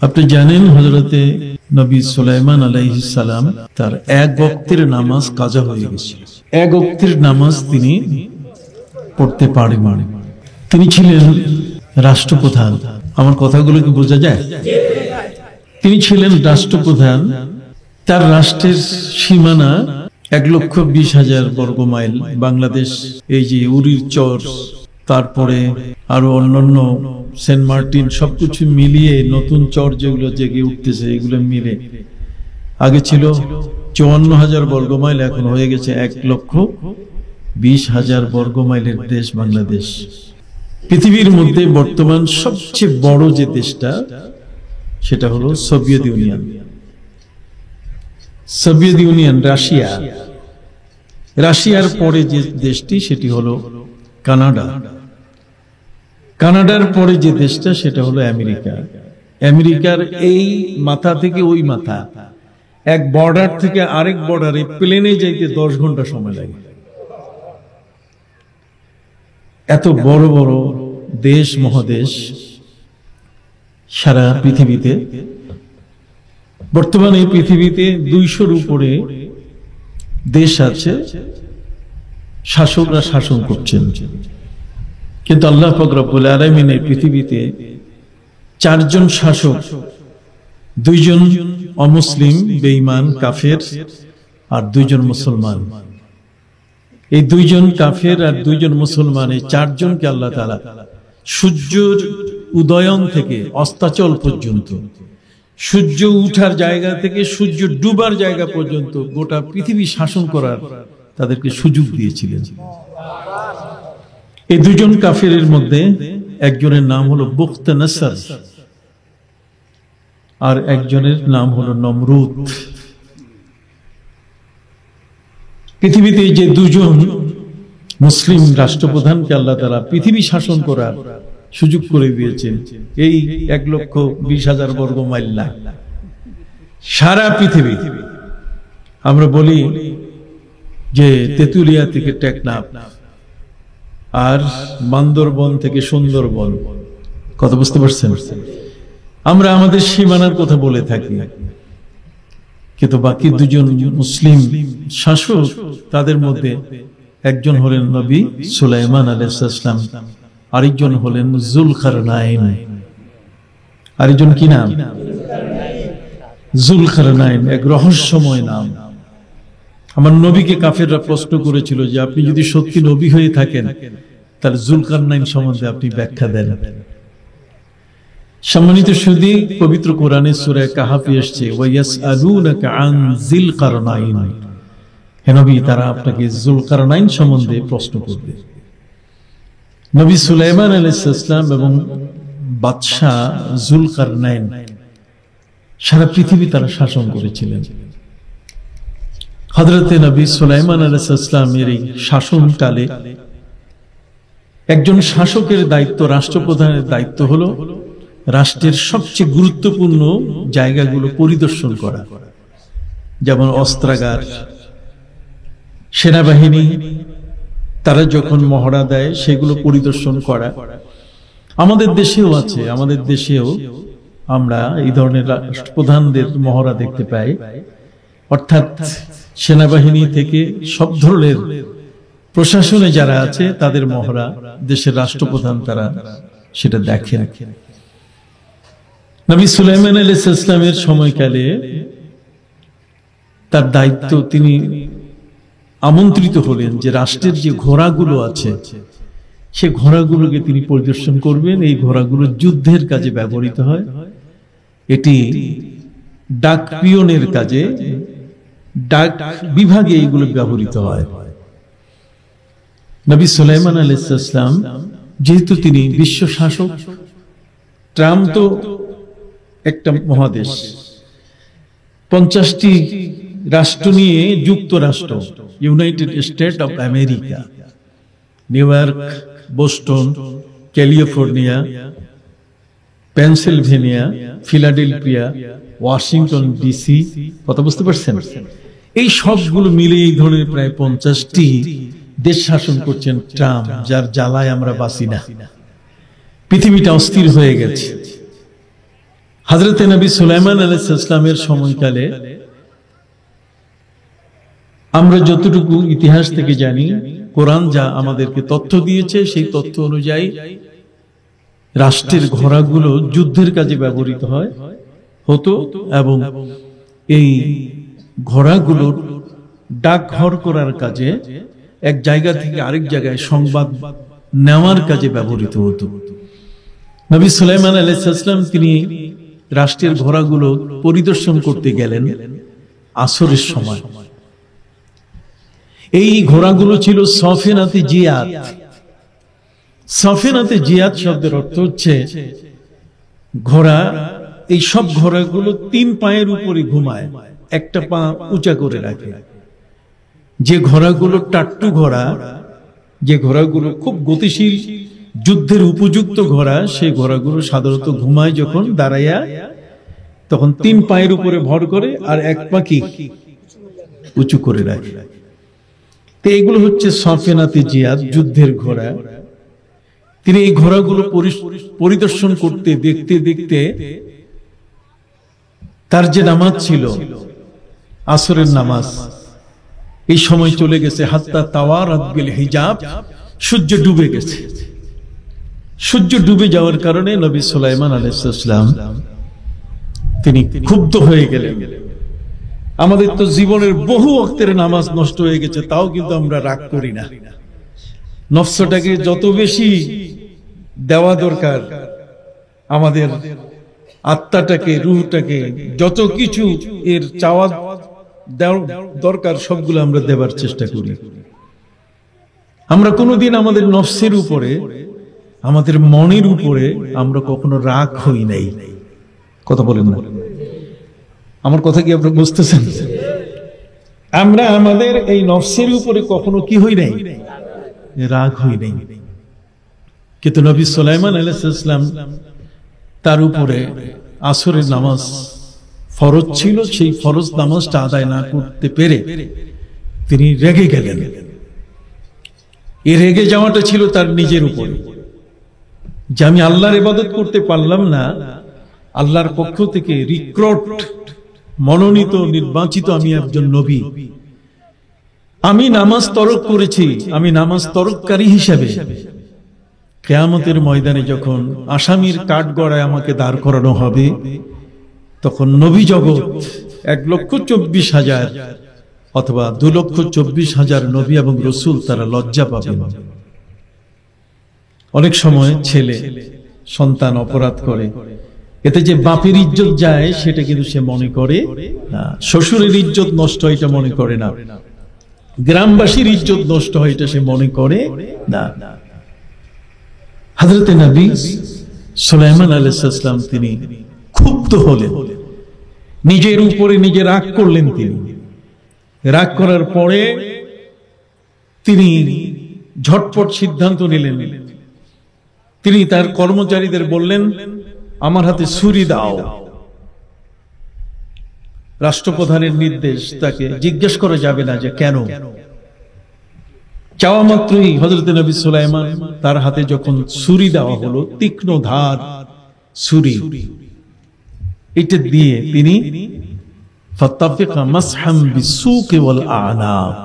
আপনি জানেন হযরতে নবী সুলাইমান আলাইহিস সালাম তার এক ওয়াক্তের নামাজ কাজা হয়ে গেছিল। এক ওয়াক্তের নামাজ তিনি পড়তে পারেন। তিনি ছিলেন রাষ্ট্রপ্রধান। আমার কথাগুলো কি বোঝা যায়? তিনি ছিলেন রাষ্ট্রপ্রধান। তার রাষ্ট্রের সীমানা 1,20,000 বর্গ মাইল। বাংলাদেশ এই যে উরির চর, তারপরে আরো অন্যান্য সেন্ট মার্টিন, সবকিছু মিলিয়ে নতুন চর যেগুলো জেগে উঠতেছে, এগুলো মিলে আগে ছিল 54,000 বর্গ মাইল, এখন হয়ে গেছে 1,20,000 বর্গ মাইলের দেশ বাংলাদেশ। পৃথিবীর মধ্যে বর্তমান সবচেয়ে বড় যে দেশটা, সেটা হলো Soviet union. Soviet union Russia. রাশিয়ার পরে যে দেশটি সেটি হলো কানাডা। কানাডার পরে যে দেশটা সেটা হলো আমেরিকা। আমেরিকার এই মাথা থেকে ওই মাথা, এক বর্ডার থেকে আরেক বর্ডারে প্লেনে যাইতে 10 ঘন্টা সময় লাগে। এত বড় বড় দেশ, মহাদেশ সারা পৃথিবীতে। বর্তমানে পৃথিবীতে 200-র উপরে দেশ আছে, শাসকরা শাসন করছেন। কিন্তু আল্লাহ পাক রব্বুল আলামিন এই পৃথিবীতে 4 জন শাসক, 2 জন অমুসলিম বেঈমান কাফের আর 2 জন মুসলমান। এই 2 জন কাফের আর 2 জন মুসলমান, এই 4 জনকে আল্লাহ তাআলা সূর্যের উদয়ন থেকে অস্তাচল পর্যন্ত, সূর্য উঠার জায়গা থেকে সূর্য ডুবার জায়গা পর্যন্ত গোটা পৃথিবী শাসন করার তাদেরকে সুযোগ দিয়েছিলেন। এই 2 জন কাফেরের মধ্যে একজনের নাম হলো বুখত-ই-নসর আর একজনের নাম হলো নমরুদ। পৃথিবীতে যে 2 জন মুসলিম রাষ্ট্রপ্রধানকে আল্লাহ তাআলা পৃথিবী শাসন করার সুযোগ করে দিয়েছেন, এই 1,20,000 বর্গ মাইল না, সারা পৃথিবী। আমরা বলি যে তেতুলিয়া থেকে টেকনাফ আর বান্দরবন থেকে সুন্দরবন, কথা বুঝতে পারছেন? আমরা আমাদের সীমানার কথা বলে থাকি, কিন্তু বাকি 2 জন মুসলিম শাসক, তাদের মধ্যে একজন হলেন নবী সুলাইমান আলাইহিস সালাম, আরেকজন হলেন যুলকারনাইন। আরেকজন কি নাম? যুলকারনাইন, এক রহস্যময় নাম। আমার নবীকে কাফেররা প্রশ্ন করেছিল যে আপনি যদি সত্যি নবী হয়ে থাকেন তাহলে যুলকারনাইন সম্বন্ধে আপনি ব্যাখ্যা দেন। সম্মানিত সুধী, পবিত্র কোরআনে সূরা কাহফে এসেছে ওয়ায়াসআলুনাকা আন যিলকারনাইন। হে নবী, তারা আপনাকে যুলকারনাইন সম্বন্ধে প্রশ্ন করবে। নবী সুলাইমান আলাইহিস সালাম এবং বাদশা যুলকারনাইন সারা পৃথিবী তারা শাসন করেছিলেন। হযরতে নবী সুলাইমান আলাইহিস সালামের এই শাসনকালে একজন শাসকের দায়িত্ব, রাষ্ট্রপ্রধানের দায়িত্ব হলো রাষ্ট্রের সবচেয়ে গুরুত্বপূর্ণ জায়গাগুলো পরিদর্শন করা, যেমন অস্ত্রাগার, সেনাবাহিনী তারা যখন মহড়া দেয় সেগুলো পরিদর্শন করা। আমাদের দেশেও আছে, আমাদের দেশেও আমরা এই ধরনের রাষ্ট্রপ্রধানদের মহড়া দেখতে পাই। অর্থাৎ সেনাবাহিনী থেকে সব ধরনের প্রশাসনে যারা আছে তাদের মহড়া দেশের রাষ্ট্রপ্রধান তারা সেটা দেখেন। নবী সুলাইমান আলাইহিস সালামের সময়কালে তার দায়িত্ব, তিনি আমন্ত্রিত হলেন যে রাষ্ট্রের যে ঘোড়াগুলো আছে সে ঘোড়াগুলোকে তিনি পরিদর্শন করবেন। এই ঘোড়াগুলো যুদ্ধের কাজে ব্যবহৃত হয়, এটি ডাক পিয়নের কাজে, ডাক বিভাগে এগুলো ব্যবহৃত হয়। নবী সুলাইমান আলাইহিস সালাম যেহেতু তিনি বিশ্ব শাসক, ট্রাম্প তো একটা মহাদেশ, 50টি রাষ্ট্র নিয়ে যুক্তরাষ্ট্র, United state of America, new York, Boston, California, Pennsylvania, Philadelphia, Washington DC, কথা বুঝতে পারছেন? এই সবগুলো মিলে এই ধরনের প্রায় 50টি দেশ শাসন করছেন ট্রাম্প, যার জ্বালায় আমরা বাঁচি না। পৃথিবীটা অস্থির হয়ে গেছে। হযরত নবী সুলাইমান আলাইহিস সালামের সময়কালে আমরা যতটুকু ইতিহাস থেকে জানি, কোরআন যা আমাদেরকে তথ্য দিয়েছে সেই তথ্য অনুযায়ী রাষ্ট্রের ঘোড়াগুলো যুদ্ধের কাজে ব্যবহৃত হতো এবং এই ঘোড়াগুলোর ডাকঘর করার কাজে, এক জায়গা থেকে আরেক জায়গায় সংবাদ নেওয়ার কাজে ব্যবহৃত হতো। নবী সুলাইমান আলাইহিস সালাম তিনি রাষ্ট্রের ঘোড়াগুলো পরিদর্শন করতে গেলেন আসরের সময়। এই ঘোড়াগুলো ছিল সফিনাতে জিয়াদ। সফিনাতে জিয়াদ শব্দের অর্থ হচ্ছে ঘোড়া। এই সব ঘোড়াগুলো 3 পায়ের উপরে ঘুমায়, একটা পা উঁচা করে রাখে। যে ঘোড়াগুলো টাট্টু ঘোড়া, যে ঘোড়াগুলো খুব গতিশীল, যুদ্ধের উপযুক্ত ঘোড়া, সেই ঘোড়াগুলো সাধারণত ঘুমায় যখন দাঁড়াইয়া, তখন 3 পায়ের উপরে ভর করে আর এক পা কি উঁচু করে রাখে। তো এগুলো হচ্ছে সফিনাতে জিয়াদ, যুদ্ধের ঘোড়া। তিনি এই ঘোড়াগুলো পরিদর্শন করতে দেখতে দেখতে তার যে নামাজ ছিল আসরের নামাজ, এই সময় চলে গেছে। হাত্তা তাওয়ারাত বিল হিজাব, সূর্য ডুবে গেছে। সূর্য ডুবে যাওয়ার কারণে নবী সুলাইমান আলাইহিস সালাম তিনি ক্ষুব্ধ হয়ে গেলেন। আমাদের তো জীবনের বহু ওয়াক্তের নামাজ নষ্ট হয়ে গেছে, তাও কিন্তু আমরা রাগ করি না। নফসটাকে যত বেশি দেওয়া দরকার, আমাদের আত্মাটাকে, রূহটাকে যত কিছু এর চাওয়া দরকার, সবগুলো আমরা দেবার চেষ্টা করি। আমরা কোনোদিন আমাদের নফসের উপরে, আমাদের মনের উপরে আমরা কখনো রাগ হই নাই। কথা বলেন না? আমার কথা কি আপনারা বুঝতেছেন? আমরা আমাদের এই নফসের উপরে কখনো কি হই নাই? রাগ হই নাই। কিন্তু নবী সুলাইমান আলাইহিস সালাম তার উপরে আসরের নামাজ ফরজ ছিল, সেই ফরজ নামাজটা আদায় না করতে পেরে তিনি রেগে গেলেন। এই রেগে যাওয়াটা ছিল তার নিজের উপরে, যে আমি আল্লাহর ইবাদত করতে পারলাম না। আল্লাহর পক্ষ থেকে রিক্রুট, মনোনীত, নির্বাচিত আমি একজন নবী, আমি নামাজ তরক করেছি। আমি নামাজ তরককারী হিসেবে কিয়ামতের ময়দানে যখন আসামির কাঠগড়ায় আমাকে দাঁড় করানো হবে, তখন নবী জগৎ 1,24,000 অথবা 2,24,000 নবী এবং রসুল তারা লজ্জা পাবেন। অনেক সময় ছেলে সন্তান অপরাধ করে, এতে যে বাপের ইজ্জত যায় সেটা কিন্তু সে মনে করে না, শ্বশুরের ইজ্জত নষ্ট হয় এটা মনে করে না, গ্রামবাসীর ইজ্জত নষ্ট হয় এটা সে মনে করে না। হযরত নবী সুলাইমান আলাইহিস সালাম তিনি ক্ষুব্ধ হলেন, নিজের উপরে নিজে রাগ করলেন। তিনি রাগ করার পরে তিনি ঝটপট সিদ্ধান্ত নিলেন। তিনি তার কর্মচারীদের বললেন, আমার হাতে ছুরি দাও। রাষ্ট্রপ্রধানের নির্দেশ, তাকে জিজ্ঞেস করা যাবে না যে কেন। চাওয়া মাত্রই হযরত নবী সুলাইমান তার হাতে যখন ছুরি দেওয়া হলো, তীক্ষ্ণ ধার ছুরি, এটা দিয়ে তিনি ফাতাফিকা মাসহাম বিসুক ওয়াল আনাক,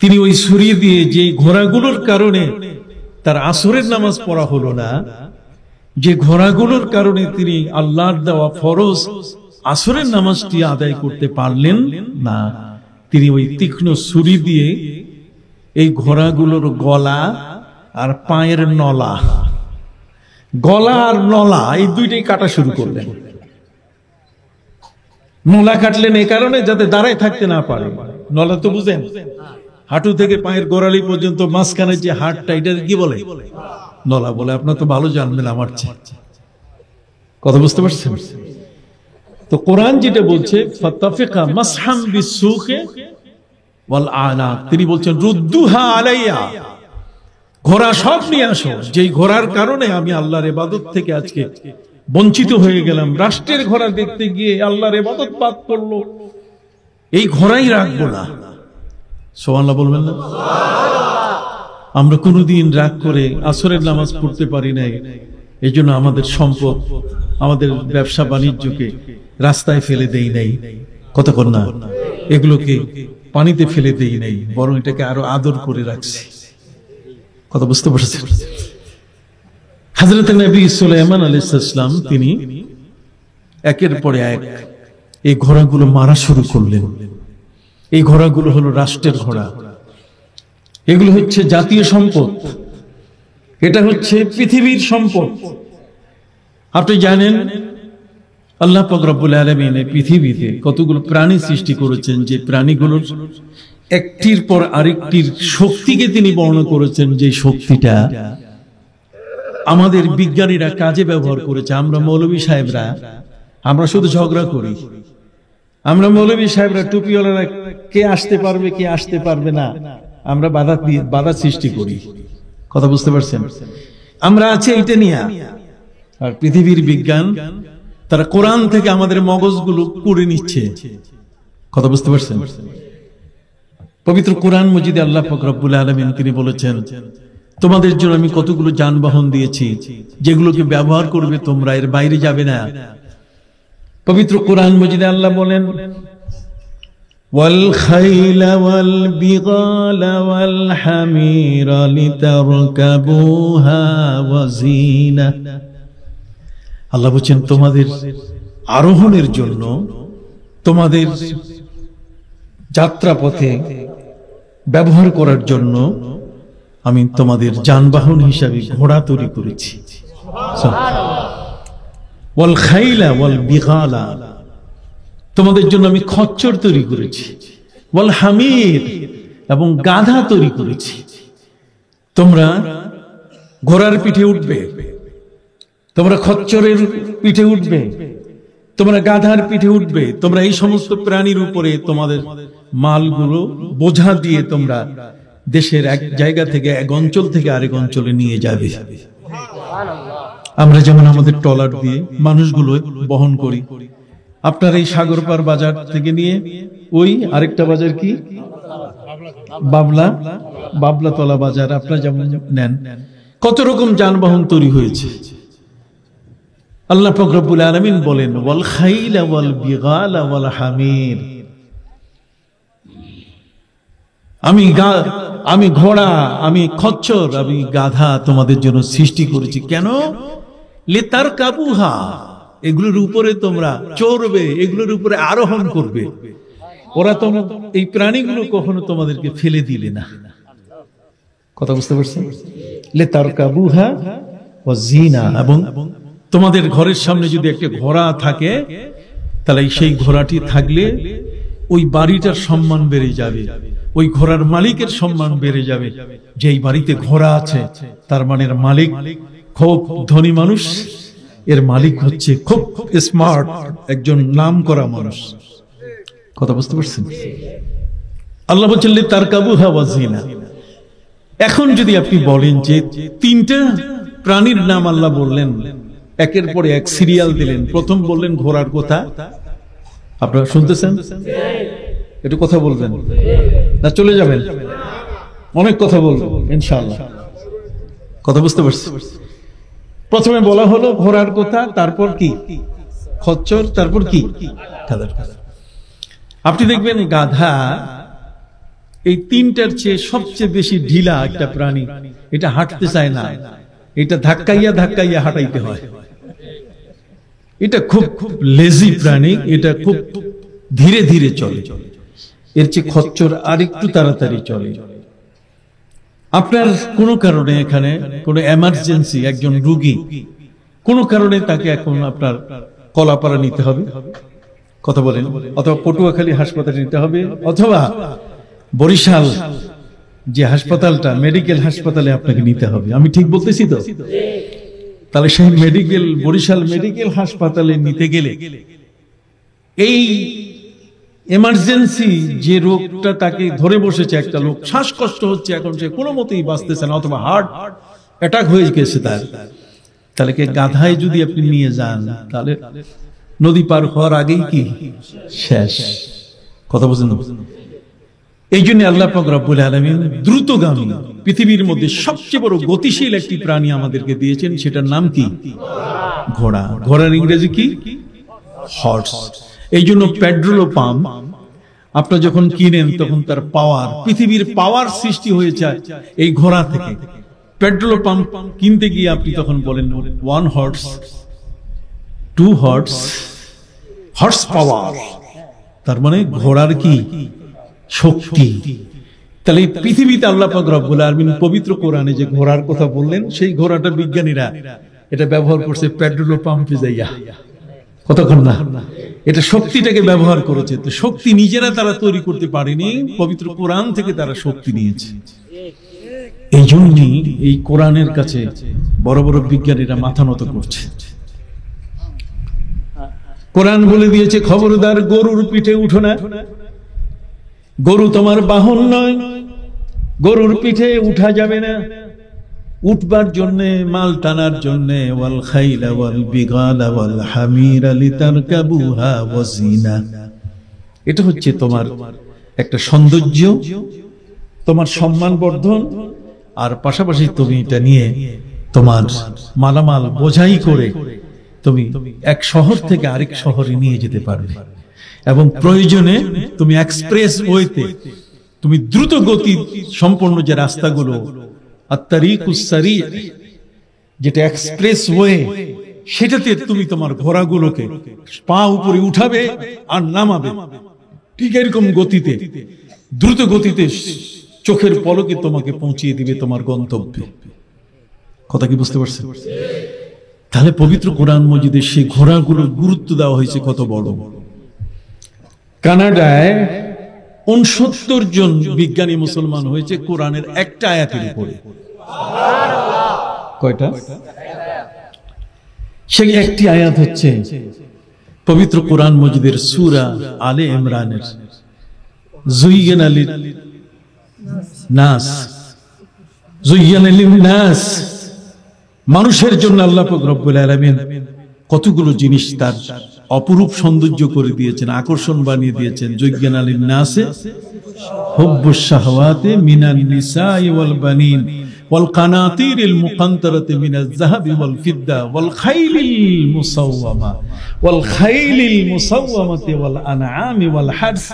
তিনি ওই ছুরি দিয়ে যে ঘোড়াগুলোর কারণে তার আসরের নামাজ পড়া হলো না, যে ঘোড়াগুলোর কারণে তিনি আল্লাহর দেওয়া ফরজ আসরের নামাজটি আদায় করতে পারলেন না, তিনি ওই তীক্ষ্ণ ছুরি দিয়ে এই ঘোড়াগুলোর গলা আর পায়ের নলা, গলা আর নলা এই দুইটাই কাটা শুরু করলেন। নলা কাটলেন এই কারণে যাতে দাঁড়ায় থাকতে না পারে। নলা তো বুঝেন, হাঁটু থেকে পায়ের গোড়ালি পর্যন্ত মাঝখানে যে হাড়টা, এটা কি বলে? নলা বলে। আপনার তো ভালো জানবেন আমার চেয়ে, কথা বুঝতে পারছেন? তো কোরআন যেটা বলছে ফাতাফিকা মাসহাম বিসুকে ওয়াল আনাক, তিনি বলছেন রুদ্দুহা আলাইয়া, ঘোড়া সব নিয়ে আসো, যেই ঘোড়ার কারণে আমি আল্লাহর ইবাদত থেকে আজকে বঞ্চিত হয়ে গেলাম। রাষ্ট্রের ঘোড়া দেখতে গিয়ে আল্লাহর ইবাদত বাদ পড়লো, এই ঘোড়াই রাখবো না। সুবহানাল্লাহ বলবেন না? আমরা কোনোদিন রাগ করে আসরের নামাজ পড়তে পারি নাই, এই জন্য আমাদের সম্পদ, আমাদের ব্যবসা বাণিজ্যকে রাস্তায় ফেলে দেই নাই, কতক্ষণ না, এগুলোকে পানিতে ফেলে দেই নাই, বরং এটাকে আরো আদর করে রাখছি। কথা বুঝতে পারছেন? হযরত নবী সুলাইমান আলাইহিস সালাম তিনি একের পর এক এই ঘোড়াগুলো মারা শুরু করলেন। এই ঘোড়াগুলো হলো রাষ্ট্রের ঘোড়া, এগুলো হচ্ছে জাতীয় সম্পদ, এটা হচ্ছে পৃথিবীর সম্পদ। আপনি জানেন আল্লাহ পাক রব্বুল আলামিন এই পৃথিবীতে কতগুলো প্রাণী সৃষ্টি করেছেন, যে প্রাণীগুলোর একটির পর আরেকটির শক্তিকে তিনি বর্ণনা করেছেন, যে শক্তিটা আমাদের বিজ্ঞানীরা কাজে ব্যবহার করেছে। আমরা মৌলভী সাহেবরা আমরা শুধু ঝগড়া করি, আমরা মৌলভী সাহেবরা টুপিওয়ালারা কে আসতে পারবে কে আসতে পারবে না, আমরা বাধা সৃষ্টি করি। কথা বুঝতে পারছেন? আমরা আছি এইটা নিয়ে। আর পৃথিবীর বিজ্ঞান তারা কোরআন থেকে আমাদের মগজগুলো কুড়ে নিচ্ছে। কথা বুঝতে পারছেন? পবিত্র কোরআন মজিদে আল্লাহ পাক রব্বুল আলামিন তিনি বলেছেন, তোমাদের জন্য আমি কতগুলো যানবাহন দিয়েছি যেগুলোকে ব্যবহার করবে তোমরা, এর বাইরে যাবে না। পবিত্র কোরআন মজিদে আল্লাহ বলেন, ওয়াল খাইলা ওয়াল বিগালা ওয়াল হামিরা লিতারকাবুহা ওয়া জিনা। আল্লাহ বলেন তোমাদের আরোহণের জন্য, তোমাদের যাত্রাপথে ব্যবহার করার জন্য আমি তোমাদের যানবাহন হিসাবে ঘোড়া তৈরি করেছি। ওয়াল খাইলা ওয়াল বিগালা, তোমাদের জন্য আমি খচ্চর তৈরি করেছি। ওয়াল হামির, এবং গাধা তৈরি করেছি। তোমরা ঘোড়ার পিঠে উঠবে, তোমরা খচ্চরের পিঠে উঠবে, তোমরা গাধার পিঠে উঠবে, তোমরা এই সমস্ত প্রাণীর উপরে তোমাদের মালগুলো বোঝা দিয়ে তোমরা দেশের এক জায়গা থেকে, এক অঞ্চল থেকে আরেক অঞ্চলে নিয়ে যাবে। আমরা যেমন আমাদের ট্রলার দিয়ে মানুষগুলো বহন করি, আপনার এই সাগরপাড় বাজার থেকে নিয়ে ওই আরেকটা বাজার কি বাবলাতলা বাজার, আপনারা যেমন নেন, কত রকম যানবাহন তৈরি হয়েছে। আল্লাহ পাক রব্বুল আলামিন বলেন, ওয়াল খাইলা ওয়াল বিগালা ওয়াল হামির, আমি ঘোড়া, আমি খচ্চর, আমি গাধা তোমাদের জন্য সৃষ্টি করেছি। কেন? লিতারকাবুহা, এগুলোর উপরে তোমরা চড়বে, এগুলোর উপরে আরোহণ করবে। ওরা তোমরা এই প্রাণীগুলো কখনো তোমাদেরকে ফেলে দিলে না। কথা বুঝতে পারছেন? লিতারকাবুহা ওয়া জিনা, এবং তোমাদের ঘরের সামনে যদি একটা ঘোড়া থাকে, তাহলে সেই ঘোড়াটি থাকলে ওই বাড়িটার সম্মান বেড়ে যাবে, ওই ঘোড়ার মালিকের সম্মান বেড়ে যাবে। যেই বাড়িতে ঘোড়া আছে তার মানে মালিক খুব ধনী মানুষ, এর মালিক হচ্ছে খুব স্মার্ট একজন নামকরা মানুষ। কথা বুঝতে পারছেন? আল্লাহ বলছেন লিতারকাবুহা ওয়া জিনা। এখন যদি আপনি বলেন যে তিনটা প্রাণীর নাম আল্লাহ বললেন, একের পরে এক সিরিয়াল দিলেন, প্রথম বললেন ঘোড়ার কথা, আপনারা শুনতেছেন? একটু কথা বলবেন না চলে যাবেন? অনেক কথা বলবো ইনশাআল্লাহ। কথা বুঝতে পারছি? প্রথমে বলা হলো ঘোড়ার কথা, তারপর কি খচ্চর, তারপর কি গাধার কথা। আপনি দেখবেন গাধা এই তিনটার চেয়ে সবচেয়ে বেশি ঢিলা একটা প্রাণী। এটা হাঁটতে চায় না, এটা ধাক্কাইয়া ধাক্কাইয়া হাঁটাইতে হয়। এটা খুব লেজি প্রাণী, এটা খুব ধীরে ধীরে চলে। এর চেয়ে খচ্চর আরেকটু তাড়াতাড়ি চলে। আপনার কোনো কারণে এখানে কোনো এমার্জেন্সি, একজন রোগী কোনো কারণে তাকে এখন আপনার কলাপাড়া নিতে হবে, কথা বলেন, অথবা পটুয়াখালী হাসপাতালে নিতে হবে, অথবা বরিশাল যে হাসপাতালটা মেডিকেল হাসপাতালে আপনাকে নিতে হবে। আমি ঠিক বলতেছি তো? তাহলে সেই বরিশাল মেডিকেল হাসপাতালে নিতে গেলে এই এমার্জেন্সি যে রোগটা তাকে ধরে বসেছে, একটা লোক শ্বাসকষ্ট হচ্ছে, এখন সে কোনো মতেই বাঁচতেছে না, অথবা হার্ট অ্যাটাক হয়ে গেছে তার, তাহলে কি গাধায় যদি আপনি নিয়ে যান, তাহলে নদী পার হওয়ার আগেই কি শেষ। কথা বুঝেন? এই জন্য আল্লাহ পাক রব্বুল আলামিন দ্রুতগামী, পৃথিবীর মধ্যে সবচেয়ে বড় গতিশীল একটি প্রাণী আমাদেরকে দিয়েছেন, সেটার নাম কি? ঘোড়া। ঘোড়ার ইংরেজি কি? হর্স। এই জন্য পেট্রোল পাম্প আপনারা যখন কিনেন তখন তার পাওয়ার, পৃথিবীর পাওয়ার সৃষ্টি হয়ে যায় এই ঘোড়া থেকে। পেট্রোল পাম্প কিনতে গিয়ে আপনি তখন বলেন 1 হর্স, 2 হর্স, হর্স পাওয়ার, তার মানে ঘোড়ার কি শক্তি। তাহলে পৃথিবীতে আল্লাহ পাক রব্বুল আলামিন পবিত্র কোরআনে যে ঘোড়ার কথা বললেন, সেই ঘোড়াটা বিজ্ঞানীরা এটা ব্যবহার করছে পেট্রোল পাম্পে যাইয়া, কতক্ষণ না এটা শক্তিটাকে ব্যবহার করেছে। তো শক্তি নিজেরা তারা তৈরি করতে পারেনি, পবিত্র কোরআন থেকে তারা শক্তি নিয়েছে। এই জন্যই এই কোরআনের কাছে বড় বড় বিজ্ঞানীরা মাথা নত করছে। কোরআন বলে দিয়েছে, খবরদার গরুর পিঠে উঠো না, গরু তোমার বাহন নয়, গরুর পিঠে উঠা যাবে না। উঠবার জন্য, মাল টানার জন্য, ওয়াল খাইলা ওয়াল বিগালা ওয়াল হামিরা লিতারকাবুহা ওয়া জিনা, এটা হচ্ছে তোমার একটা সৌন্দর্য, তোমার সম্মান বর্ধন, আর পাশাপাশি তুমি এটা নিয়ে তোমার মালামাল বোঝাই করে তুমি এক শহর থেকে আরেক শহরে নিয়ে যেতে পারবে। এবং প্রয়োজনে তুমি এক্সপ্রেস ওয়েতে, তুমি দ্রুত গতি সম্পন্ন যে রাস্তাগুলো, আত-তারিকুস সারি, যেটা এক্সপ্রেস ওয়ে, সেটাতে তুমি তোমার ঘোড়াগুলোকে পা উপরে উঠাবে আর নামাবে, ঠিক এরকম গতিতে, দ্রুত গতিতে চোখের পলকে তোমাকে পৌঁছিয়ে দিবে তোমার গন্তব্যে। কথা কি বুঝতে পারছেন? তাহলে পবিত্র কোরআন মজিদে সেই ঘোড়াগুলোর গুরুত্ব দেওয়া হয়েছে কত বড়। কানাডায় 69 জন বিজ্ঞানী মুসলমান হয়েছে কোরআনের একটা আয়াতের উপরে। কয়টা? সেই একটি আয়াত হচ্ছে পবিত্র কোরআন মজিদের সূরা আলে ইমরানের যুয়্যিনা লিন-নাস, যুয়্যিনা লিন-নাস, মানুষের জন্য আল্লাহ পাক রব্বুল আলামিন কতগুলো জিনিস তার অপরূপ সৌন্দর্য করে দিয়েছেন, আকর্ষণ বানিয়ে দিয়েছেন। যুয়্যিনা লিন-নাসে হুব্বুশ শাহওয়াতি মিনান নিসাই ওয়াল বানিন ওয়াল কানাতিরিল মুকান্তারাতি মিনাজ যাহাবি ওয়াল ফিদ্দা ওয়াল খাইলিল মুসাওওয়ামাতি ওয়াল আনআমি ওয়াল হারস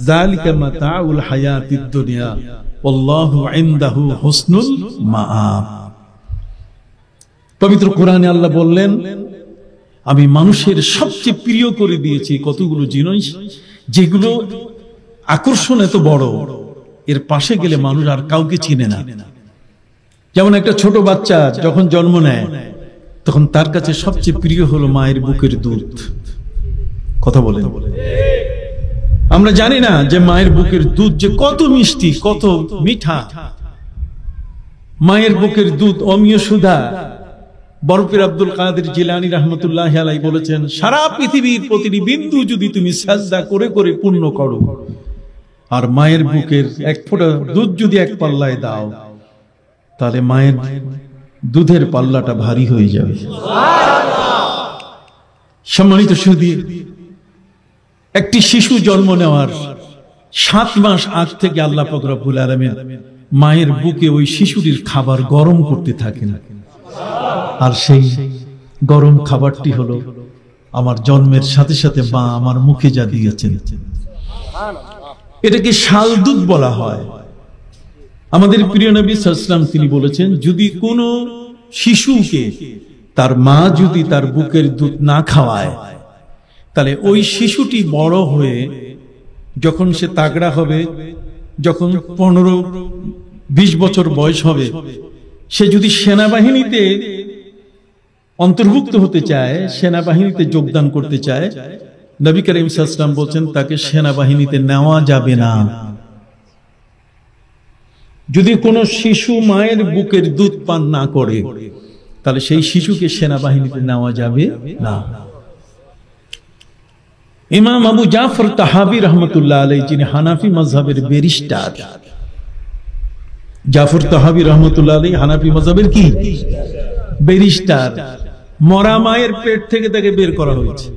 যালিকা মাতাউল হায়াতিদ দুনিয়া ওয়াল্লাহু ইনদাহু হুসনুল মাআব। পবিত্র কোরআনে আল্লাহ বললেন, আমি মানুষের সবচেয়ে প্রিয় করে দিয়েছি কতগুলো জিনিস, যেগুলো আকর্ষণ এত বড়, এর পাশে গেলে মানুষ আর কাউকে চিনে না। যেমন একটা ছোট বাচ্চা যখন জন্ম নেয়, তখন তার কাছে সবচেয়ে প্রিয় হলো মায়ের বুকের দুধ। কথা বলেন, আমরা জানি না যে মায়ের বুকের দুধ যে কত মিষ্টি, কত মিঠা। মায়ের বুকের দুধ অমীয় সুধা। বরফির আব্দুল কাদের জিলানী রাহমাতুল্লাহি আলাইহি বলেছেন, সারা পৃথিবীর প্রতিটি বিন্দু যদি তুমি সাজদা করে করে পূর্ণ করো, আর মায়ের বুকের এক ফোঁটা দুধ যদি এক পাল্লায় দাও, তাহলে মায়ের দুধের পাল্লাটা ভারী হয়ে যাবে। সম্মানিত সুধী, একটি শিশু জন্ম নেওয়ার 7 মাস আগ থেকে আল্লাহ পাক রব্বুল আলামিন মায়ের বুকে ওই শিশুটির খাবার গরম করতে থাকেন। আর সেই গরম খাবারটি হলো আমার জন্মের সাথে সাথে মা আমার মুখে যা দিয়েছেন, এটাকে শাল দুধ বলা হয়। আমাদের প্রিয় নবী সাল্লাল্লাহু আলাইহি ওয়াসাল্লাম তিনি বলেছেন, যদি কোনো শিশুকে তার মা যদি তার বুকের দুধ না খাওয়ায়, তাহলে ওই শিশুটি বড় হয়ে যখন সে তাগড়া হবে, যখন 15-20 বছর বয়স হবে, সে যদি সেনাবাহিনীতে অন্তর্ভুক্ত হতে চায়, সেনাবাহিনীতে যোগদান করতে চায়, নবী করিম সাল্লাল্লাহু আলাইহি ওয়াসাল্লাম বলেন তাকে সেনাবাহিনীতে নেওয়া যাবে না। যদি কোনো শিশু মায়ের বুকের দুধ পান না করে, তাহলে সেই শিশুকে সেনাবাহিনীতে নেওয়া যাবে না। ইমাম আবু জাফর তাহাবি রহমতুল্লাহ আলাইহি, যিনি হানাফি মাযহাবের ব্যারিস্টার, জাফর তাহাবি রহমতুল্লাহ আলাইহি হানাফি মাযহাবের কি ব্যারিস্টার, মরা মায়ের পেট থেকে তাকে বের করা হয়েছে।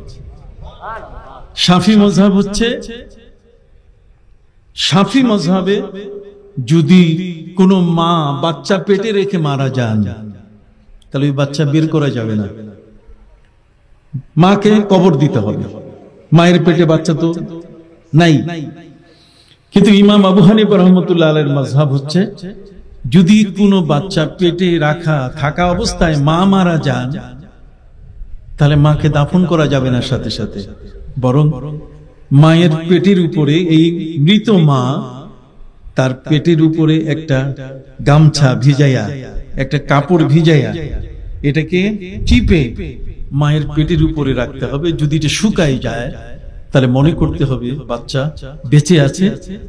শাফি মাযহাব হচ্ছে শাফি মাযহাবে যদি কোনো মা বাচ্চা পেটে রেখে মারা যান, তাহলে ওই বাচ্চা বের করা যাবে না, মাকে কবর দিতে হবে। মায়ের পেটে বাচ্চা তো নাই। কিন্তু ইমাম আবু হানিফা রাহমাতুল্লাহ আলাইহির মাযহাব হচ্ছে, যদি কোনো বাচ্চা পেটে থাকা অবস্থায় মা মারা যান, তাহলে মাকে দাফন করা যাবে না সাথে সাথে, বরং মায়ের পেটের উপরে এই মৃত মা তার পেটের উপরে একটা গামছা ভিজাইয়া, একটা কাপড় ভিজাইয়া, এটাকে চিপে মায়ের পেটের উপরে রাখতে হবে। যদি এটা শুকাই যায়, তাহলে মনে করতে হবে বাচ্চা বেঁচে আছে,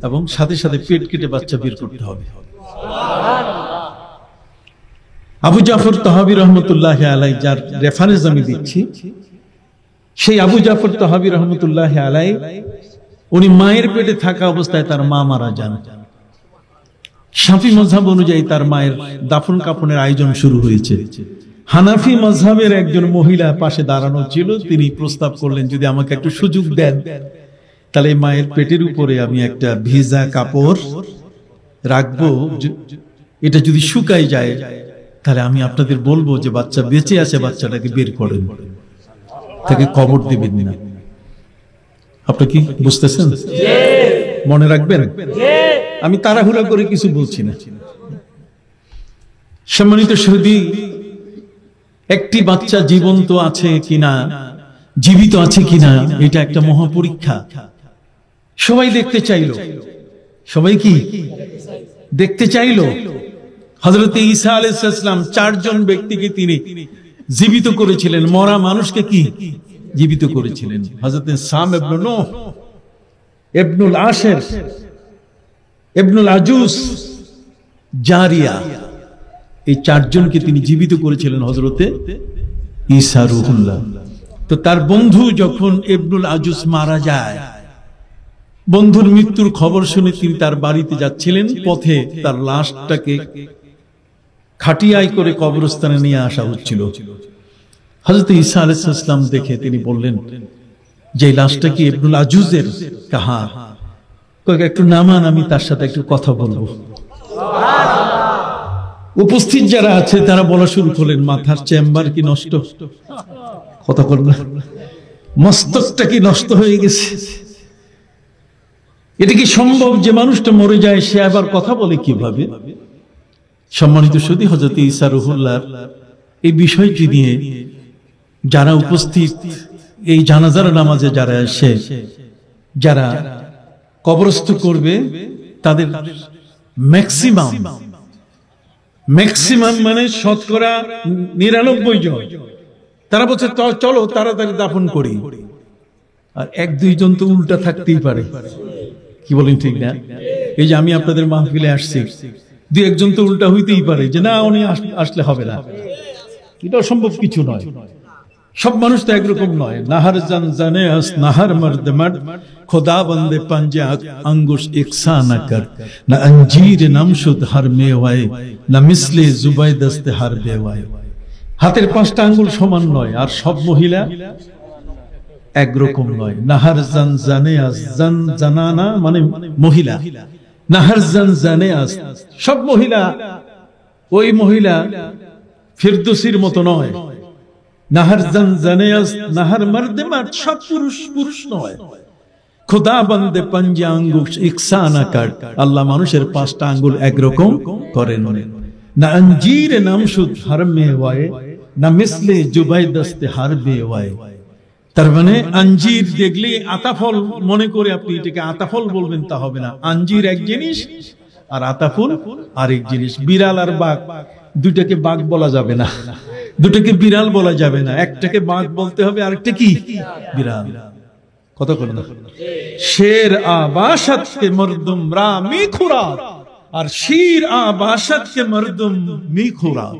এবং সাথে সাথে পেট কেটে বাচ্চা বের করতে হবে। আবু জাফর তাহাবী রহমতুল্লাহ আলাইহি, যার রেফারেন্স আমি দিচ্ছি, সেই আবু জাফর তাহাবী রহমতুল্লাহ আলাইহি, উনি মায়ের পেটে থাকা অবস্থায় তার মা মারা যান। শাফি মাযহাব অনুযায়ী তার মায়ের দাফন কাফনের আয়োজন শুরু হয়েছে। হানাফি মাযহাবের একজন মহিলা পাশে দাঁড়ানো ছিল, তিনি প্রস্তাব করলেন, যদি আমাকে একটু সুযোগ দেন, তাহলে মায়ের পেটের উপরে আমি একটা ভিজা কাপড় রাখবো, এটা যদি শুকাই যায়, তাহলে আমি আপনাদের বলবো যে বাচ্চা বেঁচে আছে, বাচ্চাটাকে বের করেন, তাকে কবর দিবেন না। আপনি কি বুঝতেছেন? মনে রাখবেন, আমি তাড়াহুড়া করে কিছু বলছি না। সম্মানিত সুধী, একটি বাচ্চা জীবন্ত আছে কিনা, জীবিত আছে কিনা, এটা একটা মহাপরীক্ষা। সবাই দেখতে চাইলো, সবাই কি দেখতে চাইলো? হযরত ঈসা আলাইহিস সালাম 4 জন ব্যক্তিকে তিনি জীবিত করেছিলেন, মরা মানুষকে কি জীবিত করেছিলেন। হযরত সাম ইবনে নূহ, ইবনুল আশির, ইবনুল আজুস, জারিয়া, এই 4 জনকে তিনি জীবিত করেছিলেন হযরতে ঈসা রূহুল্লাহ। তো তার বন্ধু যখন ইবনুল আজুস মারা যায়, বন্ধুর মৃত্যুর খবর শুনে তিনি তার বাড়িতে যাচ্ছিলেন, পথে তার লাশটাকে খাটিয়ায় করে কবরস্থানে নিয়ে আসা হচ্ছিল। হযরত ঈসা আলাইহিস সালাম দেখে তিনি বললেন যে লাশটা কি ইবনুল আজুজের? কাহা, একটু নামান, আমি তার সাথে একটু কথা বলবো। উপস্থিত যারা আছে তারা বলা শুরু করলেন, মাথার চেম্বার কি নষ্ট, কথা বলবেন, মস্তকটা কি নষ্ট হয়ে গেছে? এটা কি সম্ভব যে মানুষটা মরে যায়, সে আবার কথা বলে কিভাবে? সম্মানিত সুধী, হযরত ঈসা রূহুল্লাহর এই বিষয়টি নিয়ে যারা উপস্থিত, এই জানাজার নামাজে যারা এসে যারা কবরস্থ করবে, তাদের ম্যাক্সিমাম মানে শতকরা 99 জন তারা বলছে চলো তাড়াতাড়ি দাফন করি, আর 1-2 জন তো উল্টা থাকতেই পারে। কি বলেন, ঠিক না? এই যে আমি আপনাদের মাহফিলে আসছি, 2-1 জন তো উল্টা হইতেই পারে যে না, উনি আসলে হবে না। এটা সম্ভব কিছু নয়, সব মানুষ তো একরকম নয়। নাহার জান জানে আস নাহার মর্দ মর্দ, খোদা বন্দে পাঞ্জে আঙ্গুশ ইকসা না কর, না अंजीर নামশুদ হর মেওয়ায়ে, না মিসলে জুবাইদস্তে হর বেওয়ায়ে। হাতের 5টা আঙ্গুল সমান নয়, আর সব মহিলা একরকম নয়। নাহার জান জানে আস, জান জানানা মানে মহিলা, নাহার জান জানে আস, সব মহিলা ওই মহিলা ফিরদৌসীর মতো নয়। নাহার জান জানে আস, নাহার মর্দে মার্দ, সব পুরুষ নয়। খোদা বন্দে পাঞ্জে আঙ্গুশ ইকসা না কর, আল্লাহ মানুষের 5টা আঙ্গুল একরকম করেন না। अंजीर নামশুদ হর মেওয়ায়ে, না মিসলে জুবাইদস্তে হর বেওয়ায়ে। তার মানে আঞ্জির দেখলে আতাফল মনে করে আপনি এটাকে আতাফল বলবেন, তা হবে না। আঞ্জির এক জিনিস আর আতাফল আরেক জিনিস। বিড়াল আর বাঘ, দুটাকে বাঘ বলা যাবে না, দুটাকে বিড়াল বলা যাবে না। একটাকে বাঘ বলতে হবে, আরেকটা কি বিড়াল। কত করে না? শের আবাশত কে মরদুম রা মি খুরাক, আর শির আবাশত কে মরদুম মি খুরাক।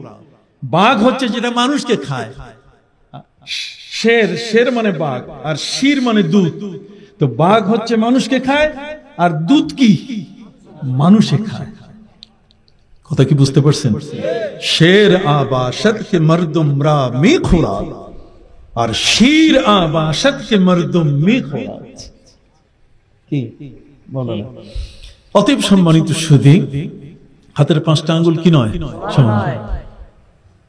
বাঘ হচ্ছে যেটা মানুষকে খায়, শের মানে বাঘ, আর শির মানে দুধ। তো বাঘ হচ্ছে মানুষকে খায়, আর দুধ কি মানুষে খায়। কথা কি বুঝতে পারছেন? শের আবাশত কে মরদুম রা মি খুরাক, আর শির আবাশত কে মরদুম মি খুরাক। কি অতএব সম্মানিত সুধী, হাতের 5টা আঙ্গুল কি নয় সমান।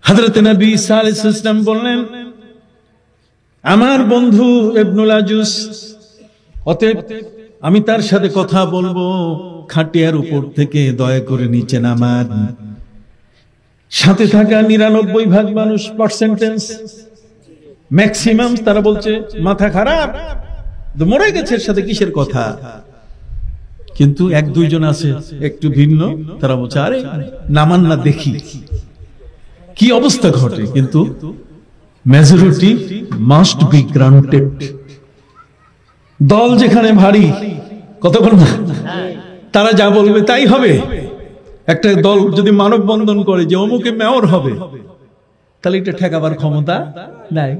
হযরত নবী ঈসা আলাইহিস সালাম বললেন, আমার বন্ধু ইবনুল আজুস, অতএব আমি তার সাথে কথা বলবো, খাটিয়ার উপর থেকে দয়া করে নিচে নামান। সাথে থাকা 99% মানুষ, পার্সেন্টেজ ম্যাক্সিমাম, তারা বলছে মাথা খারাপ, মরে গেছে, এর সাথে কিসের কথা। কিন্তু 1-2 জন আছে একটু ভিন্ন, তারা বলছে আরে নামান না, দেখি কি অবস্থা ঘটে। কিন্তু মেজরিটি মাস্ট বি গ্রান্টেড। দল যেখানে ভারী, কতক্ষণ তারা যা বলবে তাই হবে। একটা দল যদি মানববন্ধন করে যে অমুকে মেয়র হবে, তাহলে এটা ঠেকাবার ক্ষমতা নাই।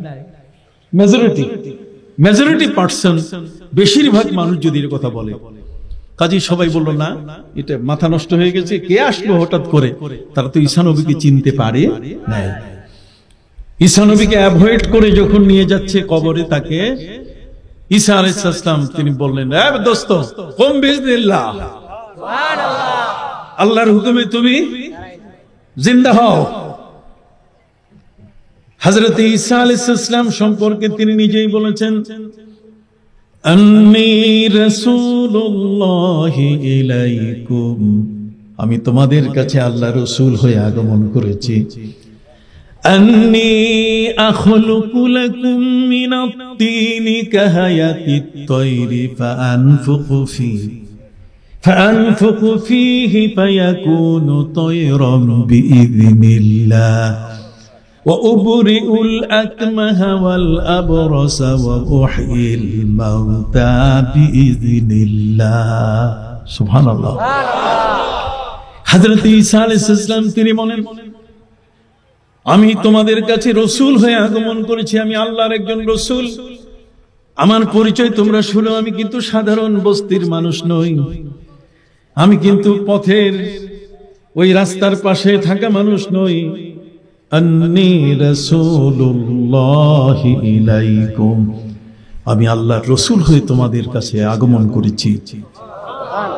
মেজরিটি পার্সন, বেশিরভাগ মানুষ যদি এর কথা বলে, কাজী সবাই বলল না, এটা মাথা নষ্ট হয়ে গেছে, কে আসলো হঠাৎ করে। তারা তো ঈসা নবীকে চিনতে পারে নাই। ঈসা নবীকে অ্যাভয়েড করে যখন নিয়ে যাচ্ছে কবরে, তাকে ঈসা আলাইহিস সালাম তিনি বললেন, এ দোস্ত, কুম বিইজনিল্লাহ, আল্লাহর হুকুমে তুমি জিন্দা হও। হযরত ঈসা আলাইহিস সালাম সম্পর্কে তিনি নিজেই বলেছেন, আন্নী রাসূলুল্লাহি ইলাইকুম, আমি তোমাদের কাছে আল্লাহ রাসূল হয়ে আগমন করেছি। আন্নী আখলুকু লাকুম মিনাত তিনি কাহায়াতিত তায়রি ফাআনফুকু ফীহি ফায়াকুনু তায়রান বিইذنিল্লাহ وأبرئ الأكمه والأبرص وأحيي الموتى بإذن الله سبحان الله। হযরত ঈসা আলাইহিস সালাম তিনি বলেন, আমি তোমাদের কাছে রাসূল হয়ে আগমন করেছি, আমি আল্লাহর একজন রাসূল। আমার পরিচয় তোমরা শুনো, আমি কিন্তু সাধারণ বস্তির মানুষ নই, আমি কিন্তু পথের ওই রাস্তার পাশে থাকা মানুষ নই। আন্নী রাসূলুল্লাহি ইলাইকুম, আমি আল্লাহর রাসূল হয়ে তোমাদের কাছে আগমন করেছি।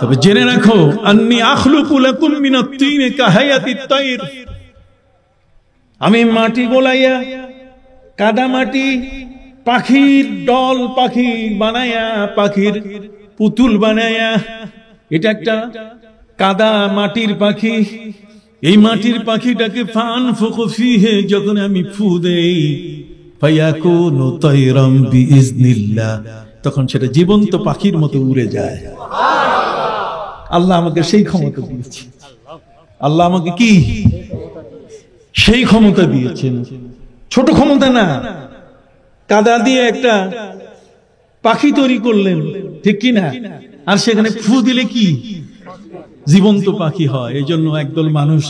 তবে জেনে রাখো, আন্নী আখলুকু লাকুম মিনাত তিনি কাহায়াতিত তায়র, আমি মাটি গোলাইয়া, কাদা মাটি, পাখির দল, পাখি বানায়া, পাখির পুতুল বানায়া, এটা একটা কাদা মাটির পাখি। এই মাটির পাখিটাকে ফানফুকু ফীহি, যখন আমি ফু দেই, ফায়াকুনু তায়রাম বিইذنিল্লাহ, তখন সেটা জীবন্ত পাখির মতো উড়ে যায়। আল্লাহ আমাকে সেই ক্ষমতা দিয়েছেন। আল্লাহ আমাকে কি সেই ক্ষমতা দিয়েছেন, ছোট ক্ষমতা না। কাদা দিয়ে একটা পাখি তৈরি করলেন, ঠিক কি না? আর সেখানে ফু দিলে কি জীবন্ত পাখি হয়। এই জন্য একদল মানুষ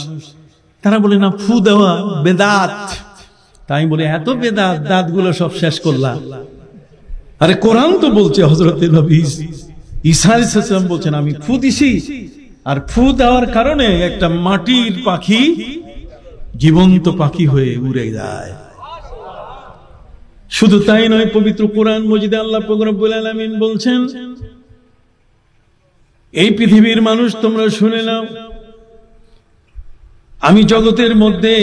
তারা বলে না, ফু দেওয়া বেদাত। তাই বলে এত বেদাত, দাঁতগুলো সব শেষ করলাম। আরে কোরআন তো বলছে, হযরত নবী ঈসা আলাইহিস সালাম বলছেন, আমি ফু দিছি, আর ফু দেওয়ার কারণে একটা মাটির পাখি জীবন্ত পাখি হয়ে উড়ে যায়। শুধু তাই নয়, পবিত্র কোরআন মজিদে আল্লাহ পাক রব্বুল আলামিন বলছেন, এই পৃথিবীর মানুষ তোমরা শুনে নাও, আমি জগতের মধ্যে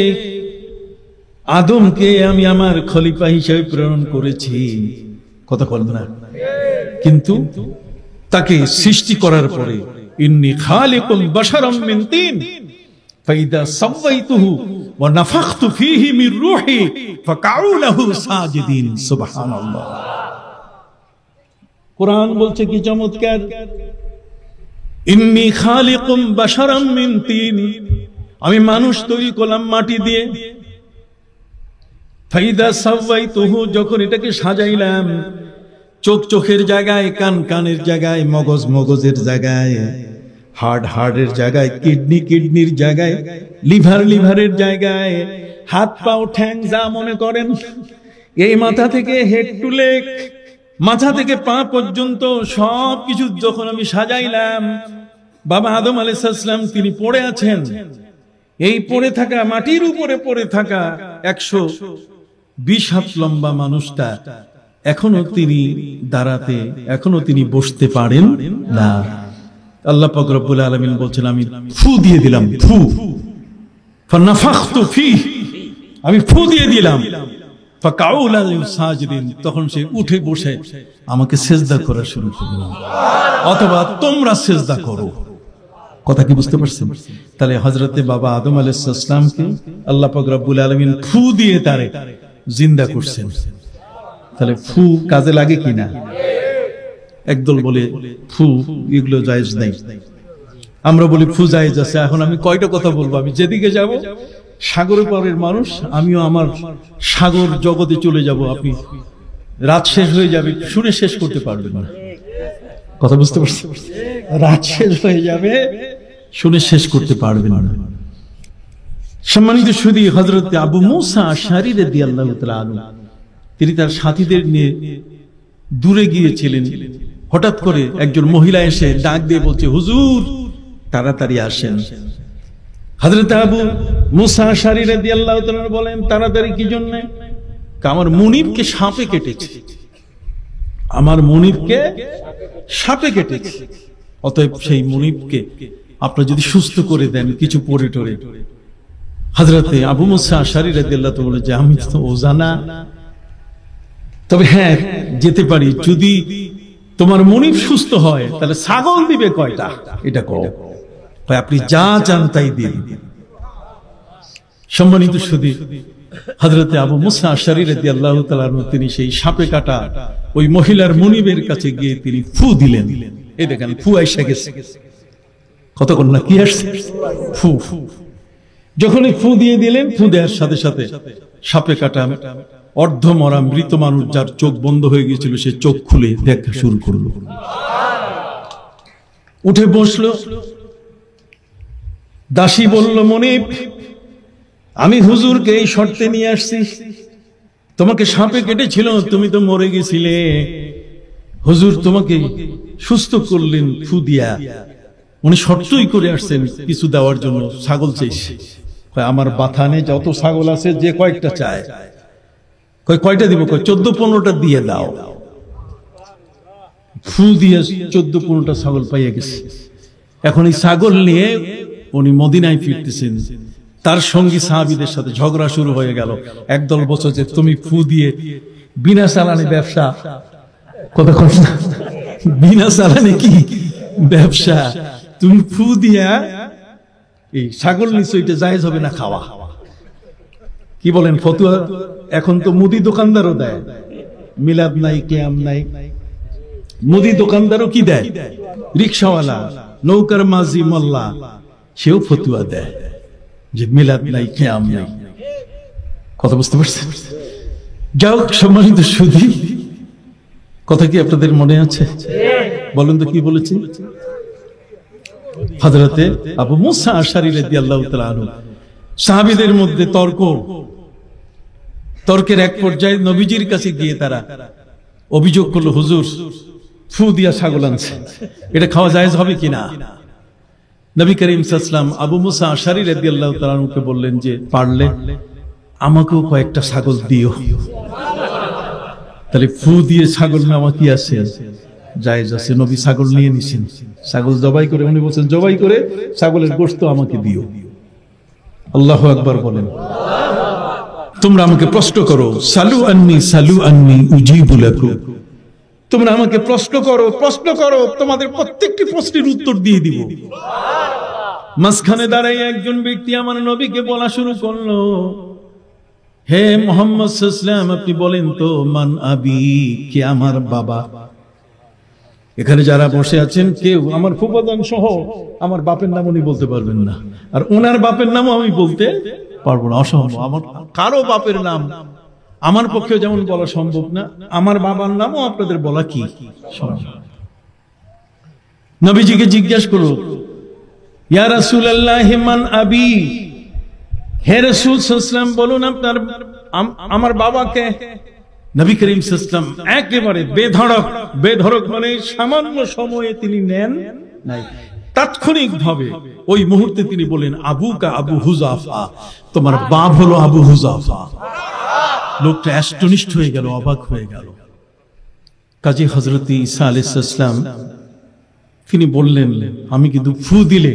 আদমকে আমি আমার খলিফা হিসেবে প্রেরণ করেছি। কথা বল না, কিন্তু তাকে সৃষ্টি করার পরে ইন্নী খালিকুম বাশারাম মিন তিন ফাইদা সাওয়াইতুহু ওয়া নাফাখতু ফীহি মির রূহি ফাকাউ লাহু সাজিদিন। সুবহানাল্লাহ। কোরআন বলছে কি চমৎকার, ইন্নী খালিকুম বাশারাম মিন তিন, আমি মানুষ তৈরি করলাম মাটি দিয়ে। ফাইদা সাওয়াইতুহু, যখন এটাকে সাজাইলাম, চোখ চোখের জায়গায়, কান কানের জায়গায়, মগজ মগজের জায়গায়, হার্ট হার্টের জায়গায়, কিডনি কিডনির জায়গায়, লিভার লিভারের জায়গায়, হাত পাও ঠ্যাং যা মনে করেন, এই মাথা থেকে হেড টু লেগ, মাথা থেকে পা পর্যন্ত সব কিছু যখন আমি সাজাইলাম, বাবা আদম আলাইহিস সালাম তিনি পড়ে আছেন। এই পড়ে থাকা, মাটির উপরে পড়ে থাকা 120 হাত লম্বা মানুষটা এখনো তিনি দাঁড়াতে, এখনো তিনি বসতে পারেন না। আল্লাহ পাক রব্বুল আলামিন বলছেন, আমি ফু দিয়ে দিলাম, ফু ফানাফাখতু ফীহি, আমি ফু দিয়ে দিলাম, ফাকাউ লাহু সাজিদিন, তখন সে উঠে বসে আমাকে সিজদা করা শুরু করল, অথবা তোমরা সিজদা করো। কথা কি বুঝতে পারছেন? তাহলে হযরতে বাবা আদম আলাইহিস সালামকে আল্লাহ পাক রব্বুল আলামিন ফু দিয়ে তারে জিন্দা করছেন। তাহলে ফু কাজে লাগে কিনা? একদল বলে ফু এগুলো জায়েজ নাই, আমরা বলি ফু জায়েজ আছে। এখন আমি কয়টা কথা বলবো, আমি যেদিকে যাব সাগরের পারের মানুষ, আমিও আমার সাগর জগতে চলে যাব। আপনি রাত শেষ হয়ে যাবে, শুনে শেষ করতে পারবেন না। কথা বুঝতে পারছেন? রাত শেষ হয়ে যাবে, শুনে শেষ করতে পারবেন না। সম্মানিত সুধী, হযরত আবু মুসা আশআরী রাদিয়াল্লাহু তাআলা আনহু, তিনি তার সাথীদের নিয়ে দূরে গিয়েছিলেন। হঠাৎ করে একজন মহিলা এসে ডাক দিয়ে বলছে, হুজুর তাড়াতাড়ি আসেন। হযরত আবু মুসা আশআরী রাদিয়াল্লাহু তাআলা বলেন, তাড়াতাড়ি কি জন্য? আমার মুনিবকে সাপে কেটেছে, আমার মুনিবকে সাপে কেটেছে, অতএব সেই মুনিবকে আপনারা যদি সুস্থ করে দেন কিছু পরে টরে। হযরতে আবু মুসা আশআরী রাদিয়াল্লাহু তাআলা বলে যে আমি তো ওজানা, তবে হ্যাঁ যেতে পারি, যদি তোমার মুনিব সুস্থ হয় তাহলে ছাগল দিবে কয়টা এটা কও। আপনি যা চান তাই দিন। সম্মানিত সুধী, হযরতে আবু মুসা আশআরী রাদিয়াল্লাহু তাআলা আনহু তিনি সেই সাপে কাটা ওই মহিলার মুনিবের কাছে গিয়ে তিনি ফু দিলেন। এই দেখেন ফু আইসা গেছে, কতক্ষণ না কি আসছে ফু। যখনই ফু দিয়ে দিলেন, ফু দেওয়ার সাথে সাথে সাপে কাটা অর্ধ মরা মৃত মানুষ, যার চোখ বন্ধ হয়ে গিয়েছিল, সে চোখ খুলে দেখা শুরু করলো, উঠে বসলো। দাসী বলল, মুনিব আমি হুজুরকে এই শর্তে নিয়ে আসছি, তোমাকে সাপে কেটেছিল, তুমি তো মরে গেছিলে, হুজুর তোমাকে সুস্থ করলেন ফু দিয়া। উনি শর্তই করে আসছেন কিছু দেওয়ার জন্য, ছাগল চাইছে। আমার বাথানে যত ছাগল আছে যে কয়েকটা চায়, কয়টা দিব? 14-15টা দিয়ে দাও। ফু দিয়ে 14-15টা ছাগল পাইয়া গেছে। এখন এই ছাগল নিয়ে উনি মদিনায় ফিরতেছেন। তার সঙ্গী সাহাবীদের সাথে ঝগড়া শুরু হয়ে গেল। একদল বলছে যে তুমি ফু দিয়ে বিনা চালানি ব্যবসা, কথা কস না, বিনা চালানি কি ব্যবসা, তুমি ফু দিয়া এই ছাগল নিশ্চয় এটা জায়েজ হবে না খাওয়া। কি বলেন ফতুয়া? এখন তো মুদি দোকানদারও দেয়, মিলাদ নাই কিয়াম নাই, মুদি দোকানদারও কি দেয়, রিকশাওয়ালা, নৌকার মাঝি মোল্লা, সেও ফতুয়া দেয় যে মিলাদ নাই কিয়াম নাই। কথা বুঝতে পারছেন? যাও সম্মানিত সুধী, কথা কি আপনাদের মনে আছে? বলেন তো কি বলেছি? হযরতে আবু মুসা আশআরী রাদিয়াল্লাহু তাআলা আনহু, সাহাবীদের মধ্যে তর্কের এক পর্যায়ে নবীজির কাছে গিয়ে তারা অভিযোগ করলো, হুজুর ফু দিয়া ছাগল আনছে, এটা খাওয়া জায়েজ হবে কিনা? নবী করিম সাল্লাল্লাহু আলাইহি ওয়াসাল্লাম আবু মুসা আশআরী রাদিয়াল্লাহু তাআলা আনহুকে বললেন যে পারলে আমাকেও কয়েকটা ছাগল দিও। তাহলে ফু দিয়ে ছাগল নেওয়া কি আছে? জায়েজ আছে। নবী ছাগল নিয়ে নিছেন, ছাগল জবাই করে উনি বলছেন জবাই করে ছাগলের গোশত আমাকে দিও। আল্লাহু আকবার বলেন। তোমরা আমাকে প্রশ্ন করো, সালু আন্নি উজিবু লাকুম, তোমরা আমাকে প্রশ্ন করো, তোমাদের প্রত্যেকটি প্রশ্নের উত্তর দিয়ে দিব। মাঝখানে দাঁড়াই একজন ব্যক্তি আমার নবীকে বলা শুরু করলো, হে মুহাম্মদ সাল্লাল্লাহু আলাইহি ওয়াসাল্লাম, আপনি বলেন তো মান আবি, কে আমার বাবা? এখানে যারা বসে আছেন কেউ আমার ফুফাদান সহ আমার বাপের নাম উনি বলতে পারবেন না, আর ওনার বাপের নামও আমি বলতে পারবো না, অসম্ভব। আমার কারো বাপের নাম আমার পক্ষে যেমন বলা সম্ভব না, আমার বাবার নামও আপনাদের বলা কি সম্ভব। নবীজিকে জিজ্ঞাসা করো, ইয়া রাসূলুল্লাহ মান আবি, হে রাসূল সাল্লাল্লাহু আলাইহি ওয়াসাল্লাম বলুন আপনার আমার বাবাকে। নবী করিম সাল্লাল্লাহু আলাইহি ওয়াসাল্লাম একেবারে বেধড়ক মানে সামান্য সময়ে তিনি নেন নাই, তাৎক্ষণিক ভাবে ওই মুহূর্তে তিনি বলেন, আবুকা আবু হুযাফা, তোমার বাপ হলো আবু হুযাফা। লোকটা অ্যাস্টনিশড হয়ে গেল, অবাক হয়ে গেল। কাজী হযরত ঈসা আলাইহিস সালাম তিনি বললেন, আমি কিন্তু ফু দিলে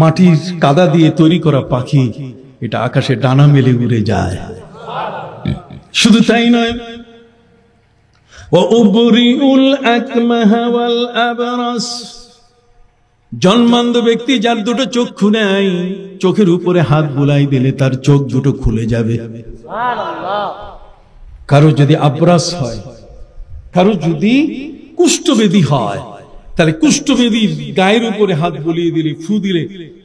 মাটির কাদা দিয়ে তৈরি করা পাখি এটা আকাশে ডানা মেলে উড়ে যায়। শুধু তাই নয়, ওয়াউবরিউল আকমাহা ওয়াল আবরাস, জন্মান্ধ ব্যক্তি যার দুটো চক্ষু নাই, চোখের উপরে হাত বুলাই দিলে তার চোখ দুটো খুলে যাবে। কারো যদি আবরাস হয়, কারো যদি কুষ্ঠবেদী হয়, তাহলে কুষ্ঠবেদী গায়ের উপরে হাত বুলিয়ে দিলে, ফু দিলে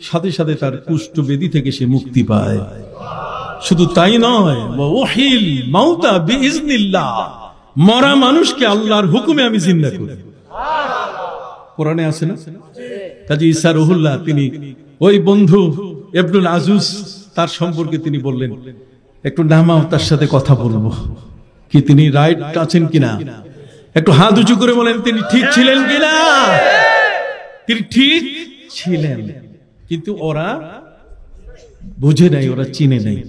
সাথে সাথে তার কুষ্ঠবেদী থেকে সে মুক্তি পায়। শুধু তাই নয়, ওয়াহিল মাউতা বিইজনিল্লাহ, মরা মানুষকে আল্লাহর হুকুমে আমি জিন্দা করি। কোরআনে আছে না? কাজী ঈসা রুহুল্লাহ তিনি ওই বন্ধু ইবনুল আজুজ তার সম্পর্কে তিনি বললেন, একটু নামাও, তার সাথে কথা বলবো। কি তিনি রাইট আছেন কিনা? একটু হাত উঁচু করে বলেন, তিনি ঠিক ছিলেন কিনা? তিনি ঠিক ছিলেন, কিন্তু ওরা বুঝে নাই, ওরা চিনে নাই।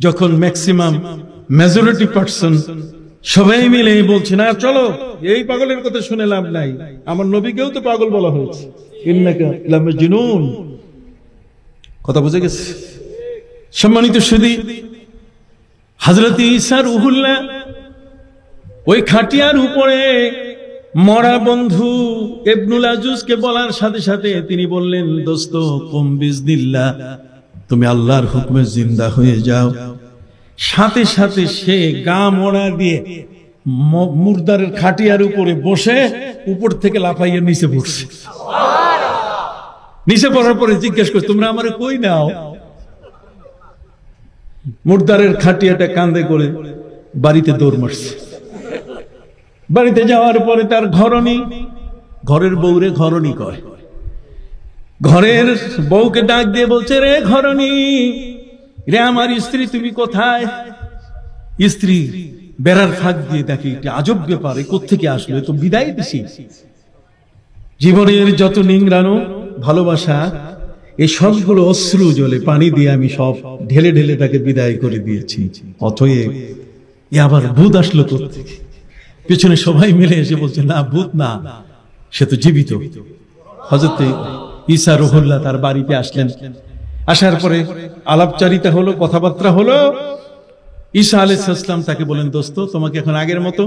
যখন ম্যাক্সিমাম মেজরিটি পার্সন সবাই মিলে বলছে, না চলো এই পাগলের কথা শুনে লাভ নাই, আমার নবীকেও তো পাগল বলা হয়েছে, ইন্নাকা লামাজনুন, কথা বুঝে গেছে। সম্মানিত সুধী, হযরত ঈসা রুহুল্লাহ ওই খাটিয়ার উপরে মরা বন্ধু ইবনুল আজুজকে বলার সাথে সাথে তিনি বললেন, দোস্ত কুম বিজনিল্লাহ, তুমি আল্লাহর হুকুমে জিন্দা হয়ে যাও। সাথে সাথে সে গা মোড়া দিয়ে মুর্দারের খাটিয়ার উপরে বসে উপর থেকে লাফাইয়া নিচে পড়ছে। নিচে পড়ার পরে জিজ্ঞেস করছে, তোমরা আমারে কই নাও? মুর্দারের খাটিয়াটা কাঁধে করে বাড়িতে দৌড় মারছে। বাড়িতে যাওয়ার পরে তার ঘরণী, ঘরের বউরে ঘরণী কয়, ঘরের বউকে ডাক দিয়ে বলছে, রে ঘরণী, রে আমার স্ত্রী তুমি কোথায়? স্ত্রী বেড়ার ফাঁক দিয়ে দেখে, এটা আজব ব্যাপার, কোত্থেকে আসলো, তো বিদায় দিছি। জীবনের যত নিংড়ানো ভালোবাসা, এই সবগুলো অশ্রু জলে পানি দিয়ে আমি সব ঢেলে ঢেলে তাকে বিদায় করে দিয়েছি। অতএব এ আবার ভূত আসলো কোত্থেকে? পেছনে সবাই মিলে এসে বলছে, না ভূত না, সে তো জীবিত। হযরত ঈসা রুহুল্লাহ তার বাড়িতে আসলেন। আসার পরে আলাপচারিতা হলো, কথাবার্তা হলো। ঈসা আলাইহিস সালাম তাকে বলেন, দোস্ত তোমাকে এখন আগের মতো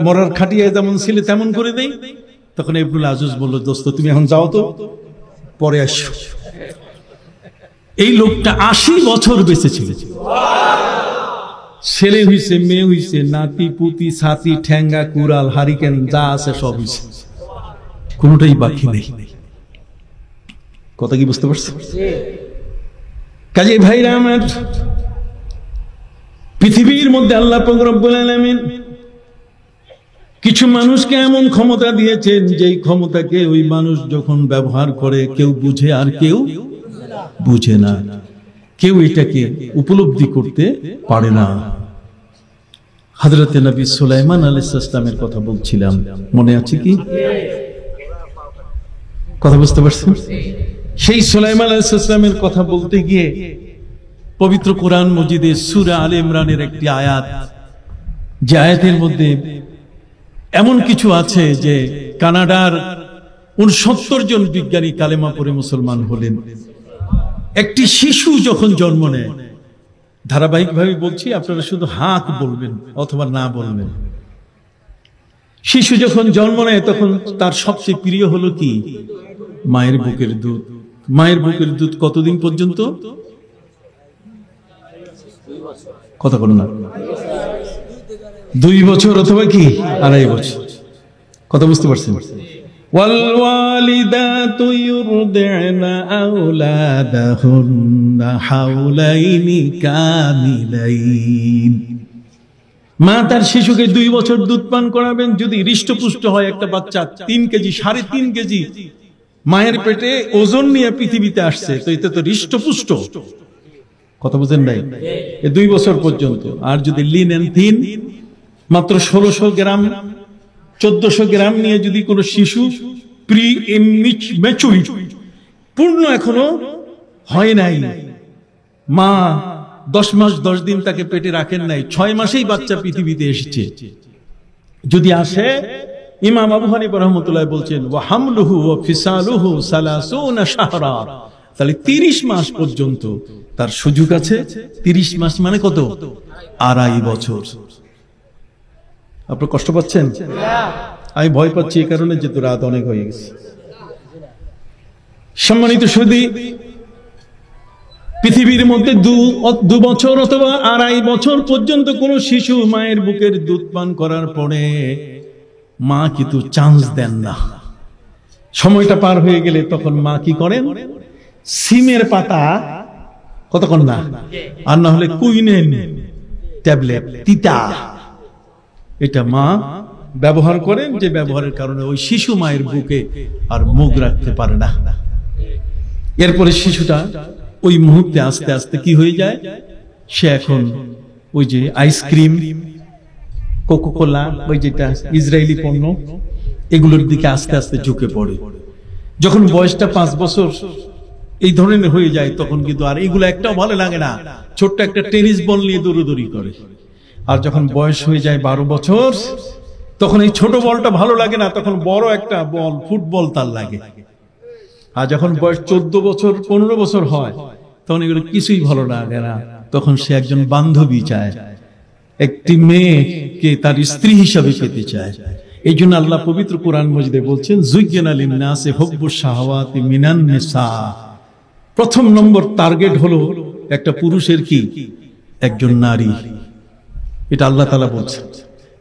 মরার খাটিয়ায় যেমন ছিলে তেমন করে দেই। তখন ইবনুল আজুজ বলল, দোস্ত তুমি এখন যাও তো, পরে আসো। এই লোকটা 80 বছর বেঁচে ছিল। ছেলে হইছে, মেয়ে হইছে, নাতি পুতি ছাতি ঠ্যাঙ্গা কুড়াল হারিকেন যা আছে সব হইছে, কোনটাই বাকি নেই। কথা কি বুঝতে পারছো? কাজে ভাইরা আমার, পৃথিবীর মধ্যে আল্লাহ পাক রব্বুল আলামিন কিছু মানুষকে এমন ক্ষমতা দিয়েছেন, যেই ক্ষমতাকে ওই মানুষ যখন ব্যবহার করে কেউ বুঝে আর কেউ বুঝে না, কেউ এটাকে উপলব্ধি করতে পারে না। হযরত নবী সুলাইমান আলাইহিস সালামের কথা বলছিলাম, মনে আছে কি? কথা বুঝতে পারছেন? সেই সুলাইমান আলাইহিস সালামের কথা বলতে গিয়ে পবিত্র কোরআন মজিদে সূরা আলে ইমরানের একটি আয়াত, যে আয়াতের মধ্যে এমন কিছু আছে যে কানাডার 69 জন বিজ্ঞানী কালেমা পড়ে মুসলমান হলেন। একটি শিশু যখন জন্ম নেয়, ধারাবাহিকভাবে বলছি, আপনারা শুধু হাক বলবেন অথবা না বলবেন। শিশু যখন জন্ম নেয় তখন তার সবচেয়ে প্রিয় হলো কি? মায়ের বুকের দুধ। মায়ের বুকের দুধ কতদিন পর্যন্ত? কথা বলো না। 2 বছর অথবা কি 2.5 বছর। কথা বুঝতে পারছেন? والوالدات يرضعن أولادهن حولين كاملين। মা তার শিশুকে 2 বছর দুধ পান করাবেন। যদি হৃষ্টপুষ্ট হয় একটা বাচ্চা 3 কেজি 3.5 কেজি মায়ের পেটে ওজন নিয়ে পৃথিবীতে আসছে, তো এটা তো হৃষ্টপুষ্ট। কথা বুঝেন নাই? 2 বছর পর্যন্ত। আর যদি লিন এন্ড থিন, মাত্র 1600 গ্রাম 1400 গ্রাম নিয়ে যদি কোনো শিশু প্রি ম্যাচুরিটি পূর্ণ এখনো হয় নাই, মা 10 মাস 10 দিন তাকে পেটে রাখেন নাই, 6 মাসেই বাচ্চা পৃথিবীতে এসেছে, যদি আসে, ইমাম আবু হানিফা রাহমাতুল্লাহ বলছেন ওয়া হামলুহু ওয়া ফিসালুহু 30 শাহরা, তাহলে 30 মাস পর্যন্ত তার সুযোগ আছে। 30 মাস মানে কত? 2.5 বছর। আপনি কষ্ট পাচ্ছেন? আমি ভয় পাচ্ছি এই কারণে যে রাত অনেক হয়ে গেছে। সম্মানিত সুধী, পৃথিবীর মধ্যে 2 বছর অথবা 2.5 বছর পর্যন্ত কোন শিশু মায়ের বুকের দুধ পান করার পরে মা কিন্তু চান্স দেন না। সময়টা পার হয়ে গেলে তখন মা কি করেন? সিমের পাতা, কতক্ষণ না, আর না হলে কুইনেন ট্যাবলেট, তিতা, এটা মা ব্যবহার করেন, যে ব্যবহারের কারণে ওই শিশু মায়ের বুকে আর মুখ রাখতে পারে না। এরপরে শিশুটা ওই মুহূর্তে আস্তে আস্তে কি হয়ে যায়? সে এখন ওই যে আইসক্রিম, কোকোকোলা, ওই যেটা ইসরায়েলি পণ্য, এগুলোর দিকে আস্তে আস্তে ঝুঁকে পড়ে। যখন বয়সটা 5 বছর এই ধরনের হয়ে যায়, তখন কিন্তু আর এগুলো একটাও ভালো লাগে না, ছোট্ট একটা টেনিস বল নিয়ে দৌড়াদৌড়ি করে। আর যখন বয়স হয়ে যায় 12 বছর, তখন এই ছোট বলটা ভালো লাগে না, তখন বড় একটা বল, ফুটবল তার লাগে। আর যখন বয়স 14 বছর 15 বছর হয়, তখন এগুলো কিছুই ভালো লাগে না, তখন সে একজন বান্ধবী চায়, একটি মেয়েকে তার স্ত্রী হিসাবে পেতে চায়। এই জন্য আল্লাহ পবিত্র কোরআন মজিদে বলছেন যুজ্ঞানা লিন্নাসি হুব্বুশ শাহাওয়াতি মিনান নিসা। প্রথম নম্বর টার্গেট হলো একটা পুরুষের কি? একজন নারী। এটা আল্লাহ তাআলা বলছেন।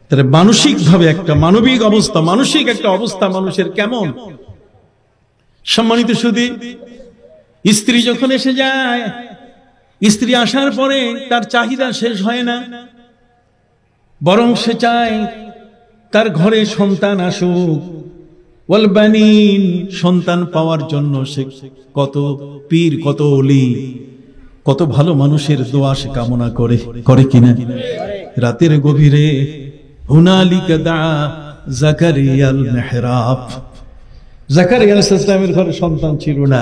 তাহলে মানসিক ভাবে একটা মানবিক অবস্থা, মানসিক একটা অবস্থা মানুষের কেমন? সম্মানিত সুধী, স্ত্রী যখন এসে যায়, স্ত্রী আসার পরে তার চাহিদা শেষ হয় না, বরং সে চায় তার ঘরে সন্তান আসুক। ওয়াল বানিন, সন্তান পাওয়ার জন্য সে কত পীর, কত ওলি, কত ভালো মানুষের দোয়া সে কামনা করে, করে কিনা? রাতের গভীরে হুনালিকা দা জাকারিয়াল মেহরাব। জাকারিয়া আলাইহিস সালামের ঘরে সন্তান ছিল না,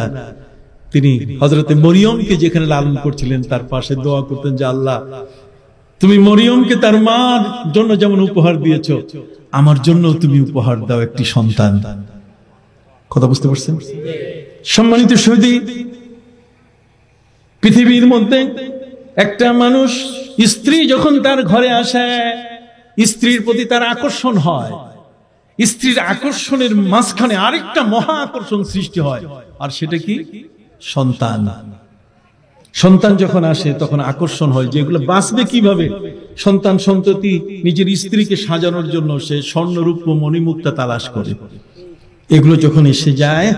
তিনি হযরতে মরিয়মকে যেখানে লালন করছিলেন তার পাশে দোয়া করতেন যে আল্লাহ, তুমি মরিয়মকে তার মার জন্য যেমন উপহার দিয়েছো, আমার জন্য তুমি উপহার দাও একটি সন্তান। কথা বুঝতে পারছেন? সম্মানিত সুধী, পৃথিবীর মধ্যে একটা মানুষ, স্ত্রী যখন তার ঘরে আসে, স্ত্রীর প্রতি তার আকর্ষণ হয়, স্ত্রীর আকর্ষণের মাঝখানে আরেকটা মহা আকর্ষণ সৃষ্টি হয়, আর সেটা কি? সন্তান। সন্তান যখন আসে তখন আকর্ষণ হয়, যেগুলো বাঁচবে কিভাবে, সন্তান সন্ততি, নিজের স্ত্রীকে সাজানোর জন্য সে স্বর্ণরূপ মণিমুক্তা তালাশ করে। এগুলো যখন এসে যায়,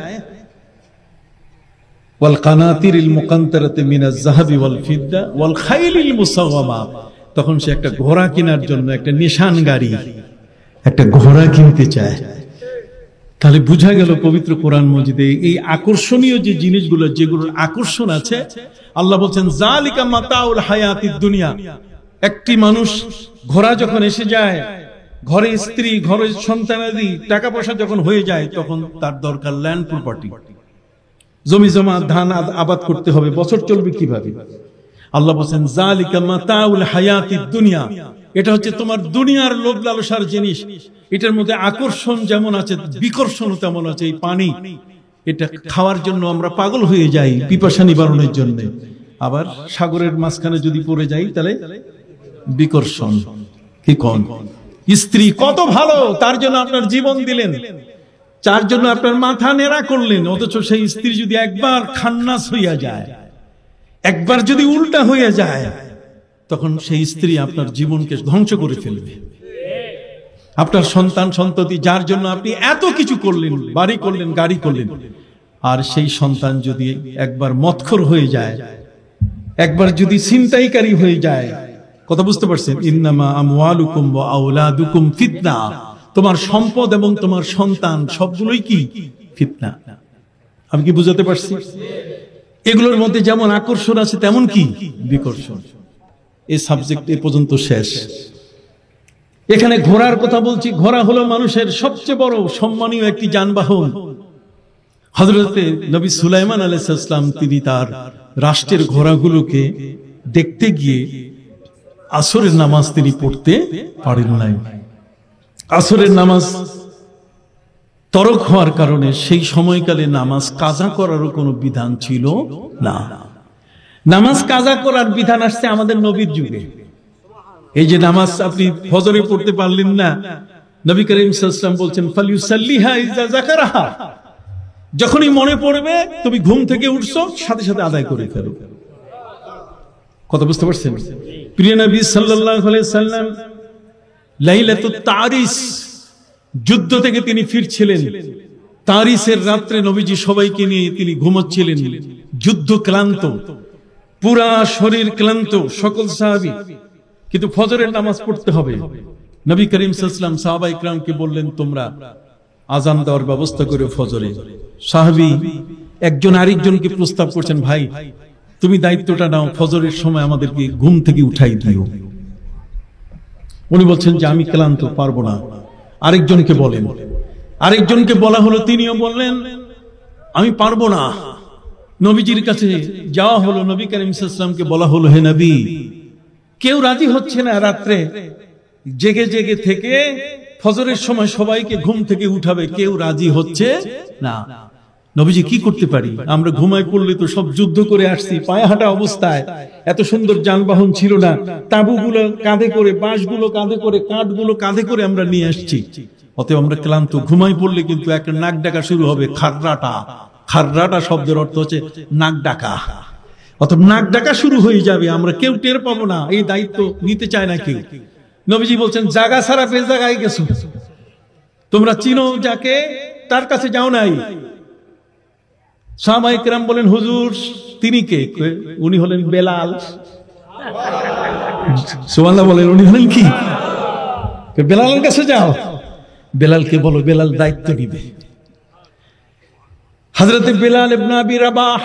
ওয়াল কানাতিরিল মুকান্তারাতি মিনাজ যাহাবি ওয়াল ফিদ্দা ওয়াল খাইলিল মুসাওয়ামা, তখন সে একটা ঘোড়া কেনার জন্য, একটা নিশান গাড়ি, একটা ঘোড়া কিনতে চায়। তাহলে বুঝা গেল পবিত্র কোরআন মজিদে এই আকর্ষণীয় যে জিনিসগুলো, যেগুলোর আকর্ষণ আছে, আল্লাহ বলছেন যালিকা মাতাউল হায়াতিদ দুনিয়া। একটি মানুষ, ঘোড়া যখন এসে যায়, ঘরে স্ত্রী, ঘরে সন্তানাদি, টাকা পয়সা যখন হয়ে যায়, তখন তার দরকার ল্যান্ড প্রপার্টি, জমি জমা, ধান আবাদ করতে হবে, বছর চলবে কিভাবে? আল্লাহ বলছেন যালিকা মাতাউল হায়াতিদ দুনিয়া, এটা হচ্ছে তোমার দুনিয়ার লোভ লালসার জিনিস। এটার মধ্যে আকর্ষণ যেমন আছে, বিকর্ষণও তেমন আছে। এই পানি, এটা খাওয়ার জন্য আমরা পাগল হয়ে যাই, পিপাসা নিবারণের জন্য। আবার সাগরের মাঝখানে যদি পড়ে যাই, তাহলে বিকর্ষণ। কি কোন? স্ত্রী কত ভালো, তার জন্য আপনার জীবন দিলেন, তার জন্য আপনার মাথা নেড়া করলেন, অথচ সেই স্ত্রী যদি একবার খান্নাস হইয়া যায়, একবার যদি উল্টা হয়ে যায়, তখন সেই স্ত্রী আপনার জীবনকে ধ্বংস করে ফেলবে। আপনার সন্তান সন্ততি, যার জন্য আপনি এত কিছু করলেন, বাড়ি করলেন, গাড়ি করলেন, আর সেই সন্তান যদি একবার মদখোর হয়ে যায়, একবার যদি ছিনতাইকারী হয়ে যায়, কথা বুঝতে পারছেন? ইন্নামা আমওয়ালুকুম ওয়া আওলাদুকুম ফিতনা, তোমার সম্পদ এবং তোমার সন্তান সবগুলোই কি? ফিতনা। আমি কি বুঝাতে পারছি? এগুলোর মধ্যে যেমন আকর্ষণ আছে, তেমন কি বিকর্ষণ। এই সাবজেক্ট এ পর্যন্ত শেষ। এখানে ঘোড়ার কথা বলছি। ঘোড়া হলো মানুষের সবচেয়ে বড় সম্মানীয় একটি যানবাহন। হযরতে নবী সুলাইমান আলাইহিস সালাম, তিনি তার রাষ্ট্রের ঘোড়াগুলোকে দেখতে গিয়ে আসরের নামাজ তিনি পড়তে পারেন নাই। আসরের নামাজ তরক হওয়ার কারণে সেই সময়কালে নামাজ কাজা করারও কোনো বিধান ছিল না। নামাজ কাজা করার বিধান আসছে আমাদের নবীর যুগে। এই যে নামাজ আপনি ফজরে পড়তে পারলেন না, নবী করিম সাল্লাল্লাহু আলাইহি ওয়াসাল্লাম বলছেন ফালিউসাল্লিহা ইযা যাকারাহা, যখনই মনে পড়বে তুমি ঘুম থেকে উঠছো সাথে সাথে আদায় করে ফেলো। কথা বুঝতে পারছেন? প্রিয় নবী সাল্লাল্লাহু আলাইহি সাল্লাম লাইলাতুত তারিস যুদ্ধ থেকে তিনি ফিরছিলেন। তারিসের রাত্রে নবীজি সবাইকে নিয়ে তিনি ঘুমাচ্ছিলেন, যুদ্ধ ক্লান্ত, পুরা শরীর ক্লান্ত সকল সাহাবী, কিন্তু ফজরের নামাজ পড়তে হবে। নবী করিম সাল্লাল্লাহু আলাইহি ওয়াসাল্লাম সাহাবায়ে কিরামকে বললেন তোমরা আযান দেওয়ার ব্যবস্থা করে ফজরে। সাহাবী একজন আরেকজনকে প্রস্তাব করছেন, ভাই তুমি দায়িত্বটা নাও, ফজরের সময় আমাদেরকে ঘুম থেকে উঠাই দিও। উনি বলছেন যে আমি ক্লান্ত, পারবো না। আরেকজনকে বলেন, আরেকজনকে বলা হলো, তিনিও বললেন আমি পারবো না। নবীজির কাছে যাওয়া হলো, নবী করিম সাল্লাল্লাহু আলাইহি ওয়াসাল্লামকে বলা হলো, হে নবী, কেউ রাজি হচ্ছে না রাত্রে জেগে জেগে থেকে ফজরের সময় সবাইকে ঘুম থেকে উঠাবে, কেউ রাজি হচ্ছে না। নবীজি কি করতে পারি? আমরা ঘুমায় পড়লে তো সব যুদ্ধ করে আসছি, পায়ে হাঁটা অবস্থায়, এত সুন্দর যানবাহন ছিল না, তাঁবুগুলো কাঁধে করে, বাঁশগুলো কাঁধে করে, কাঠগুলো কাঁধে করে আমরা নিয়ে আসছি। অতএব আমরা ক্লান্ত, ঘুমায় পড়লে কিন্তু একটা নাক ডাকা শুরু হবে, খাররাটা। খাররাটা শব্দের অর্থ হচ্ছে নাক ডাকা। অতএব নাক ডাকা শুরু হয়ে যাবে, আমরা কেউ টের পাবো না, এই দায়িত্ব নিতে চায় না কেউ। নবীজি বলছেন জায়গা ছাড়া বেশ জায়গায় গেছো, তোমরা চিনো যাকে, তার কাছে যাও নাই। সাহাবায়ে কেরাম বলেন, হুজুর তিনি কে? উনি হলেন বেলাল। সুবহানাল্লাহ বলেন, উনি হলেন কি? বেলালের কাছে যাও। বেলালকে বলো, বেলাল দায়িত্ব নিবে। হযরত বেলাল ইবনে আবি রাবাহ,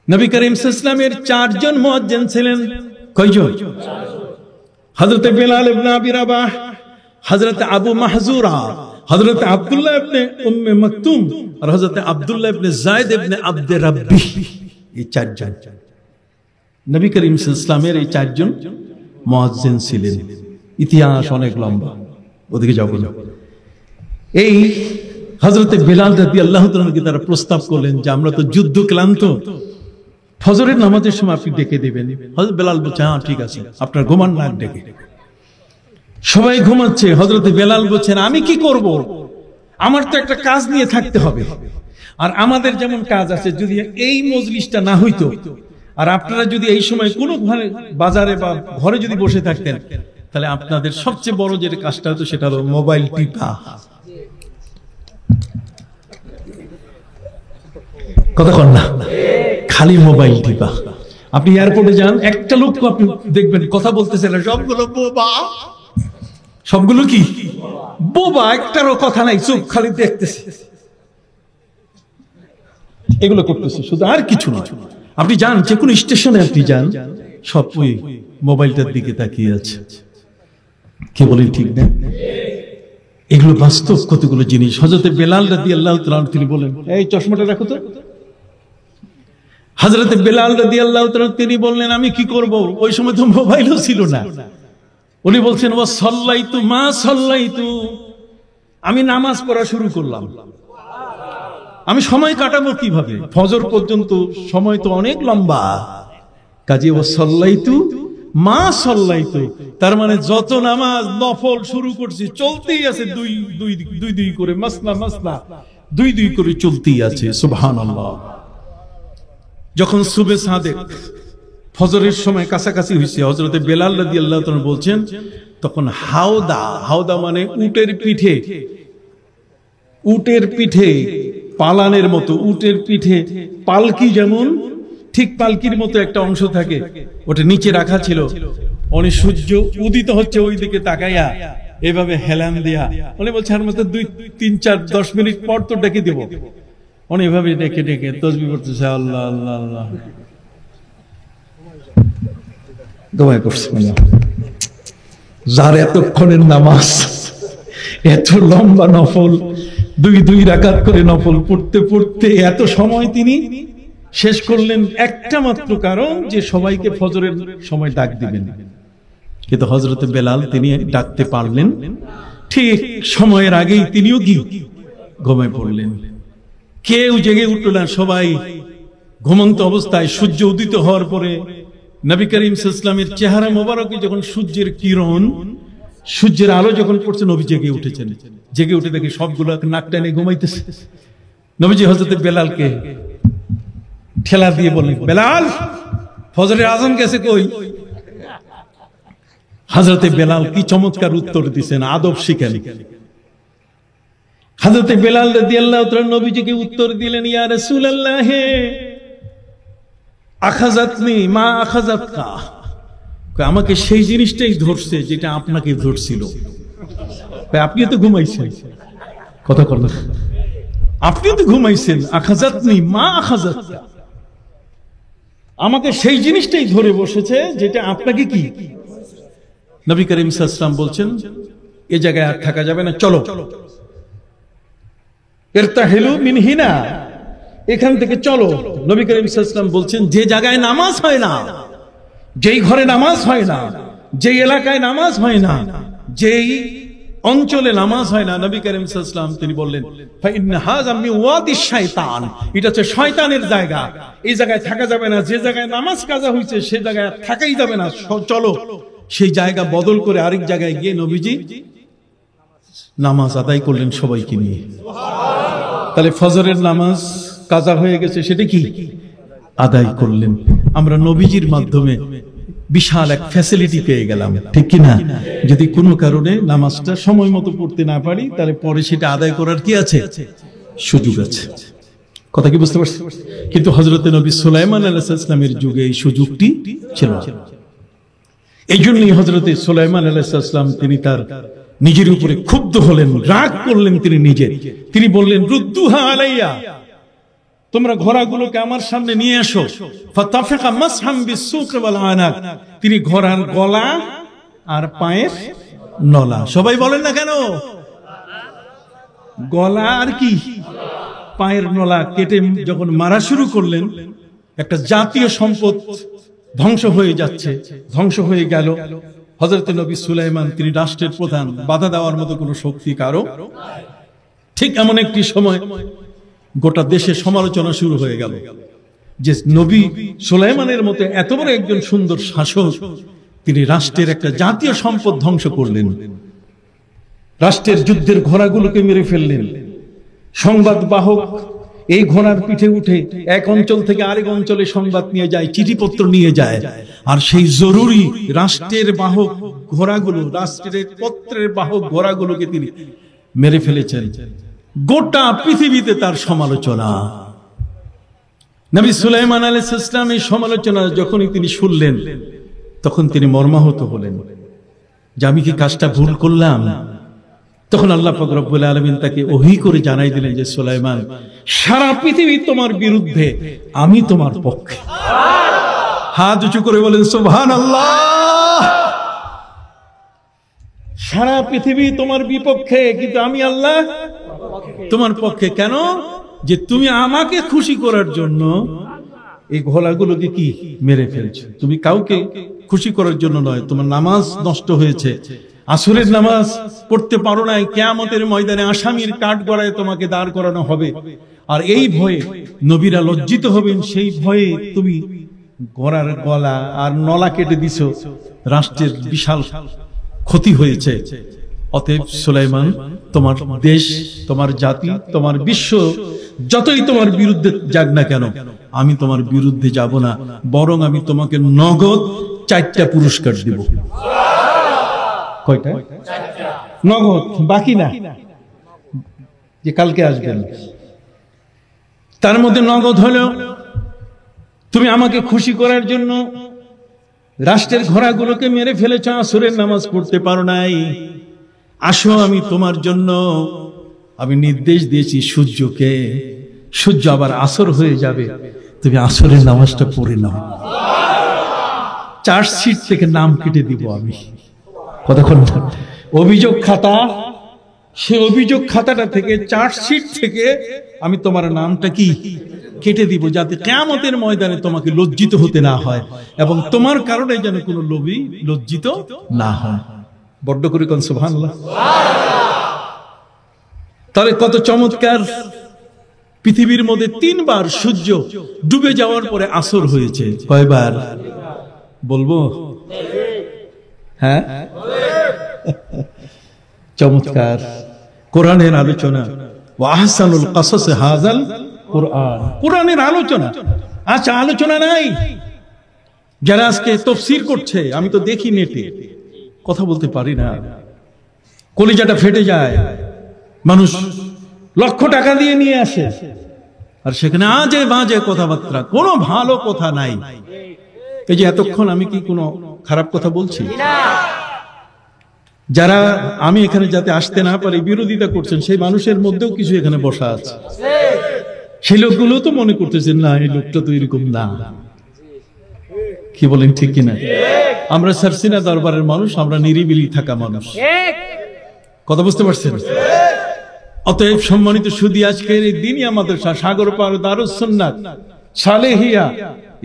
নবী করিম সাল্লাল্লাহু আলাইহি ওয়াসাল্লামের 4 জন মুয়াজ্জিন ছিলেন। কয়জন? হযরত বেলাল ইবনে আবি রাবাহ, হযরত আবু মাহজুরা, হযরত আব্দুল্লাহ ইবনে উম্মে মাকতুম আর হযরত আব্দুল্লাহ ইবনে যায়েদ ইবনে আব্দে রাব্বি। এই 4 জন নবী করিম সাল্লাল্লাহু আলাইহি ওয়াসাল্লামের এই 4 জন মুয়াজ্জিন ছিলেন। ইতিহাস অনেক লম্বা, ওদিকে যাব না। এই হযরত বেলাল রাদিয়াল্লাহু তাআলা কে তারা প্রস্তাব করলেন যে আমরা তো যুদ্ধ ক্লান্ত, ফজরের নামাজের সময় আপনি ডেকে দিবেন। হযরত বেলাল বলছে হ্যাঁ ঠিক আছে, আপনার ঘুমান না ডেকে। সবাই ঘুমাচ্ছে, হযরত বেলাল বলছেন আমি কি করব, আমার তো একটা কাজ নিয়ে থাকতে হবে। আর আমাদের যেমন কাজ আছে, যদি এই মজলিসটা না হইতো আর আপনারা যদি এই সময় কোনো বাজারে বা ঘরে যদি বসে থাকতেন, তাহলে আপনাদের সবচেয়ে বড় যে কাজটা হতো সেটা হলো মোবাইল টিপা। কথা কন না, খালি মোবাইল টিপা। আপনি এয়ারপোর্টে যান, একটা লোক আপনি দেখবেন কথা বলতেছে না, সবগুলো বোবা। সবগুলো কি বোবা, একটারও কথা নাই, চুপ, খালি দেখতেছে, এগুলো করতেছে শুধু, আর কিছু না। আপনি যান যে কোনো স্টেশনে, আপনি যান, সব ওই মোবাইলটার দিকে তাকিয়ে আছে। কে বলেন ঠিক না? এগুলো বাস্তব কতগুলো জিনিস। হযরত বেলাল রাদিয়াল্লাহু তাআলা তিনি বলেন, এই চশমাটা রাখো তো। হযরত বেলাল রাদিয়াল্লাহু তাআলা তিনি বললেন আমি কি করব, ওই সময় তো মোবাইলও ছিল না। উনি বলছেন ওয়া সাল্লাইতু মা সাল্লাইতু, আমি নামাজ পড়া শুরু করলাম। আমি সময় কাটাবো কিভাবে? ফজর পর্যন্ত সময় তো অনেক লম্বা। কাজে ওয়া সাল্লাইতু মা সাল্লাইতু, তার মানে যত নামাজ নফল শুরু করছি চলতেই আছে, দুই দুই করে, মাসনা মাসনা, দুই করে চলতেই আছে। সুবহানাল্লাহ। যখন সুবে সাদেক ফজরের সময় কাছাকাছি হয়েছে, হযরত বেলাল রাদিয়াল্লাহু তাআলা বলছেন তখন হাওদা মানে উটের পিঠে পালানের মতো, উটের পিঠে পালকি, যেমন ঠিক পালকির মতো একটা অংশ থাকে, ওটা নিচে রাখা ছিল। উনি সূর্য উদিত হচ্ছে ওই দিকে তাকাইয়া এভাবে হেলান দিয়া, উনি বলছে আর মতো 2, 3, 4, 10 মিনিট পর তো ডেকে দেব। উনি এভাবে ডেকে ডেকে তাসবিহ পড়তেছে, আল্লাহ আল্লাহ আল্লাহ, দোয়া করছে। যার এতক্ষণের নামাজ, এত লম্বা নফল, 2 রাকাত করে নফল পড়তে পড়তে এত সময় তিনি শেষ করলেন একটা মাত্র কারণ, যে সবাইকে ফজরের সময় ডাক দিবেন, কিন্তু হযরতে বেলাল তিনি ডাকতে পারলেন, ঠিক সময়ের আগেই তিনিও কি ঘুমিয়ে পড়লেন। কেউ জেগে উঠল না, সবাই ঘুমন্ত অবস্থায়। সূর্য উদিত হওয়ার পরে নবী করিম সাল্লাল্লাহু আলাইহি ওয়াসাল্লামের চেহারা মোবারকে যখন সূর্যের কিরণ, সূর্যের আলো যখন পড়ছে, নবী জেগে উঠেছেন। জেগে উঠে দেখে সবগুলো নাক টেনে ঘুমাইতেছে। নবীজি হযরতে বেলালকে ঠেলা দিয়ে বললেন, বেলাল, ফজরের আযান গেছে কই? হযরতে বেলাল কি চমৎকার উত্তর দিয়েছেন, আদব শিখেন। হযরতে বেলাল রাদিয়াল্লাহু তাআলা নবীজিকে উত্তর দিলেন, ইয়া রাসূলুল্লাহ, আখাযাতনি মা আখাযাতকা, আমাকে সেই জিনিসটাই ধরছে যেটা আপনাকে ধরছিল। আপনিও তো ঘুমাইছেন, কথা বলেন, আপনিও তো ঘুমাইছেন। আখাযাতনি মা আখাযাতকা, আমাকে সেই জিনিসটাই ধরে বসেছে যেটা আপনাকে কি। নবী করিম সাল্লাল্লাহু আলাইহি ওয়াসাল্লাম বলছেন, এই জায়গায় আর থাকা যাবে না, চলো ইরতাহিলু মিন হিনা, এখান থেকে চলো। নবী করিম সাল্লাল্লাহু আলাইহি ওয়াসাল্লাম বলছেন, যে জায়গায় নামাজ হয় না, যেই ঘরে নামাজ হয় না, যেই এলাকায় নামাজ হয় না, যেই অঞ্চলে নামাজ হয় না, নবী করিম সাল্লাল্লাহু আলাইহি ওয়াসাল্লাম তিনি বললেন, ফাইন্না হাযা মিন ওয়াদিশ শাইতান, এটা হচ্ছে শয়তানের জায়গা, এই জায়গায় থাকা যাবে না। যে জায়গায় নামাজ কাজা হয়েছে সে জায়গায় থাকাই যাবে না, চলো। সেই জায়গা বদল করে আরেক জায়গায় গিয়ে নবীজি নামাজ আদায় করলেন সবাইকে নিয়ে। তাহলে ফজরের নামাজ কাজা হয়ে গেছে, সেটা কি আদায় করলেন। আমরা নবীজির মাধ্যমে বিশাল এক ফ্যাসিলিটি পেয়ে গেলাম, ঠিক কি না? যদি কোনো কারণে নামাজটা সময় মতো পড়তে না পারি, তাহলে পরে সেটা আদায় করার কি আছে, সুযোগ আছে। কথা কি বুঝতে পারছেন? কিন্তু হযরতে নবী সুলাইমান আলাইহিস সালামের যুগে এই সুযোগটি ছিল। এই জন্যই হযরতে সুলাইমান আলাইহিস সালাম তিনি তার নিজের উপরে ক্ষুব্ধ হলেন, রাগ করলেন তিনি নিজে। তিনি বললেন, রুদ্দুহা আলাইয়া, তোমরা ঘোড়াগুলোকে আমার সামনে নিয়ে আসো। ফাতাফিকা মাসহাম বিসসুক ওয়াল আনাক, তিনি ঘোড়ার গলা আর পায়ের নলা, সবাই বলেন না কেন, গলা আর কি পায়ের নলা কেটে যখন মারা শুরু করলেন, একটা জাতীয় সম্পদ ধ্বংস হয়ে যাচ্ছে, ধ্বংস হয়ে গেল। হযরতে নবী সুলাইমান তিনি রাষ্ট্রের প্রধান, বাধা দেওয়ার মতো কোনো শক্তি কারো। ঠিক এমন একটি সময় গোটা দেশে সমালোচনা শুরু হয়ে গেল যে নবী সুলাইমানের মতো এত বড় একজন সুন্দর শাসক, তিনি রাষ্ট্রের একটা জাতীয় সম্পদ ধ্বংস করলেন, রাষ্ট্রের যুদ্ধের ঘোড়াগুলোকে মেরে ফেললেন। সংবাদ বাহক এই ঘোড়ার পিঠে উঠে এক অঞ্চল থেকে আরেক অঞ্চলে সংবাদ নিয়ে যায়, চিঠিপত্র নিয়ে যায়, আর সেই জরুরি রাষ্ট্রের বাহক ঘোড়াগুলো, রাষ্ট্রের পত্রের বাহক ঘোড়াগুলোকে তিনি মেরে ফেলেছেন। গোটা পৃথিবীতে তার সমালোচনা। নবী সুলাইমান আলাইহিস সালাম এই সমালোচনা যখনই তিনি শুনলেন, তখন তিনি মর্মাহত হলেন যে আমি কি কাজটা ভুল করলাম। তখন আল্লাহ পাক রব্বুল আলামিন তাকে ওহী করে জানাই দিলেন যে সুলাইমান, সারা পৃথিবী তোমার বিরুদ্ধে, আমি তোমার পক্ষে। হাত উঁচু করে বলেন সুবহানাল্লাহ। সারা পৃথিবী তোমার বিপক্ষে, কিন্তু আমি আল্লাহ তোমার পক্ষে। কেন? যে তুমি আমাকে খুশি করার জন্য এই ঘোড়াগুলোকে কি মেরে ফেলছো। তুমি কাউকে খুশি করার জন্য নয়। তোমার নামাজ নষ্ট হয়েছে, আসরের নামাজ পড়তে পারো নাই, কিয়ামতের ময়দানে আসামির কাঠগড়ায় তোমাকে দাঁড় করানো হবে, আর এই ভয়ে নবীরা লজ্জিত হবেন, সেই ভয়ে তুমি ঘোড়ার গলা আর নলা কেটে দিছো। রাষ্ট্রের বিশাল ক্ষতি হয়েছে। অতএব সুলাইমান, তোমার দেশ, তোমার জাতি, তোমার বিশ্ব যতই তোমার বিরুদ্ধে যাক না কেন, আমি তোমার বিরুদ্ধে যাব না, বরং আমি তোমাকে নগদ 4টা পুরস্কার দিব। কয়টা? নগদ, বাকি না, যে কালকে আসবেন। তার মধ্যে নগদ হলো, তুমি আমাকে খুশি করার জন্য রাষ্ট্রের ঘোড়াগুলোকে মেরে ফেলেছ, আসরের নামাজ পড়তে পারো নাই। আসো, আমি তোমার জন্য আমি নির্দেশ দিয়েছি সূর্যকে, সূর্য আবার আসর হয়ে যাবে, তুমি আসরের নামাজটা পড়ে নাও। চার্জশিট থেকে নাম কেটে দিব আমি। কতক্ষণ অভিযোগ খাতা, সে অভিযোগ খাতাটা থেকে, চার্জশিট থেকে আমি তোমার নামটা কি কেটে দিব, যাতে কিয়ামতের ময়দানে তোমাকে লজ্জিত হতে না হয় এবং তোমার কারণে যেন কোনো লোভী লজ্জিত না হয়। বড্ড করে কোন সুবহানাল্লাহ। তাহলে কত চমৎকার! পৃথিবীর মধ্যে 3 বার সূর্য ডুবে যাওয়ার পরে আসর হয়েছে। কয়বার বলবো? হ্যাঁ, চমৎকার কোরআনের আলোচনা। ওয়া আহসানুল কাসাস হাযাল কোরআন, কোরআনের আলোচনা। আচ্ছা, আলোচনা নাই। যারা আজকে তাফসীর করছে, আমি তো দেখি নেটে, কথা বলতে পারি না, কলিজাটা ফেটে যায়। মানুষ লক্ষ টাকা দিয়ে নিয়ে আসে, আর সেখানে আজে বাজে কথাবার্তা, কোনো ভালো কথা নাই। এই যে এতক্ষণ আমি কি কোনো খারাপ কথা বলছি? যারা আমি এখানে যাতে আসতে না পারি বিরোধিতা করছেন, সেই মানুষের মধ্যেও কিছু এখানে বসা আছে। সেই লোকগুলো তো মনে করতেছেন না, এই লোকটা তো এরকম না। কি বলেন, ঠিক কিনা? আমরা সারসিনা দরবারের মানুষ, আমরা নিরিবিলি থাকা মানুষ। কথা বুঝতে পারছেন? অতএব সম্মানিত সুধী, আজকের এই দিনিয়া মাদ্রাসা সাগরপাড় দারুস সুন্নাত সালেহিয়া,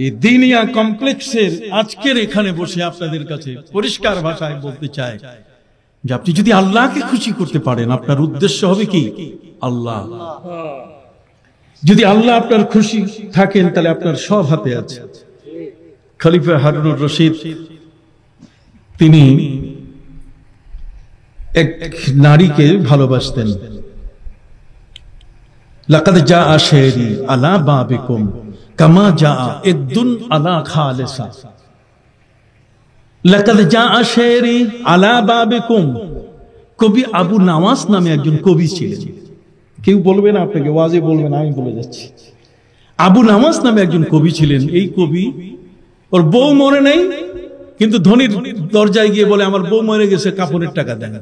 এই দিনিয়া কমপ্লেক্সের আজকের এখানে বসে আপনাদের কাছে পরিষ্কার ভাষায় বলতে চাই যে আপনি যদি আল্লাহকে খুশি করতে পারেন, আপনার উদ্দেশ্য হবে কি? আল্লাহ। যদি আল্লাহ আপনার খুশি থাকেন, তাহলে আপনার সব হাতে আছে। খলিফা হারুনুর রশিদ তিনি এক নারীকে ভালোবাসতেন। লাকাদ জাআ শায়রি আলা বাবিকুম কামা জাআ ইদ্দুন আলা খালিসা। লাকাদ জাআ শায়রি আলা বাবিকুম। কবি আবু নাওয়াস নামে একজন কবি ছিলেন। কেউ বলবে না আপনাকে, ওয়াজে বলবেন, আমি বলে যাচ্ছি। আবু নাওয়াস নামে একজন কবি ছিলেন। এই কবি, ওর বউ মরে নাই, কিন্তু ধনীর দরজায় গিয়ে বলে আমার বউ মরে গেছে, কাপড়ের টাকা দেন।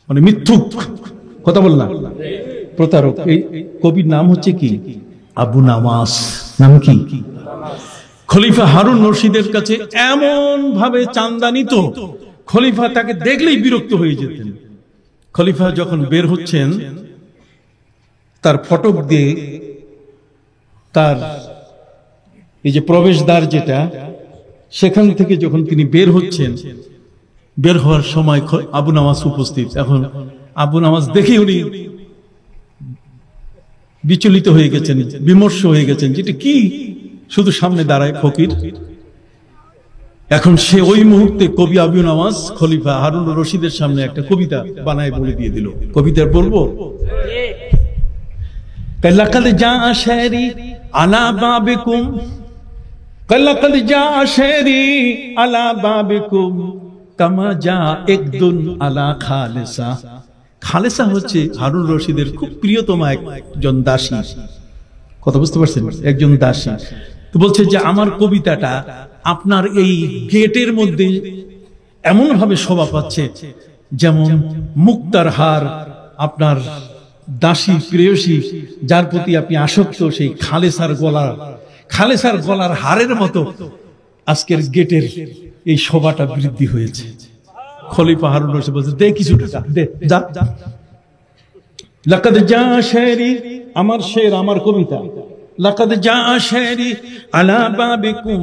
মানে মিথ্যুক কথা বল না, প্রতারক। এই কবির নাম হচ্ছে কি? আবু নাওয়াস। নাম কি? খলিফা হারুন রশিদের কাছে এমন ভাবে চান্দা নিত, খলিফা তাকে দেখলেই বিরক্ত হয়ে যেতেন। খলিফা যখন বের হচ্ছেন, তার ফটক দিয়ে তার এই যে প্রবেশদ্বার যেটা, সেখান থেকে যখন তিনি বের হচ্ছেন, বের হওয়ার সময় আবু নাওয়াস উপস্থিত। এখন আবু নাওয়াস দেখে উনি বিচলিত হয়ে গেছেন, বিমর্ষ হয়ে গেছেন, যেটা কি শুধু সামনে দাঁড়ায় ফকির। এখন সে ওই মুহূর্তে কবি আবু নাওয়াস খলিফা হারুন রশিদের সামনে একটা কবিতা বানায় বলে দিয়ে দিল। কবিতা বলবো? লাকাদ জাআ শায়রি আলা বাবিকুম, লাকাদ জাআ শায়রি আলা বাবিকুম কামা জাআ ইকদুন আলা খালিসা। খালেসা হচ্ছে হারুন রশিদের খুব প্রিয়তমা একজন দাসী। কথা বুঝতে পারছেন? একজন দাসী। তো বলছে যে আমার কবিতাটা আপনার এই গেটের মধ্যে এমন ভাবে শোভা পাচ্ছে, যেমন মুক্তার হার আপনার দাসী প্রেয়সী যার প্রতি আপনি আসক্ত, সেই খালেসার গলার হারের মতো আজকের গেটের এই শোভাটা বৃদ্ধি হয়েছে। খলিফা হারুন রশিদ বলছে, দে কিছু টাকা, দে, যা। লাকাদ জাআ শায়রি, আমার শের, আমার কবিতা। লাকাদ জাআ শায়রি আলা বাবিকুম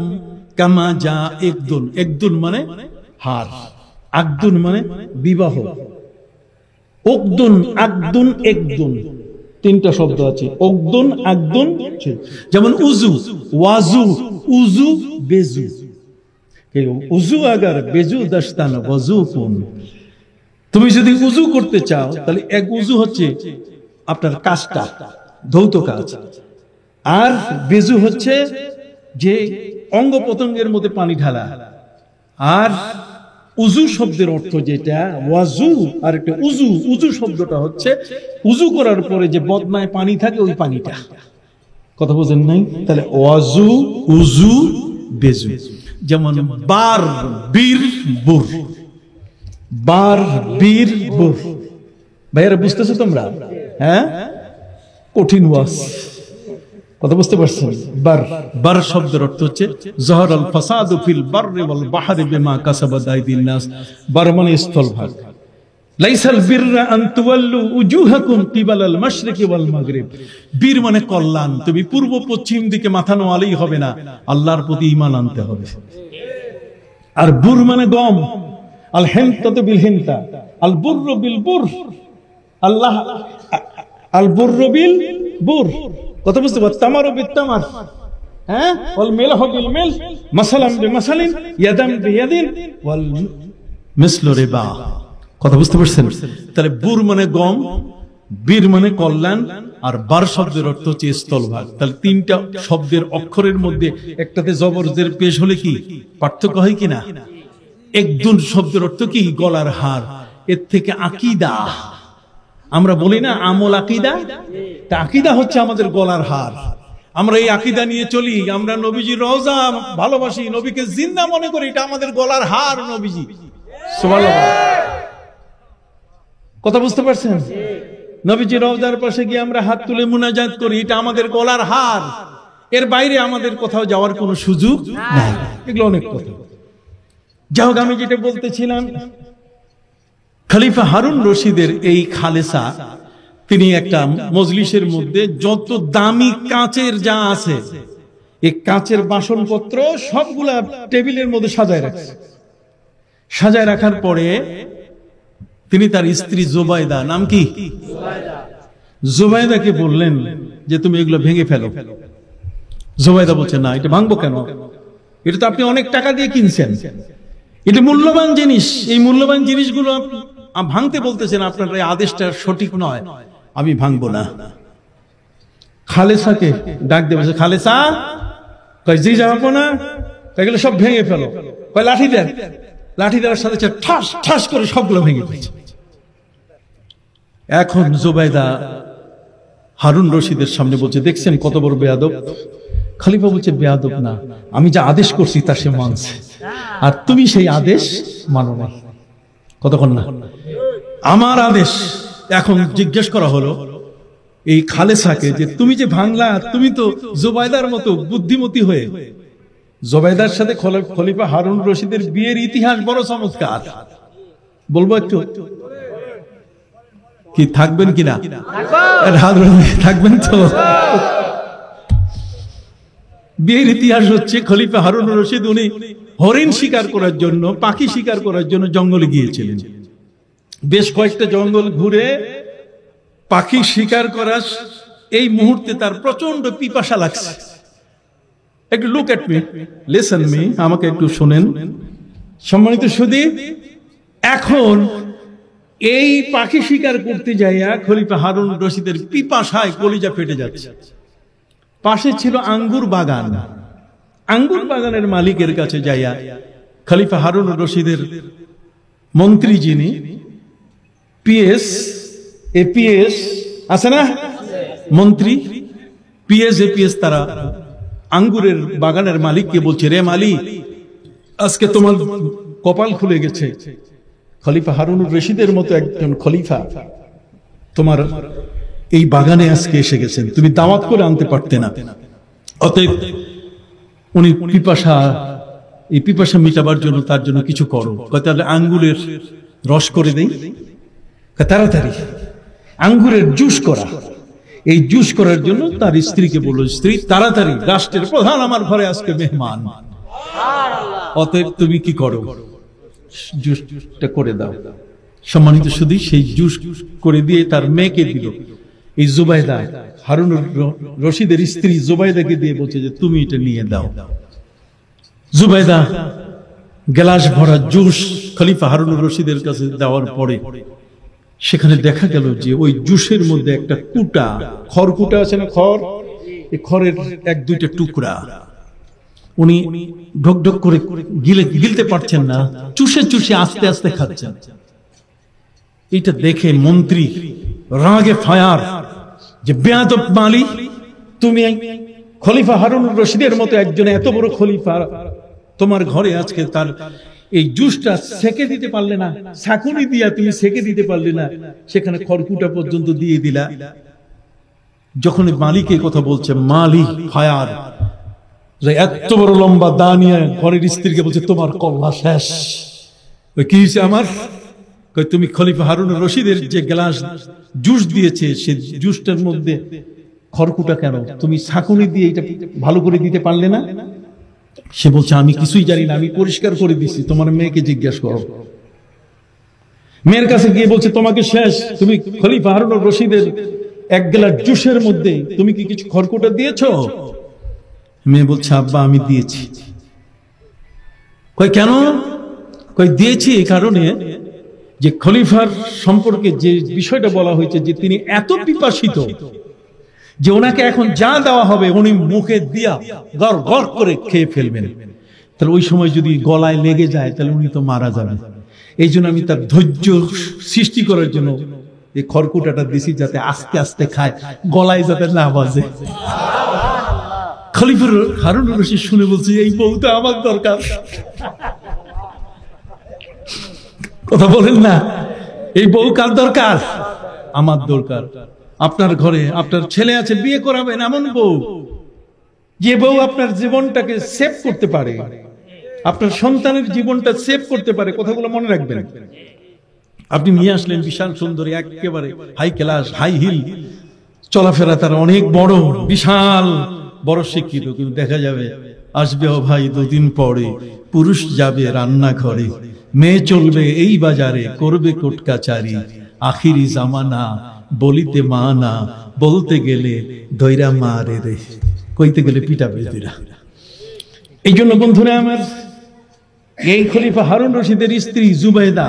কামা জাআ ইকদুন। ইকদুন মানে হার, আকদুন মানে বিবাহ। উকদুন, আকদুন, ইকদুন, তিনটা শব্দ আছে। উকদুন, আকদুন, যেমন উজু, ওয়াজু, উজু, বেজু। উজু আগার বেজু দস্তান ওয়াজু কুন। তুমি যদি উজু করতে চাও, তাহলে এক উজু হচ্ছে আপনার কাজটা, ধৌত কাজ, আর বেজু হচ্ছে যে অঙ্গ প্রত্যঙ্গের মধ্যে পানি ঢালা। আর উজু শব্দের অর্থ যেটা ওয়াজু, আর একটা উজু, উজু শব্দটা হচ্ছে উজু করার পরে যে বদনায় পানি থাকে, ওই পানিটা। কথা বোঝেন নাই? তাহলে ওয়াজু, উজু, বেজু। যেমন বার, বীর, বুর। বার, বীর, বুর। ভাইয়ারা বুঝতেছো তোমরা? হ্যাঁ, কঠিন ওয়াজ। কথা বুঝতে পারছেন? বার, বার শব্দের অর্থ হচ্ছে জহরাল ফাসাদু ফিল বাররি ওয়াল বাহরি বিমা কাসাবাত আইদিন নাস। বার মানে স্থলভাগ। লাইসাল বিররা আন তুওয়াল্লু উজুহাকুম কিবালাল মাশরিকি ওয়াল মাগরিব। বীর মানে কল্যাণ, তুমি পূর্ব পশ্চিম দিকে মাথা নোয়ালেই হবে না, আল্লাহর প্রতি ঈমান আনতে হবে। আর বুর মানে গম, আল হিনতাতু বিল হিনতা, আল বুররু বিল বুর, আল্লাহ আল বুররু বিল বুর। কথা বুঝতে পারছ? তামারু বিত তামার, হ্যাঁ, ওয়াল মিলহু বিল মিল, মাসালাম বিমাসালিন, ইয়াদাম বিয়াদিন, ওয়াল মিসলু রিবা। কথা বুঝতে পারছেন? তাহলে বুর মানে গম, বীর মানে কল্যাণ, আর বার শব্দের অর্থ হচ্ছে স্থলভাগ। তাহলে তিনটা শব্দের অক্ষরের মধ্যে একটাতে জবর জের পেশ হলে কি পার্থক্য হয় কিনা? একদুন শব্দের অর্থ কি? গলার হার। এর থেকে আকীদা, আমরা বলি না আমল আকীদা, তা আকীদা হচ্ছে আমাদের গলার হার। আমরা এই আকীদা নিয়ে চলি, আমরা নবীজির রওজা ভালোবাসি, নবীকে জিন্দা মনে করি, এটা আমাদের গলার হার নবীজি। সুবহানাল্লাহ। কথা বুঝতে পারছেন? নবীজির রওজার পাশে গিয়ে আমরা হাত তুলে মুনাজাত করি, এটা আমাদের গলার হার। এর বাইরে আমাদের কোথাও যাওয়ার কোনো সুযোগ নাই। এগুলো অনেক কথা। যাই হোক, আমি যেটা বলতেছিলাম, খলিফা হারুন রশিদের এই খালেসা, তিনি একটা মজলিসের মধ্যে যত দামি কাঁচের যা আছে, এই কাঁচের বাসনপত্র সবগুলা টেবিলের মধ্যে সাজায় রাখছে। সাজায় রাখার পরে তিনি তার স্ত্রী জুবাইদা, নাম কি? জুবাইদাকে বললেন যে তুমি এগুলো ভেঙে ফেলো। জুবাইদা বলছে না, এটা ভাঙবো কেন? এটা তো আপনি অনেক টাকা দিয়ে কিনছেন, এটা মূল্যবান জিনিস, এই মূল্যবান জিনিসগুলো ভাঙতে বলতেছেন, আপনার এই আদেশটা সঠিক নয়, আমি ভাঙবো না। খালেসাকে ডাক দিয়ে বলছে, খালেসা, কয় জি যাবো না, এগুলো সব ভেঙে ফেলো। কয় লাঠি দেন। লাঠি দেওয়ার সাথে ঠাস ঠাস করে সবগুলো ভেঙে ফেলছে। এখন জুবাইদা হারুন রশিদের সামনে বলছে, দেখছেন কত বড় বেয়াদব। খলিফা বলছে, বেয়াদব না, আমি যা আদেশ করছি তা সে মানছে, আর তুমি সেই আদেশ মানো না। কতক্ষণ না আমার আদেশ। এখন জিজ্ঞেস করা হলো এই খালেসাকে যে তুমি যে ভাঙলা, তুমি তো জুবাইদার মতো বুদ্ধিমতী হয়ে, জুবাইদার সাথে খলিফা হারুন রশিদের বিয়ের ইতিহাস বড় চমৎকার, বলবো একটু? কি থাকবেন কিনা? থাকবেন তো? বিয়ের ইতিহাস হচ্ছে, খলিফা হারুন রশিদ উনি হরিণ শিকার করার জন্য, পাখি শিকার করার জন্য জঙ্গলে গিয়েছিলেন। বেশ কয়েকটা জঙ্গল ঘুরে পাখি শিকার করার এই মুহূর্তে তার প্রচন্ড পিপাসা লাগছে। একটু look at me, listen me, আমাকে একটু শুনেন সম্মানিত সুধী। এখন এই পাখি শিকার করতে যাইয়া খলিফা হারুন রশিদের পিপাসায় কলিজা ফেটে যাচ্ছে। পাশে ছিল আঙ্গুর বাগান। আঙ্গুর বাগানের মালিকের কাছে যাইয়া খলিফা হারুন রশিদের মন্ত্রী, যিনি পিএস, এপিএস আছে না, মন্ত্রী পিএস এপিএস, তারা আঙ্গুরের বাগানের মালিককে বলছে, রে মালিক, আজকে তোমার কপাল খুলে গেছে। খলিফা হারুন রশিদের মতো একজন খলিফা তোমার এই বাগানে আজকে এসে গেছেন, তুমি দাওয়াত করে আনতে পারতে না। অতএব উনি এই পিপাসা মিটাবার জন্য তার জন্য কিছু করো। তাহলে আঙ্গুরের রস করে দেই, তাড়াতাড়ি আঙ্গুরের জুস করা। এই জুস করার জন্য তার স্ত্রীকে বলল, স্ত্রী তাড়াতাড়ি, রাষ্ট্রের প্রধান আমার ঘরে আজকে মেহমান, অতএব তুমি কি করো, জুসটা করে দাও। সম্মানিত সুধী, সেই জুস করে দিয়ে তার মেয়েকে দিল। এই জুবাইদা, হারুন রশিদের স্ত্রী জুবাইদাকে দিয়ে বলছে যে তুমি এটা নিয়ে দাও। জুবাইদা গ্লাস ভরা জুস খলিফা হারুন রশিদের কাছে দেওয়ার পরে সেখানে দেখা গেল যে ওই জুসের মধ্যে একটা কুটা, খড়কুটা আছে না, খড়, এই খড়ের এক দুইটা টুকরা উনি ঢক ঢক করে গিলতে পারছেন না, চুষে চুষে আস্তে আস্তে খাচ্ছেন। এটা দেখে মন্ত্রী রাগে ফায়ার, যে বেয়াদব মালিক, তুমি খলিফা হারুন রশিদের মতো একজন এত বড় খলিফা, তোমার ঘরে আজকে তার এই জুসটা সেকে দিতে পারলে না, ছাকুনি দিয়া তুমি সেকে দিতে পারলে না, সেখানে খড়কুটা পর্যন্ত দিয়ে দিলা। যখন মালিকের কথা বলছে, মালিক ফায়ার, এত বড় লম্বা দা নিয়ে ঘরের স্ত্রীকে বলছে তোমার কল্লা শেষ। ওই কি হয়েছে আমার, কই তুমি খলিফা হারুন রশিদের যে গ্লাস জুস দিয়েছে সে জুসটার মধ্যে খড়কুটা কেন? তুমি ছাঁকুনি দিয়ে এটা ভালো করে দিতে পারলে না? সে বলছে আমি কিছুই জানি না, আমি পরিষ্কার করে দিছি, তোমার মেয়েকে জিজ্ঞাসা করো। মেয়ের কাছে গিয়ে বলছে তোমাকে শেষ, তুমি খলিফা হারুন রশিদের এক গ্লাস জুসের মধ্যে তুমি কি কিছু খড়কুটা দিয়েছো? মেয়ে বলছে আব্বা আমি দিয়েছি। কই কেন? কই দিয়েছি এই কারণে যে খলিফার সম্পর্কে যে বিষয়টা বলা হয়েছে যে তিনি এত পিপাসিত যে ওনাকে এখন যা দেওয়া হবে উনি মুখে দিয়া গড় গড় করে খেয়ে ফেলবেন, তাহলে ওই সময় যদি গলায় লেগে যায় তাহলে উনি তো মারা যাবেন। এই জন্য আমি তার ধৈর্য সৃষ্টি করার জন্য এই খড়কুটাটা দিছি যাতে আস্তে আস্তে খায়, গলায় যাতে না বাজে। খলিফা হারুন রশিদ শুনে বলছে এই বউটা আমার দরকার। কথা বলেন না, এই বউ কার দরকার? আমার দরকার। আপনার ঘরে আপনার ছেলে আছে, বিয়ে করাবেন এমন বউ, যে বউ আপনার জীবনটাকে সেভ করতে পারে, আপনার সন্তানের জীবনটা সেভ করতে পারে। কথাগুলো মনে রাখবেন। আপনি নিয়ে আসলেন বিশাল সুন্দরী, একেবারে হাই ক্লাস, হাই হিল, চলাফেরা তার অনেক বড়, বিশাল বড় শিক্ষিত, কিন্তু দেখা যাবে আসবে ও ভাই দুদিন পরে, পুরুষ যাবে রান্নাঘরে, মেয়ে চলবে এই বাজারে, করবে কোটকাচারি, আখিরি জামানা বলিতে মা না, বলতে গেলে দৈরা মারে রে, কইতে গেলে পিটা বেদিরা। এই জন্য বন্ধুরা আমার, এই খলিফা হারুন রশিদের স্ত্রী জুবাইদা,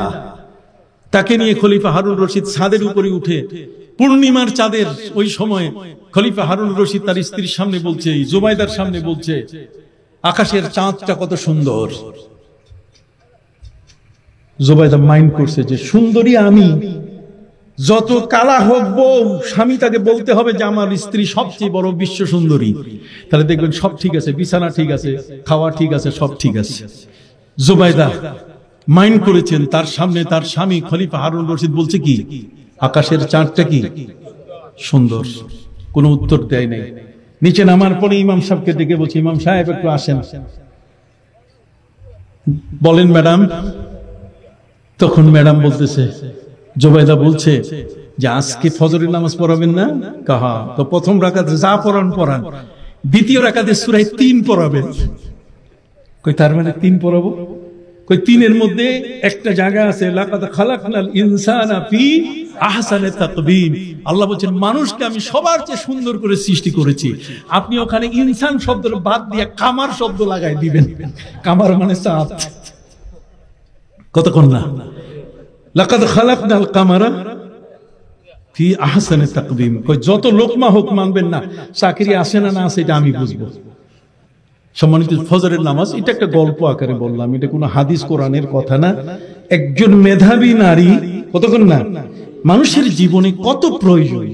তাকে নিয়ে খলিফা হারুন রশিদ ছাদের উপরে উঠে, পূর্ণিমার চাঁদের ওই সময় খলিফা হারুন রশিদ তার স্ত্রীর সামনে বলছে, জুবাইদার সামনে বলছে আকাশের চাঁদটা কত সুন্দর। জুবাইদা মাইন্ড করছে যে সুন্দরী আমি, যত কালা হোক বউ, স্বামী তাকে বলতে হবে যে আমার স্ত্রী সবচেয়ে বড় বিশ্ব সুন্দরী, তাহলে দেখবেন সব ঠিক আছে, বিছানা ঠিক আছে, খাওয়া ঠিক আছে, সব ঠিক আছে। জুবাইদা মাইন্ড করেছেন তার সামনে তার স্বামী খলিফা হারুন রশিদ বলছে কি আকাশের চাঁদটা কি সুন্দর। কোনো উত্তর দেয় নাই। নিচে নামার পরে ইমাম সাহেবকে ডেকে বলছে, ইমাম সাহেব একটু আসেন। বলেন ম্যাডাম। তখন ম্যাডাম বলতেছে, জুবাইদা বলছে যে আজকে ফজরের নামাজ পড়াবেন না? কাহা তো প্রথম রাকাতে যা পড়ান পড়ান, দ্বিতীয় রাকাতে সূরা ৩ পড়াবেন। কই তার মানে ৩ পড়াবো? কই ৩-এর মধ্যে একটা জায়গা আছে লাকাদ খালাকনাল ইনসানা ফি আহসানি তাকবীম, আল্লাহ বলেন মানুষকে আমি সবার চেয়ে সুন্দর করে সৃষ্টি করেছি। আপনি ওখানে ইনসান শব্দের বাদ দিয়ে কামার শব্দ লাগাই দিবেন। কামার মানে চাঁদ। কতক্ষণ না, লাকাদ খালাকনাল কামারা ফি আহসানি তাকবীম। কই যত লোকমা হোক মানবেন না, চাকরি আসে না না আসে এটা আমি বুঝবো। সম্মানিত, ফজরের নামাজ এটা একটা গল্প আকারে বললাম, এটা কোনো হাদিস কোরআনের কথা না। একজন মেধাবী নারী কতক্ষণ না মানুষের জীবনে কত প্রয়োজন।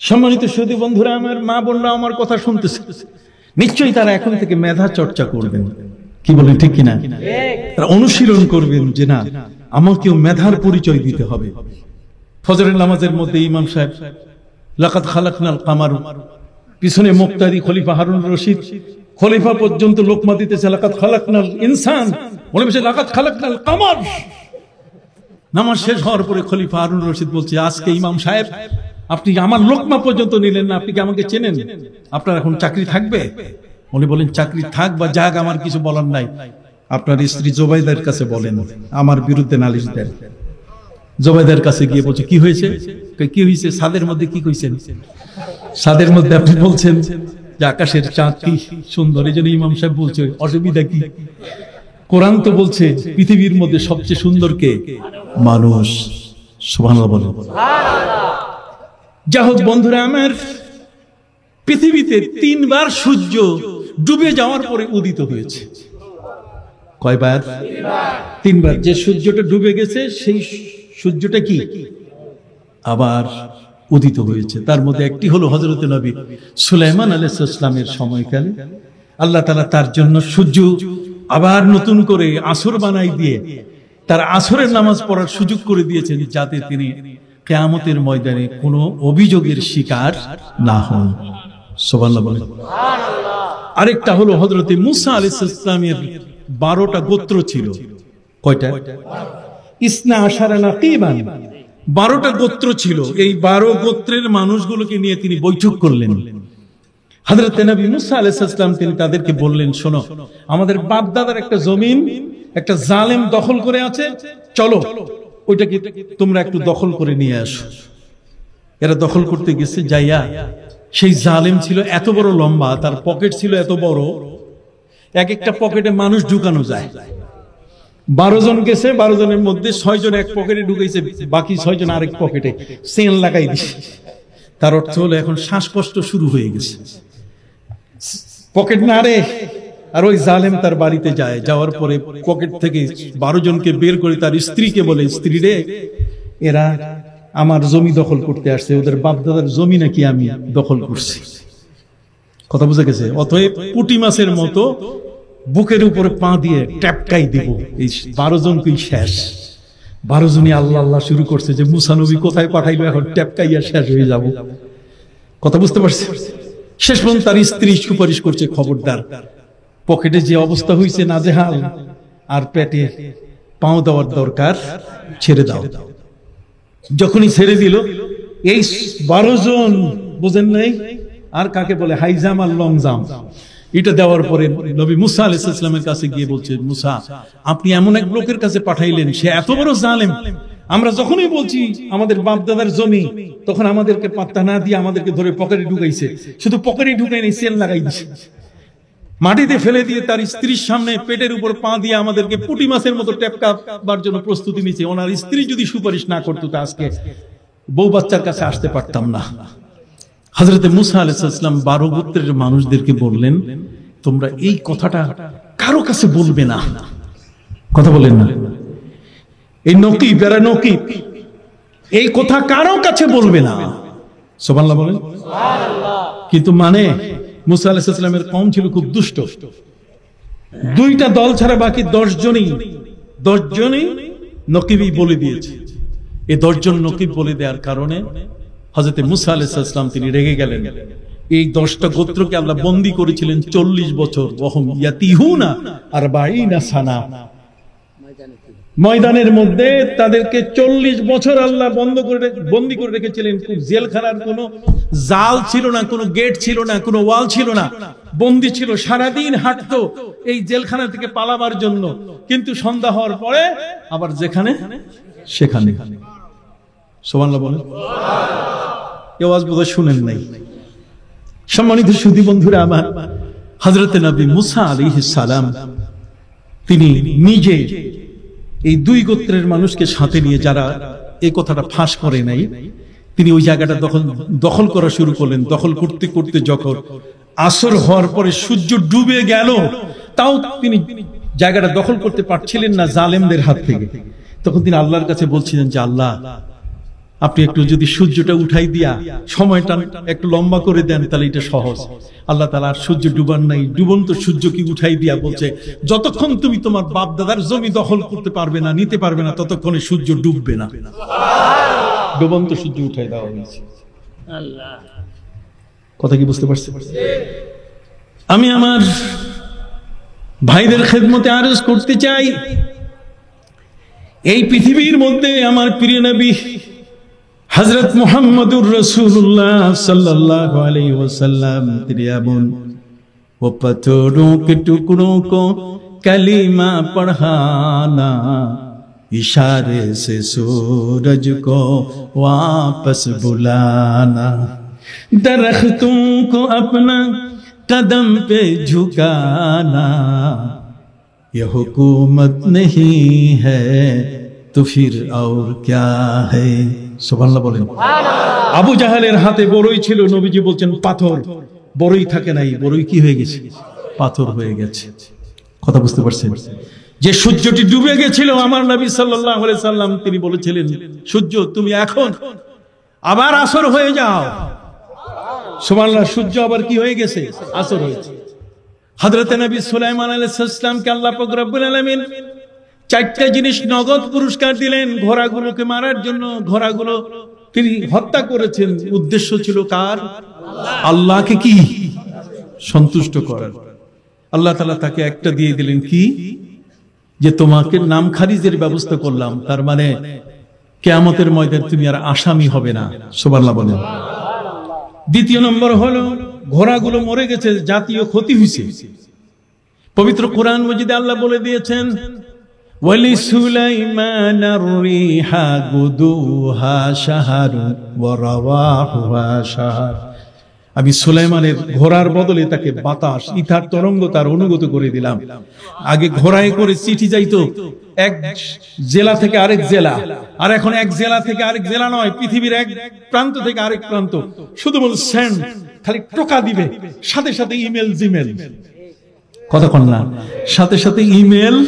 সম্মানিত সুধী বন্ধুরা আমার, মা বোনরা আমার কথা শুনতেছে, নিশ্চয়ই তারা এখন থেকে মেধা চর্চা করবেন। কি বলেন ঠিক কিনা? তারা অনুশীলন করবেন যে না, আমাকেও মেধার পরিচয় দিতে হবে। ফজরের নামাজের মধ্যে ইমাম সাহেব লাকাদ খালাকনাল কামার, পিছনে মুক্তাদি খলিফা হারুন রশিদ, খলিফা পর্যন্ত লোকমা দিতেছে লাকাদ খালাকনাল ইনসান, মনে বসে লাকাদ খালাকনাল কামার। নামাজ শেষ হওয়ার পরে খলিফা হারুন রশিদ বলছে, আজকে ইমাম সাহেব আপনি আমার লোকমা পর্যন্ত নিলেন না, আপনি কি আমাকে চেনেন? আপনার এখন চাকরি থাকবে? উনি বলেন চাকরি থাক বা যাক আমার কিছু বলার নাই, আপনার স্ত্রী জুবাইদার কাছে বলেন, আমার বিরুদ্ধে নালিশ দেন। জুবাইদার কাছে গিয়ে বলছে কি হয়েছে? কি হয়েছে? ছাদের মধ্যে কি কইছেন? ছাদের মধ্যে আপনি বলছেন যে আকাশের চাঁদ কি সুন্দর, এই জন্য ইমাম সাহেব বলছে অসুবিধা কি? কোরআন তো বলছে পৃথিবীর মধ্যে সবচেয়ে সুন্দর কে? মানুষ। সুবহানাল্লাহ বলেন। যা হোক বন্ধুরা আমার, পৃথিবীতে ৩ বার সূর্য ডুবে যাওয়ার পরে উদিত হয়েছে। কয়বার? ৩ বার। যে সূর্যটা ডুবে গেছে সেই সূর্যটা কি আবার উদিত হয়েছে। তার মধ্যে একটি হলো হযরত নবী সুলাইমান আলাইহিস সালামের সময়কালে আল্লাহ তাআলা তার জন্য সূর্য আবার নতুন করে আসর বানাই দিয়ে তার আসরের নামাজ পড়ার সুযোগ করে দিয়েছেন, যাতে তিনি কিয়ামতের ময়দানে কোনো অভিযোগের শিকার না হন। সুবহানাল্লাহ বলেন। আরেকটা হলো হযরত মুসা আলাইহিস সালামের 12টা গোত্র ছিল। কয়টা? ইসনা আশারা নাকিবান, 12টা গোত্র ছিল। এই 12 গোত্রের মানুষগুলোকে নিয়ে তিনি বৈঠক করলেন। হযরত নবী মুসা আলাইহিস সালাম তিনি তাদেরকে বললেন, শোনো, আমাদের বাপ দাদার একটা জমিন একটা জালেম দখল করে আছে, চলো ওইটাকে তোমরা একটু দখল করে নিয়ে আসো। এরা দখল করতে গেছে, যাইয়া সেই জালেম ছিল এত বড় লম্বা, তার পকেট ছিল এত বড়, এক একটা পকেটে মানুষ ঢুকানো যায়। 12 জন গেছে, 12 জনের মধ্যে 6 জন এক পকেটে ঢুকাইছে, বাকি 6 জন আরেক পকেটে চেন লাগাই দিছে। তার অর্থ হলো এখন শ্বাসকষ্ট শুরু হয়ে গেছে, পকেট নাড়ে। আর ওই জালেম তার বাড়িতে যায়, যাওয়ার পরে পকেট থেকে 12 জনকে বের করে তার স্ত্রীকে বলে, স্ত্রী রে, এরা আমার জমি দখল করতে আসছে, ওদের বাপ দাদার জমি নাকি আমি দখল করছি। কথা বুঝে গেছে? অতএব পুঁটি মাছের মতো বুকের উপরে পা দিয়ে ট্যাপকাই দিব, এই 12 জনকেই শেষ। 12 জনই আল্লাহ আল্লাহ শুরু করছে যে মুসা নবী কোথায় পাঠাইলো, এখন ট্যাপকাইয়া শেষ হয়ে যাব। কথা বুঝতে পারছি? শেষ পর্যন্ত তার স্ত্রী সুপারিশ করছে, খবরদার, পকেটে যে অবস্থা হয়েছে নাজেহাল, আর পেটে পাও দেওয়ার দরকার, ছেড়ে দাও। যখনই ছেড়ে দিল, এই 12 জন বুঝেন নাই আর কাকে বলে, হাইজাম আর লংজাম, এটা দেওয়ার পরে নবী মুসা আলাইহিস সালামের কাছে গিয়ে বলছে, মুসা, আপনি এমন এক লোকের কাছে পাঠাইলেন, সে এত বড় জালেম, আমরা যখনই বলছি আমাদের বাপ দাদার জমি, তখন আমাদেরকে পাত্তা না দিয়ে আমাদেরকে ধরে পকেটে ঢুকাইছে। শুধু পকেটে ঢুকাই নেই, সেল লাগাই দিছে, মাটিতে ফেলে দিয়ে তার স্ত্রীর সামনে পেটের উপর পা দিয়ে আমাদেরকে পুঁটি মাছের মতো টেপকাবার জন্য প্রস্তুতি নিচ্ছে। ওনার স্ত্রী যদি সুপারিশ না করতো, তা আজকে বউ বাচ্চার কাছে আসতে পারতাম না। হযরত মুসা আলাইহিস সালাম 12 গোত্রের মানুষদেরকে বললেন, তোমরা এই কথাটা কারো কাছে বলবে না। কথা বলেন না, এই নকিব, এরা নকিব, এই কথা কারো কাছে বলবে না। সুবহানাল্লাহ বলেন। কিন্তু মানে মুসা আলাইহিস সালামের কওম ছিল খুব দুষ্ট। 2টা দল ছাড়া বাকি 10 জনই নকিবই বলে দিয়েছে। এই 10 জন নকিব বলে দেওয়ার কারণে হযরত মুসা আলাইহিস সালাম তিনি রেগে গেলেন। এই 10টা গোত্রকে আল্লাহ বন্দী করেছিলেন 40 বছর। ওয়াহুম ইয়াতিহুনা 40 সানা, ময়দানের মধ্যে তাদেরকে 40 বছর আল্লাহ বন্দী করে রেখেছিলেন। জেলখানার কোনো জাল ছিল না, কোনো গেট ছিল না, কোনো ওয়াল ছিল না, বন্দী ছিল। সারাদিন হাঁটতো এই জেলখানা থেকে পালাবার জন্য, কিন্তু সন্ধ্যা হওয়ার পরে আবার যেখানে সেখানে। সুবহানাল্লাহ বলেন। এই ওয়াজ বোধহয় শুনেন নাই। সম্মানিত সুধী বন্ধুরা আমার, হযরত নবী মুসা আলাইহিস সালাম তিনি নিজে এই 2 গোত্রের মানুষকে সাথে নিয়ে, যারা এই কথাটা ফাঁস করে নাই, তিনি ওই জায়গাটা দখল করা শুরু করলেন। দখল করতে করতে যখন আসর হওয়ার পরে সূর্য ডুবে গেল, তাও তিনি জায়গাটা দখল করতে পারছিলেন না জালেমদের হাত থেকে। তখন তিনি আল্লাহর কাছে বলছিলেন যে, আল্লাহ, আপনি একটু যদি সূর্যটা উঠাই দিয়া সময়টা একটু লম্বা করে দেন, তাহলে এটা সহজ। আল্লাহ তাআলা আর সূর্য ডুবান নাই, ডুবন্ত সূর্যকে উঠাই দিয়া বলছে, যতক্ষণ তুমি তোমার বাপ দাদার জমি দখল করতে পারবে না, নিতে পারবে না, ততক্ষণে সূর্য ডুববে না। ডুবন্ত সূর্য উঠাই দেওয়া হয়েছে। কথা কি বুঝতে পারছি? আমি আমার ভাইদের খেদমতে আরজ করতে চাই, এই পৃথিবীর মধ্যে আমার প্রিয় নবী হযরত মুহাম্মদুর রাসূলুল্লাহ सल्लल्लाहु अलैहि वसल्लम तेरे एमन वो पत्थरों के टुकड़ों को कलीमा पढ़ाना, इशारे से सूरज को वापस बुलाना, दरख्तों को अपना कदम पे झुकाना, ये हुकूमत नहीं है तो फिर और क्या है। সুবহানাল্লাহ বলেন। আবু জাহেলের হাতে বড়ই ছিল, নবীজি বলছেন পাথর। বড়ই থাকে নাই, বড়ই কি হয়ে গেছে? পাথর হয়ে গেছে। কথা বুঝতে পারছেন? যে সূর্যটি ডুবে গেছিল, আমার নবী সাল্লাল্লাহু আলাইহি সাল্লাম তিনি বলেছিলেন, সূর্য তুমি এখন আবার আসর হয়ে যাও। সুবহানাল্লাহ। সূর্য আবার কি হয়ে গেছে? আসর হয়েছে। হযরত নবী সুলাইমান আলাইহিস সালামকে আল্লাহ পাক রব্বুল আলামিন 4টা জিনিস নগদ পুরস্কার দিলেন ঘোড়াগুলোকে মারার জন্য। ঘোড়াগুলো তিনি হত্যা করেছেন, উদ্দেশ্য ছিল কার? আল্লাহকে কি সন্তুষ্ট করার। আল্লাহ তাআলা তাকে একটা দিয়ে দিলেন, কি? যে তোমাকে নাম খারিজের ব্যবস্থা করলাম, তার মানে কিয়ামতের ময়দানে তুমি আর আসামি হবে না। সুবহানাল্লাহ বলেন। দ্বিতীয় নম্বর হলো ঘোড়াগুলো মরে গেছে, জাতীয় ক্ষতি হয়েছে। পবিত্র কোরআন মাজিদে আল্লাহ বলে দিয়েছেন, ওয়ালি সুলাইমানার রিহা গুদুহা শাহরু ওয়া রাওয়াহুহা শাহর। আমি সুলাইমানের ঘোড়ার বদলে তাকে বাতাস, ইথার তরঙ্গ তার অনুগত করে দিলাম। আগে ঘোড়ায় করে চিঠি যাইতো এক জেলা থেকে আরেক জেলা, আর এখন এক জেলা থেকে আরেক জেলা নয়, পৃথিবীর এক প্রান্ত থেকে আরেক প্রান্ত। শুধু বল সেন্ড, খালি টোকা দিবে, সাথে সাথে ইমেল জিমেল, কতক্ষণ না, সাথে সাথে ইমেল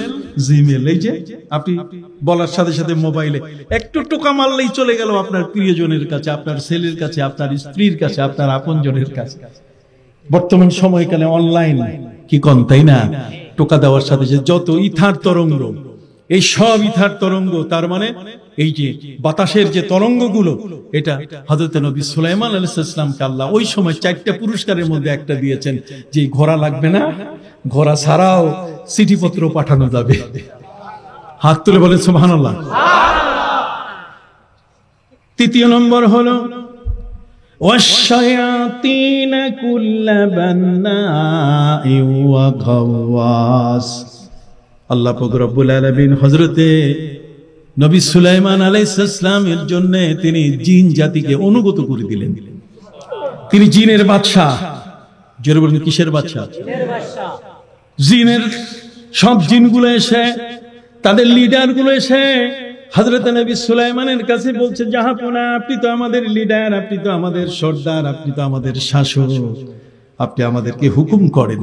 জিমেল। এই যে আপনি বলার সাথে সাথে মোবাইলে একটু টোকা মারলেই চলে গেল আপনার প্রিয়জনের কাছে, আপনার ছেলের কাছে, আপনার স্ত্রীর কাছে, আপনার আপনজনের কাছে। বর্তমান সময়কালে অনলাইন কি কোন, তাই না? টোকা দেওয়ার সাথে সাথে যত ইথার তরঙ্গ, এই সব ইথার তরঙ্গ, তার মানে এই যে বাতাসের যে তরঙ্গগুলো, এটা হযরত নবী সুলাইমান আলাইহিস সালামকে আল্লাহ ওই সময় 4টা পুরস্কারের মধ্যে একটা দিয়েছেন, যে ঘোড়া লাগবে না, ঘোড়া ছাড়াও চিঠিপত্র পাঠানো যাবে। হাত তুলে বলেন সুবহানাল্লাহ। তৃতীয় নম্বর হলো ওয়াশায়াতিন কুল্লা বান্নাই ওয়া গাওয়াস। আল্লাহ পাক রব্বুল আলামিন হযরতে নবী সুলাইমান আলাইহিস সালামের জন্য তিনি জিন জাতিকে অনুগত করে দিলেন। তিনি জিনের বাদশা। জোরে বলুন, কিসের বাদশা? জিনের বাদশা। জিনের সব জিনগুলো এসে, তাদের লিডার গুলো এসে হযরত নবী সুলাইমানের কাছে বলছে, জাহাপনা, আপনি তো আমাদের লিডার, আপনি তো আমাদের সর্দার, আপনি তো আমাদের শাসক, আপনি আমাদেরকে হুকুম করেন।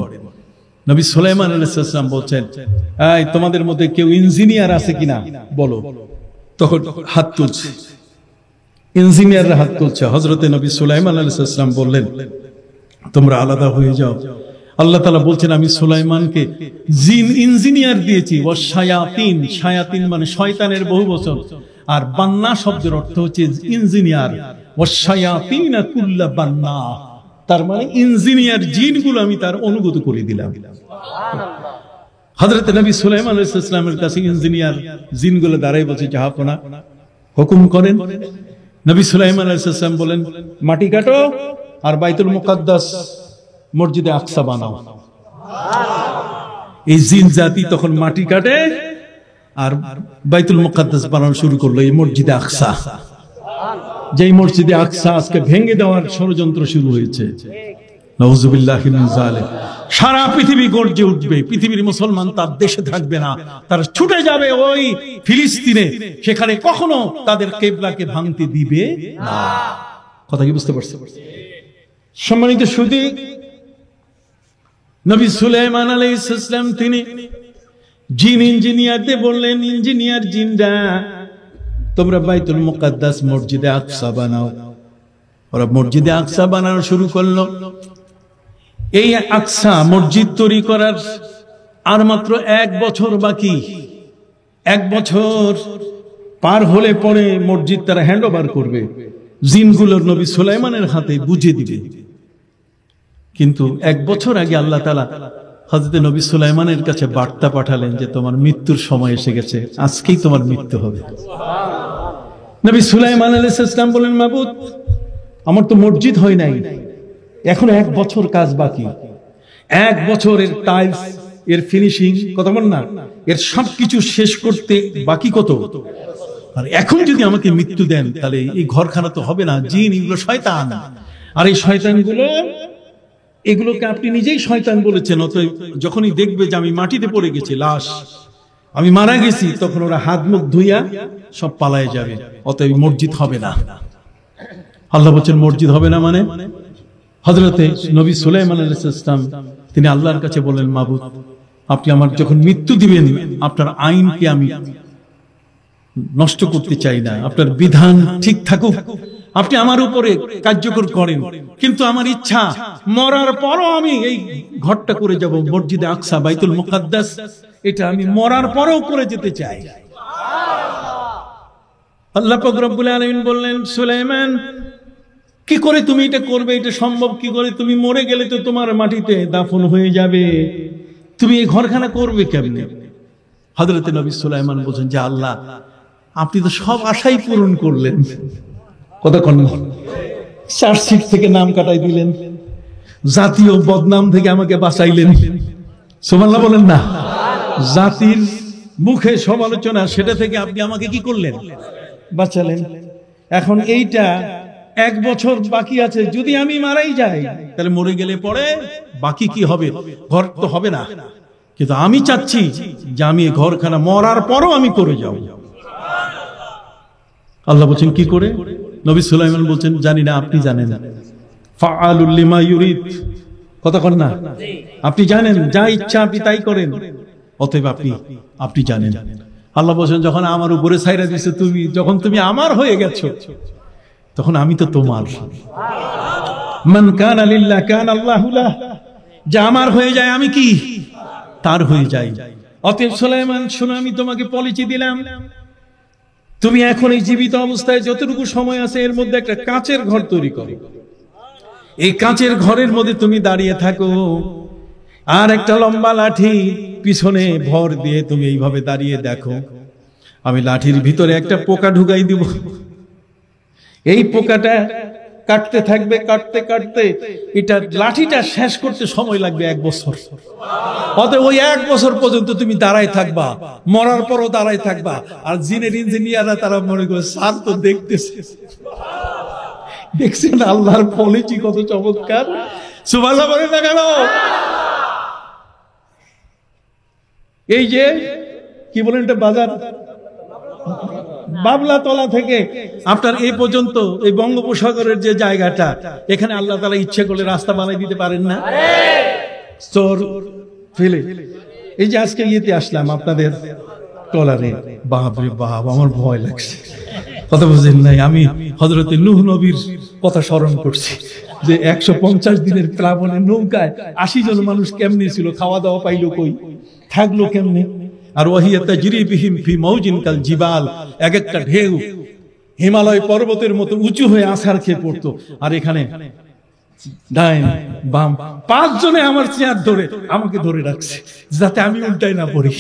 নবী সুলাইমান আলাইহিস সালাম বলছেন, এই তোমাদের মধ্যে কেউ ইঞ্জিনিয়ার আছে কিনা বলো। তখন হাত তুলছে, ইঞ্জিনিয়াররা হাত তুলছে। হযরত নবী সুলাইমান আলাইহিস সালাম বললেন, তোমরা আলাদা হয়ে যাও। আল্লাহ তাআলা বলছেন, আমি সুলাইমানকে জিন ইঞ্জিনিয়ার দিয়েছি। ওয়াশায়াতিন, শায়াতিন মানে শয়তানের বহুবচন, আর বান্না শব্দের অর্থ হচ্ছে ইঞ্জিনিয়ার। ওয়াশায়াতিন কুল্লা বান্না, তার মানে ইঞ্জিনিয়ার জিনগুলো আমি তার অনুগত করে দিলাম। হযরত নবী সুলাইমান আলাইহিস সালামের কাছে ইঞ্জিনিয়ার জিনগুলো দাঁড়াই বলছে, জাহাপনা হুকুম করেন। নবী সুলাইমান আলাইহিস সালাম বলেন, মাটি কাটো আর বাইতুল মুকাদ্দাস মসজিদে আকসা বানাও। এই জিন জাতি তখন মাটি কাটে আর বাইতুল মুকাদ্দাস বানানো শুরু করলো, এই মসজিদে আকসা। যেই মসজিদে আকসা আজকে ভেঙে দেওয়ার ষড়যন্ত্র শুরু হয়েছে, নাউযুবিল্লাহি মিন যালিক। সারা পৃথিবী গর্জে উঠবে, পৃথিবীর মুসলমান তার দেশে থাকবে না, তারা ছুটে যাবে ওই ফিলিস্তিনে, সেখানে কখনো তাদের কিবলাকে ভাঙতে দিবে না। কথা কি বুঝতে পারছেন? সম্মানিত সুধী, নবী সুলাইমান আলাইহিস সালাম তিনি জিন ইঞ্জিনিয়ারদের বললেন, ইঞ্জিনিয়ার জিনরা, তোমরা বাইতুল মুকাদ্দাস মসজিদে আকসা বানাও। ওরা মসজিদে আকসা বানানো শুরু করলো। এই আকসা মসজিদ তৈরি করার আর মাত্র 1 বছর বাকি। 1 বছর পার হলে পরে মসজিদ তারা হ্যান্ড ওভার করবে, জিনগুলোর নবী সুলাইমানের হাতে বুঝিয়ে দিবে। কিন্তু 1 বছর আগে আল্লাহ তাআলা হযরত নবী সুলাইমানের কাছে বার্তা পাঠালেন যে তোমার মৃত্যুর সময় এসে গেছে, আজকেই তোমার মৃত্যু হবে। নবী সুলাইমান আলাইহিস সালাম বলেন, মাবুদ, আমার তো মসজিদ হয় নাই, এখন 1 বছর কাজ বাকি। 1 বছরের টাইলস, এর ফিনিশিং, কথা বল না, এর সবকিছু শেষ করতে বাকি কত? আর এখন যদি আমাকে মৃত্যু দেন তাহলে এই ঘরখানা তো হবে না। জিন এগুলো শয়তান, আর এই শয়তানগুলো, এগুলোকে আপনি নিজেই শয়তান বলেছেন। অতএব যখনই দেখবে যে আমি মাটিতে পড়ে গেছি, লাশ, আমি মারা গেছি, তখন ওরা হাত মুখ ধুইয়া সব পালায়ে যাবে। অতএব মসজিদ হবে না। আল্লাহ বলছেন মসজিদ হবে না মানে? হযরতে নবী সুলাইমান আলাইহিস সালাম তিনি আল্লাহর কাছে বললেন, মাবুদ, আপনি আমার যখন মৃত্যু দিবেন, আপনার আইনকে আমি নষ্ট করতে চাই না, আপনার বিধান ঠিক থাকুক, আপনি আমার উপরে কার্যকর করেন। কিন্তু আমার ইচ্ছা, মরার পরও আমি এই ঘরটা করে যাব, মসজিদে আকসা, বাইতুল মুকাদ্দাস, এটা আমি মরার পরেও করে যেতে চাই। আল্লাহ পাক রব্বুল আলামিন বললেন, সুলাইমান, কি করে তুমি এটা করবে? এটা সম্ভব কি করে? তুমি মরে গেলে তো তোমার মাটিতে দাফন হয়ে যাবে, তুমি এই ঘরখানা করবে কেমনে? হযরত নবী সুলাইমান বলেন যে আল্লাহ, আপনি তো সব আশাই পূরণ করলেন, কতক্ষণ চার্জশিট থেকে নাম কাটাই দিলেন, জাতীয় বদনাম থেকে আমাকে বাঁচাইলেন, সুবহানাল্লাহ বলেন না, জাতির মুখে সমালোচনা সেটা থেকে আপনি আমাকে কি করলেন, বাঁচালেন। এখন এইটা 1 বছর বাকি আছে, যদি আমি মারাই যাই তাহলে মরে গেলে পরে বাকি কি হবে, ঘর তো হবে না, কিন্তু আমি চাচ্ছি যে আমি ঘরখানা মরার পরও আমি করে যাব। আল্লাহ বলছেন কি করে? নবী সুলাইমান বলছেন জানি না, আপনি জানেন। ফাআলুল লিমা ইউরিদ, কতক্ষণ না, আপনি জানেন, যা ইচ্ছা আপনি তাই করেন, অতএব আপনি জানেন। আল্লাহ বলছেন যখন আমার উপরে ছাইরা দিয়েছো তুমি, যখন তুমি আমার হয়ে গেছো, তখন আমি তো তোমার। মান কানা লিল্লাহ কানা আল্লাহু লাহ, যে আমার হয়ে যায় আমি কি তার হয়ে যাই। অতএব সুলাইমান শোনো, আমি তোমাকে পলিসি দিলাম, তুমি এখন এই জীবিত অবস্থায় যতটুকু সময় আছে এর মধ্যে একটা কাঁচের ঘর তৈরি করো, এই কাঁচের ঘরের মধ্যে তুমি দাঁড়িয়ে থাকো, আর একটা লম্বা লাঠি পিছনে ভর দিয়ে তুমি এইভাবে দাঁড়িয়ে দেখো, আমি লাঠির ভিতরে একটা পোকা ঢুকাই দিব, এই পোকাটা কাটতে থাকবে, কাটতে কাটতে এটা লাঠিটা শেষ করতে সময় লাগবে 1 বছর। অতএব ওই 1 বছর পর্যন্ত তুমি দাঁড়ায় থাকবা, মরার পরও দাঁড়ায় থাকবা। আর জিনের ইঞ্জিনিয়াররা তারা মনে করে স্যার তো দেখতেছে, দেখছেন আল্লাহর পলিসি কত চমৎকার, সুবহানাল্লাহ বলেন না কেন? এই যে কি বলেন এটা বাজার, বাবলাতলা থেকে আপনার এই পর্যন্ত এই বঙ্গোপসাগরের যে জায়গাটা, এখানে আল্লাহ তাআলা ইচ্ছে করলে রাস্তা বানাই দিতে পারেন না? চোর ফেলে এই যে আজকে ইয়েতে আসলাম আপনাদের ট্রলারে, বাপ রে বাপ, আমার ভয় লাগছে, কথা বুঝেন নাই। আমি হযরত নূহ নবীর কথা স্মরণ করছি যে 150 দিনের প্লাবনে নৌকায় 80 জন মানুষ কেমনে ছিল, খাওয়া দাওয়া পাইলো কই, থাকলো কেমনে। আর ওয়াহিয়া তাজরি বিহিম ফি মাউজিন কাল জিবাল, এক একটা ঢেউ হিমালয় পর্বতের মতো উঁচু হয়ে আছাড় খেয়ে পড়তো। আর এখানে ডাইন বাম 5 জনে আমার চেয়ার ধরে আমাকে ধরে রাখছে যাতে আমি উল্টাই না পড়ি।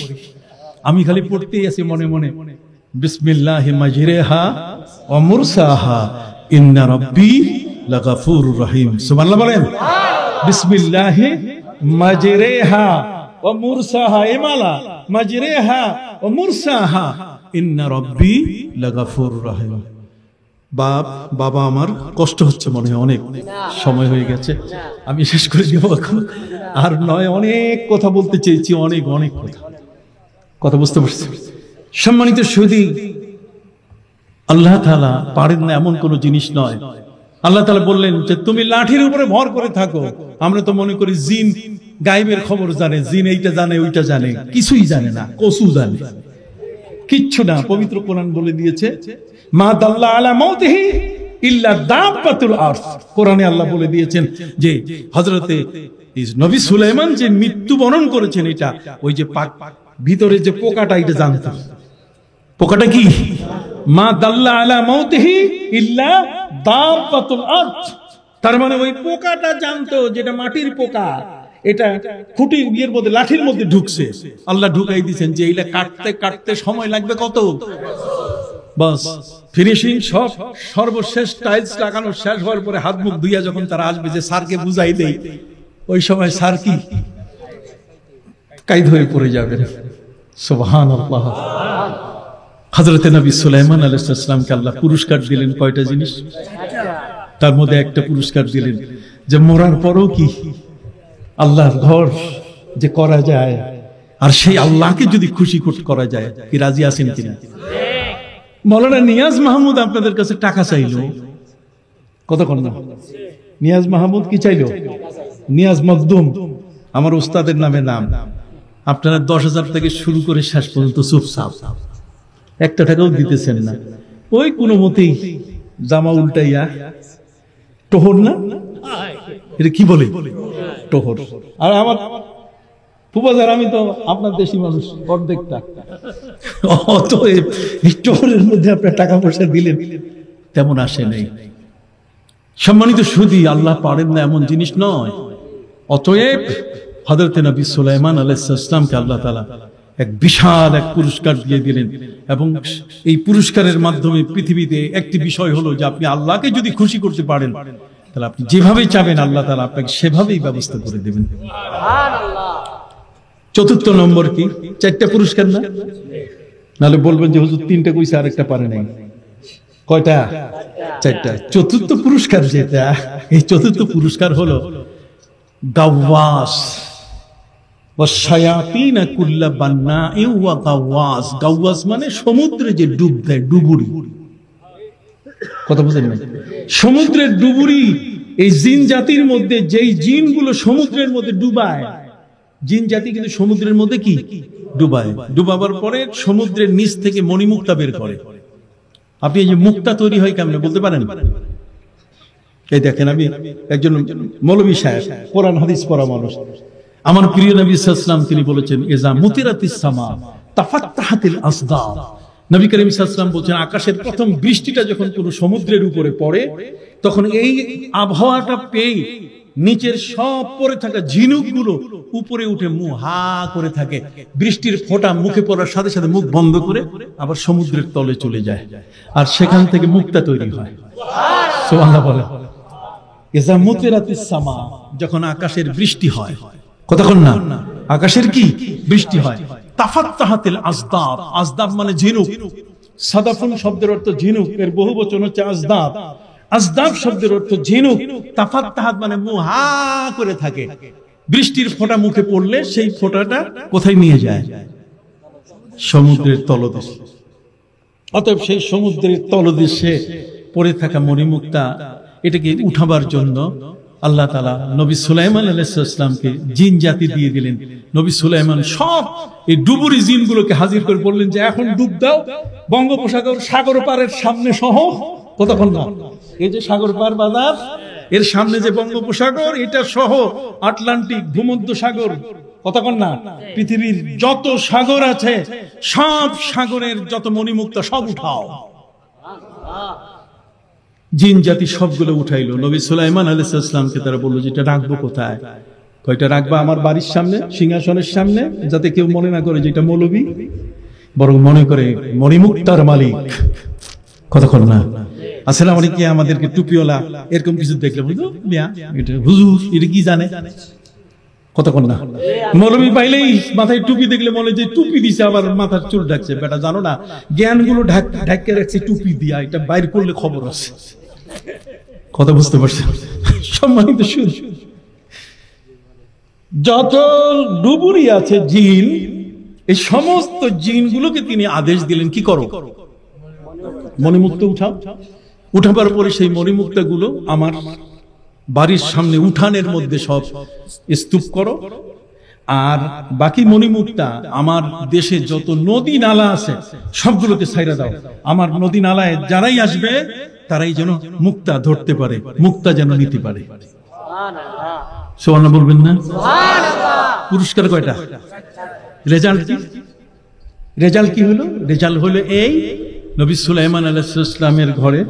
আমি খালি পড়তেই আছি মনে মনে, বিসমিল্লাহি মাজরিহা ওয়া মুরসাহা ইন্না রাব্বি লাগাফুরুর রহিম। সুবহানাল্লাহ বলেন। বিসমিল্লাহি মাজরিহা ওয়া মুরসাহা, ইমালা মাজরিহা ওয়া মুরসাহা ইন্না রাব্বি লাগাফুরুর রহিম। বাবা আমার কষ্ট হচ্ছে মনে হয়, অনেক সময় হয়ে গেছে, আমি শেষ করে দিব এখন। আর নয়, অনেক কথা বলতে চেয়েছি, অনেক অনেক কথা বুঝতে পারছি। সম্মানিত সুধী, আল্লাহ তাআলা পারেন না এমন কোন জিনিস নয়। আল্লাহ তাআলা বললেন যে তুমি লাঠির উপরে ভর করে থাকো। আমরা তো মনে করি জিন গায়েবের খবর জানে, জিন এইটা জানে ওইটা জানে, কিছুই জানে না, কসু জানে, কিচ্ছু না। পবিত্র কোরআন বলে দিয়েছে মা দাল্লা আলা মাউতিহি ইল্লা দাব্বাতুল আরদ। কোরআনে আল্লাহ বলে দিয়েছেন যে হযরতে নবী সুলাইমান যে মৃত্যুবরণ করেছেন, এটা ওই যে ভিতরে যে পোকাটা, এটা জানতো। পোকাটা কি? মা দাল্লা আলা মাউতিহি ইল্লা দাব্বাতুল আরদ। তার মানে ওই পোকাটা জানতো যেটা মাটির পোকা, এটা খুঁটির বিয়ের মধ্যে লাঠির মধ্যে ঢুকছে। আল্লাহ ঢুকাই দিয়েছেন যে এইটা কাটতে কাটতে সময় লাগবে কত, বাস ফিনিশিং সব সর্বশেষ টাইলস লাগানো শেষ হওয়ার পরে হাত মুখ ধুইয়া যখন তারা আসবে যে স্যারকে বুঝাই দেই, ওই সময় স্যার কি কাইদ হয়ে পড়ে যাবেন। সুবহানাল্লাহ। হযরত নবী সুলাইমান আলাইহিস সালামকে আল্লাহ পুরস্কার দিলেন কয়টা জিনিস, তার মধ্যে একটা পুরস্কার দিলেন যে মরার পরও কি আল্লাহর ঘর যে করা যায়, আর সেই আল্লাহকে যদি খুশি করা যায়, কি রাজি আছেন কিনা? মৌলানা নিয়াজ মাহমুদ আপনাদের কাছে টাকা চাইলো, কতক্ষণ না? নিয়াজ মাহমুদ কি চাইলো? নিয়াজ মখদুম আমার উস্তাদের নামে নাম। আপনারা 10,000 থেকে শুরু করে শেষ পর্যন্ত চুপচাপ, একটা টাকাও দিতেছেন না। ওই কোনো মতেই জামা উল্টাইয়া, টোহর না, এটা কি বলে টোহর। আর আমার ফুবাজার, আমি তো আপনার দেশি মানুষ অর্ধেকটা, অতএব এই টোহরের মধ্যে আপনার টাকা পয়সা দিলেন তেমন আসে নাই। সম্মানিত সুধী, আল্লাহ পারেন না এমন জিনিস নয়। অতএব হযরত নবী সুলাইমান আলাইহিস সালামকে আল্লাহ তাআলা এক বিশাল এক পুরস্কার দিয়ে দিলেন। এবং এই পুরস্কারের মাধ্যমে পৃথিবীতে একটি বিষয় হলো যে আপনি আল্লাহকে যদি খুশি করতে পারেন তাহলে আপনি যেভাবে চাবেন আল্লাহ তাআলা আপনাকে সেভাবেই ব্যবস্থা করে দেবেন। চতুর্থ নম্বর কি? 4টা পুরস্কার না? নাহলে বলবেন যে হুজুর 3টা কইছে আর একটা পারে নাই। কয়টা? 4টা। চতুর্থ পুরস্কার যেটা, এই চতুর্থ পুরস্কার হলো গাওয়াস ওয়াশায়াতিন কুল্লা বান্নাইন ওয়া গাওয়াস। গাওয়াস মানে সমুদ্রে যে ডুব দেয়, ডুবুরি। কথা বুঝেন না? সমুদ্রের ডুবুরি। এই জিন জাতির মধ্যে যেই জিনগুলো সমুদ্রের মধ্যে ডুবায়, জিন জাতি কিন্তু সমুদ্রের মধ্যে কি ডুবায়, ডুবাবার পরে সমুদ্রের নিচ থেকে মণিমুক্তা বের করে। আপনি এই যে মুক্তা তৈরি হয় কেমনে বলতে পারেন? এই দেখেন, আমি একজন মৌলভী সাহেব, কোরআন হাদিস পড়া মানুষ, আমার প্রিয় নবী সাল্লাল্লাহু আলাইহি ওয়াসাল্লাম তিনি বলেছেন ইজা মুতিরাতিস সামা তাফাত্তাহাতিল আসদাব। নবী করিম সাল্লাল্লাহু আলাইহি ওয়াসাল্লাম বলেছেন আকাশের প্রথম বৃষ্টিটা যখন পুরো সমুদ্রের উপরে পড়ে তখন এই আবহাওয়াটা পেয়ে নিচের সব পড়ে থাকা ঝিনুকগুলো উপরে উঠে মুখ হা করে থাকে। বৃষ্টির ফোঁটা মুখে পড়ার সাথে সাথে মুখ বন্ধ করে আবার সমুদ্রের তলে চলে যায়, আর সেখান থেকে মুক্তা তৈরি হয়। সুবহানাল্লাহ বলে। ইজা মুতিরাতিস সামা, যখন আকাশের বৃষ্টি হয়, কতক্ষণ না আকাশের কি বৃষ্টি হয়। তাফাত্তাহাতিল আসদাব, আসদাব মানে ঝিনুক। সাদাফুন শব্দের অর্থ ঝিনুক, এর বহুবচন হচ্ছে আসদাব। আসদাব শব্দের অর্থ ঝিনুক। তাফাত্তাহাত মানে মুখ হা করে থাকে। বৃষ্টির ফোঁটা মুখে পড়লে সেই ফোঁটাটা কোথায় নিয়ে যায়? সমুদ্রের তলদেশে। অতএব সেই সমুদ্রের তলদেশে পড়ে থাকা মণিমুক্তা, এটাকে উঠাবার জন্য আল্লাহ তাআলা নবী সুলাইমান আলাইহিস সালামকে জিন জাতি দিয়ে দিলেন। নবী সুলাইমান সব এই ডুবুরি জিনগুলোকে হাজির করে বললেন যে এখন ডুব দাও বঙ্গোপসাগর সাগর পারের সামনে সহ। কতক্ষণ না? এই যে সাগর পার বাজার, এর সামনে যে বঙ্গোপসাগর, এটা সহ আটলান্টিক, ভূমধ্য সাগর, কতক্ষণ না পৃথিবীর যত সাগর আছে সব সাগরের যত মণিমুক্তা সব উঠাও। জিন জাতি সবগুলো উঠাইলো। নবী সুলাইমান আলাইহিস সালামকে তারা বললো যে এটা রাখবো কোথায়? কয়টা রাখবা আমার বাড়ির সামনে, সিংহাসনের সামনে, যাতে কেউ মনে না করে যে এটা মৌলবী, বরং মনে করে মণিমুক্তার মালিক। কতক্ষণ না? আসসালামু আলাইকুম, আমাদেরকে টুপিওয়ালা এরকম কিছু দেখলে বলতো মিয়া এটা হুজুর, এটা কি জানে? কতক্ষণ না মৌলবী পাইলেই মাথায় টুপি দেখলে মনে যে টুপি দিছে, আবার মাথার চুল ঢাকছে। বেটা জানো না জ্ঞানগুলো ঢাকে রাখছে টুপি দিয়া, এটা বাইর করলে খবর আছে। কথা বুঝতে পারছেন? সম্মানিত সুধী, যত ডুবুরি আছে জিন, এই সমস্ত জিনগুলোকে তিনি আদেশ দিলেন কি করো, মণিমুক্ত উঠাও। উঠাবার পরে সেই মণিমুক্তা গুলো আমার বাড়ির সামনে উঠানের মধ্যে সব স্তূপ করো, আর বাকি মণিমুক্তা আমার দেশে যত নদী নালা আছে সবগুলোকে ছাইরা দাও। আমার নদী নালায় যারাই আসবে তারাই যেন মুক্তা ধরতে পারে, মুক্তা যেন নিতে পারে। সুবহানাল্লাহ বলবেন না? পুরস্কার কয়টা? রেজাল্ট কি? রেজাল্ট কি হলো? রেজাল্ট হলো এই, নবী সুলাইমান আলাইহিস সালামের ঘরে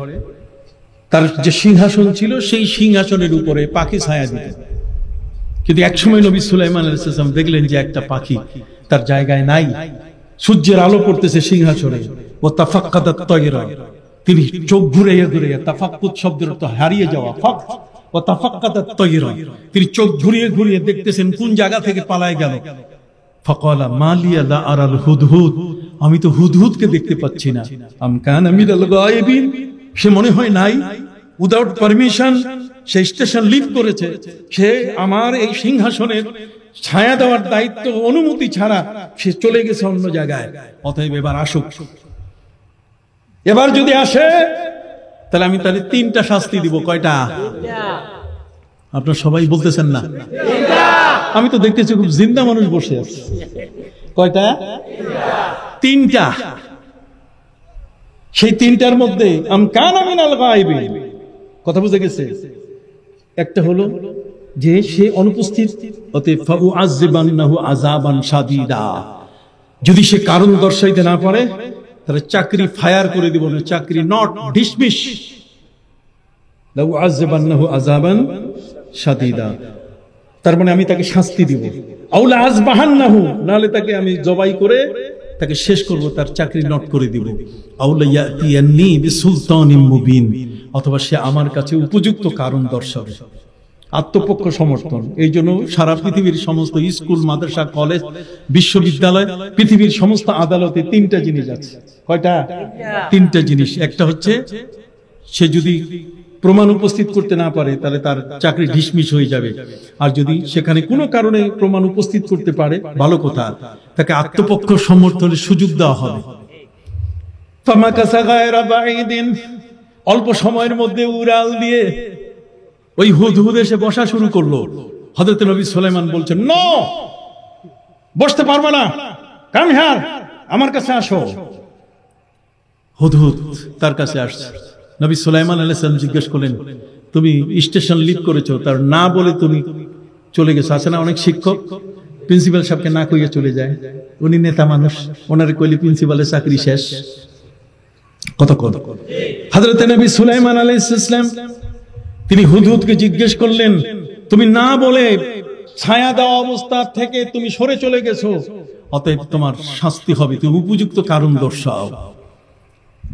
তার যে সিংহাসন ছিল সেই সিংহাসনের উপরে পাখি ছায়া দিত। কিন্তু একসময় নবী সুলাইমান আলাইহিস সালাম দেখলেন যে একটা পাখি তার জায়গায় নাই। সূর্যের আলো পড়তেছে সিংহাসনে। ও তাফাক্কাদাত তায়রা, তিনি চোখ ঘুরাইয়া ঘুরাইয়া, তাফাক্কুদ শব্দের অর্থ হারিয়ে যাওয়া, ফাক ও তাফাক্কাদাত তায়রা, তিনি চোখ ঘুরিয়ে ঘুরিয়ে দেখতেছেন কোন জায়গা থেকে পালায় গেল। ফাকালা মালিয়া লা আরাল হুদহুদ, আমি তো হুদহুদকে দেখতে পাচ্ছি না। আম কানা মিনাল গায়বিন, সে মনে হয় নাই, উইদাউট পারমিশন সে স্টেশন লিভ করেছে, সে আমার এই সিংহাসনের ছায়া দেওয়ার দায়িত্ব অনুমতি ছাড়া সে চলে গেছে অন্য জায়গায়। অতএব এবার আসুক, এবার যদি আসে তাহলে আমি তাহলে 3টা শাস্তি দিব। কয়টা? আপনারা সবাই বলতেছেন না? আমি তো দেখতেছি খুব জিন্দা মানুষ বসে আছে। কয়টা? 3টা। সেই 3টার মধ্যে আম কানা মিনাল গায়বিন, কথা বুঝে গেছে? একটা হলো যে সে অনুপস্থিত, অতএব ফাউআযিবান্নাহু আযাবান শাদীদা, যদি সে কারণ দর্শাইতে না পারে তাহলে চাকরি ফায়ার করে দিব, না চাকরি নট ডিসমিস। লাউআযিবান্নাহু আযাবান শাদীদা। তার মানে আমি তাকে শাস্তি দিব, আউলা আযবাহান্নাহু, নাহলে তাকে আমি জবাই করে তাকে শেষ করব, তার চাকরি নট করে দিব, আউলা ইয়াতিয়ান্নি বিসুলতানিম মুবিন, অথবা সে আমার কাছে উপযুক্ত কারণ দর্শাবে। আত্মপক্ষ সমর্থন। এই জন্য সারা পৃথিবীর সমস্ত স্কুল, মাদ্রাসা, কলেজ, বিশ্ববিদ্যালয়, পৃথিবীর সমস্ত আদালতে তিনটা জিনিস আছে। কয়টা? তিনটা জিনিস। একটা হচ্ছে সে যদি প্রমাণ উপস্থিত করতে না পারে তাহলে তার চাকরি ডিসমিস হয়ে যাবে, আর যদি সেখানে কোনো কারণে প্রমাণ উপস্থিত করতে পারে ভালো কথা, তাকে আত্মপক্ষ সমর্থনের সুযোগ দেওয়া হবে। ফামাকাসা গায়রা বাঈদিন, অল্প সময়ের মধ্যে উড়াল দিয়ে ওই হুদহুদ এসে বসা শুরু করলো। হযরত নবী সুলাইমান বলছেন, নো, বসতে পারবে না, কাম হিয়ার, আমার কাছে আসো। হুদহুদ তার কাছে আসছে। নবী সুলাইমান আলাইহিস সালাম জিজ্ঞেস করলেন, তুমি স্টেশন লিভ করেছো, তার না বলে তুমি চলে গেছো। আছে না অনেক শিক্ষক প্রিন্সিপাল সাহেবকে না কইয়া চলে যায়, উনি নেতা মানুষ, ওনারে কইলে প্রিন্সিপালের চাকরি শেষ। কত কত। হযরত নবী সুলাইমান আলাইহিস সালাম তিনি হুদহুদকে জিজ্ঞেস করলেন, তুমি না বলে ছায়া দেওয়া অবস্থা থেকে তুমি সরে চলে গেছো, অতএব তোমার শাস্তি হবে, তুমি উপযুক্ত কারণ দর্শাও।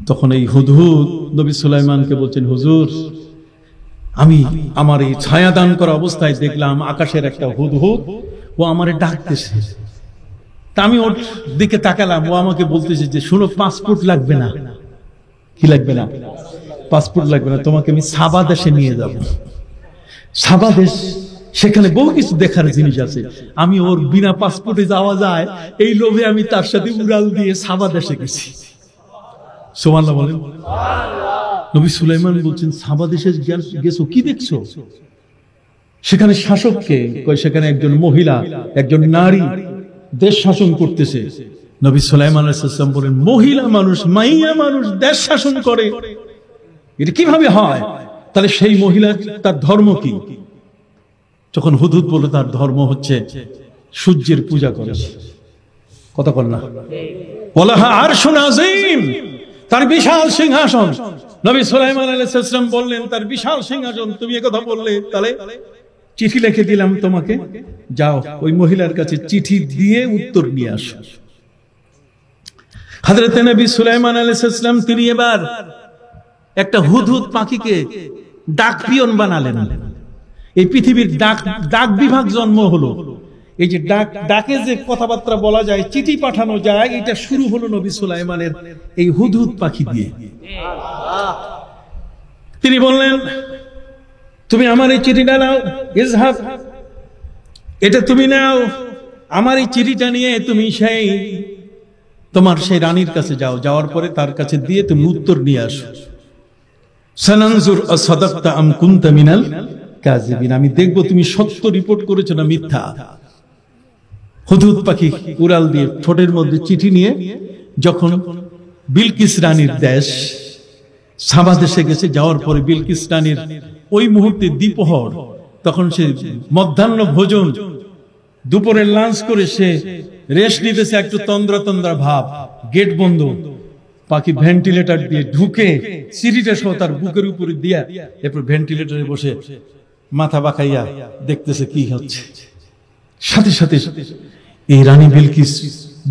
তখন এই হুদহুদ নবী সুলাইমানকে বলছেন, হুজুর, আমি আমার এই ছায়া দান করা অবস্থায় দেখলাম আকাশের একটা হুদহুদ, ও আমারে ডাকতেছে। তা আমি ওর দিকে তাকালাম, ও আমাকে বলতেছে যে শোনো, পাসপোর্ট লাগবে না। কি লাগবে না? পাসপোর্ট লাগবে না, তোমাকে আমি সাবা দেশে নিয়ে যাব। সাবা দেশ, সেখানে বহু কিছু দেখার জিনিস আছে। আমি ওর বিনা পাসপোর্টে যাওয়া যায় এই লোভে আমি তার সাথে উড়াল দিয়ে সাবা দেশে গেছি। সুবহানাল্লাহ বলেন। নবী সুলাইমান বলছেন, সাবা দেশে গেছো, কি দেখছো? সেখানে শাসককে, সেখানে একজন মহিলা, একজন নারী দেশ শাসন করতেছে। নবী সুলাইমান আলাইহিস সালাম বলেন, মহিলা মানুষ, মাইয়া মানুষ দেশ শাসন করে, এটা কিভাবে হয়? তাহলে সেই মহিলা, তার ধর্ম কি? যখন হুদহুদ বলল তার ধর্ম হচ্ছে সূর্যের পূজা করে। কথা বল না? ওয়ালাহা আরশুন আযীম, তার বিশাল সিংহাসন। নবী সুলাইমান আলাইহিস সালাম বললেন, তার বিশাল সিংহাসন, তুমি এই কথা বললে, তাহলে চিঠি লিখে দিলাম তোমাকে, যাও ওই মহিলার কাছে চিঠি দিয়ে উত্তর নিয়ে আসো। হযরত নবী সুলাইমান আলাইহিস সালাম তিনি এবার একটা হুদহুদ পাখিকে ডাক পিয়ন বানালেন। এই পৃথিবীর ডাক বিভাগ জন্ম হলো। এই যে ডাকে যে কথাবার্তা বলা যায়, চিঠি পাঠানো যায়, এটা শুরু হলো নবী সুলাইমানের এই হুদহুদ পাখি দিয়ে। তিনি বললেন, তুমি আমার এই চিঠিটা নাও, ইজহাব, এটা তুমি নাও, আমার এই চিঠিটা নিয়ে তুমি সেই তোমার সেই রানীর কাছে যাও, যাওয়ার পরে তার কাছে দিয়ে তুমি উত্তর নিয়ে আসো। সানানজুর আসাদাকতা আম কুনতা মিনাল কাযিবিন, আমি দেখব তুমি সত্য রিপোর্ট করেছো না মিথ্যা। হুদহুদ পাখি উড়াল দিয়ে ঠোঁটের মধ্যে চিঠি নিয়ে যখন বিলকিস রানীর দেশ সাবা দেশে গেছে, যাওয়ার পরে বিলকিস রানীর ওই মুহূর্তে দ্বিপ্রহর, তখন সে মধ্যাহ্ন ভোজন, দুপুরের লাঞ্চ করে সে রেস্ট নিতেছে, একটু তন্দ্রা তন্দ্রা ভাব, গেট বন্ধ, পাখি ভেন্টিলেটর দিয়ে ঢুকে সিঁড়িটা সহ তার বুকের উপরে দিয়া এরপর ভেন্টিলেটরে বসে মাথা বাঁকাইয়া দেখতেছে কি হচ্ছে। সাথে সাথে এই রানী বিলকিস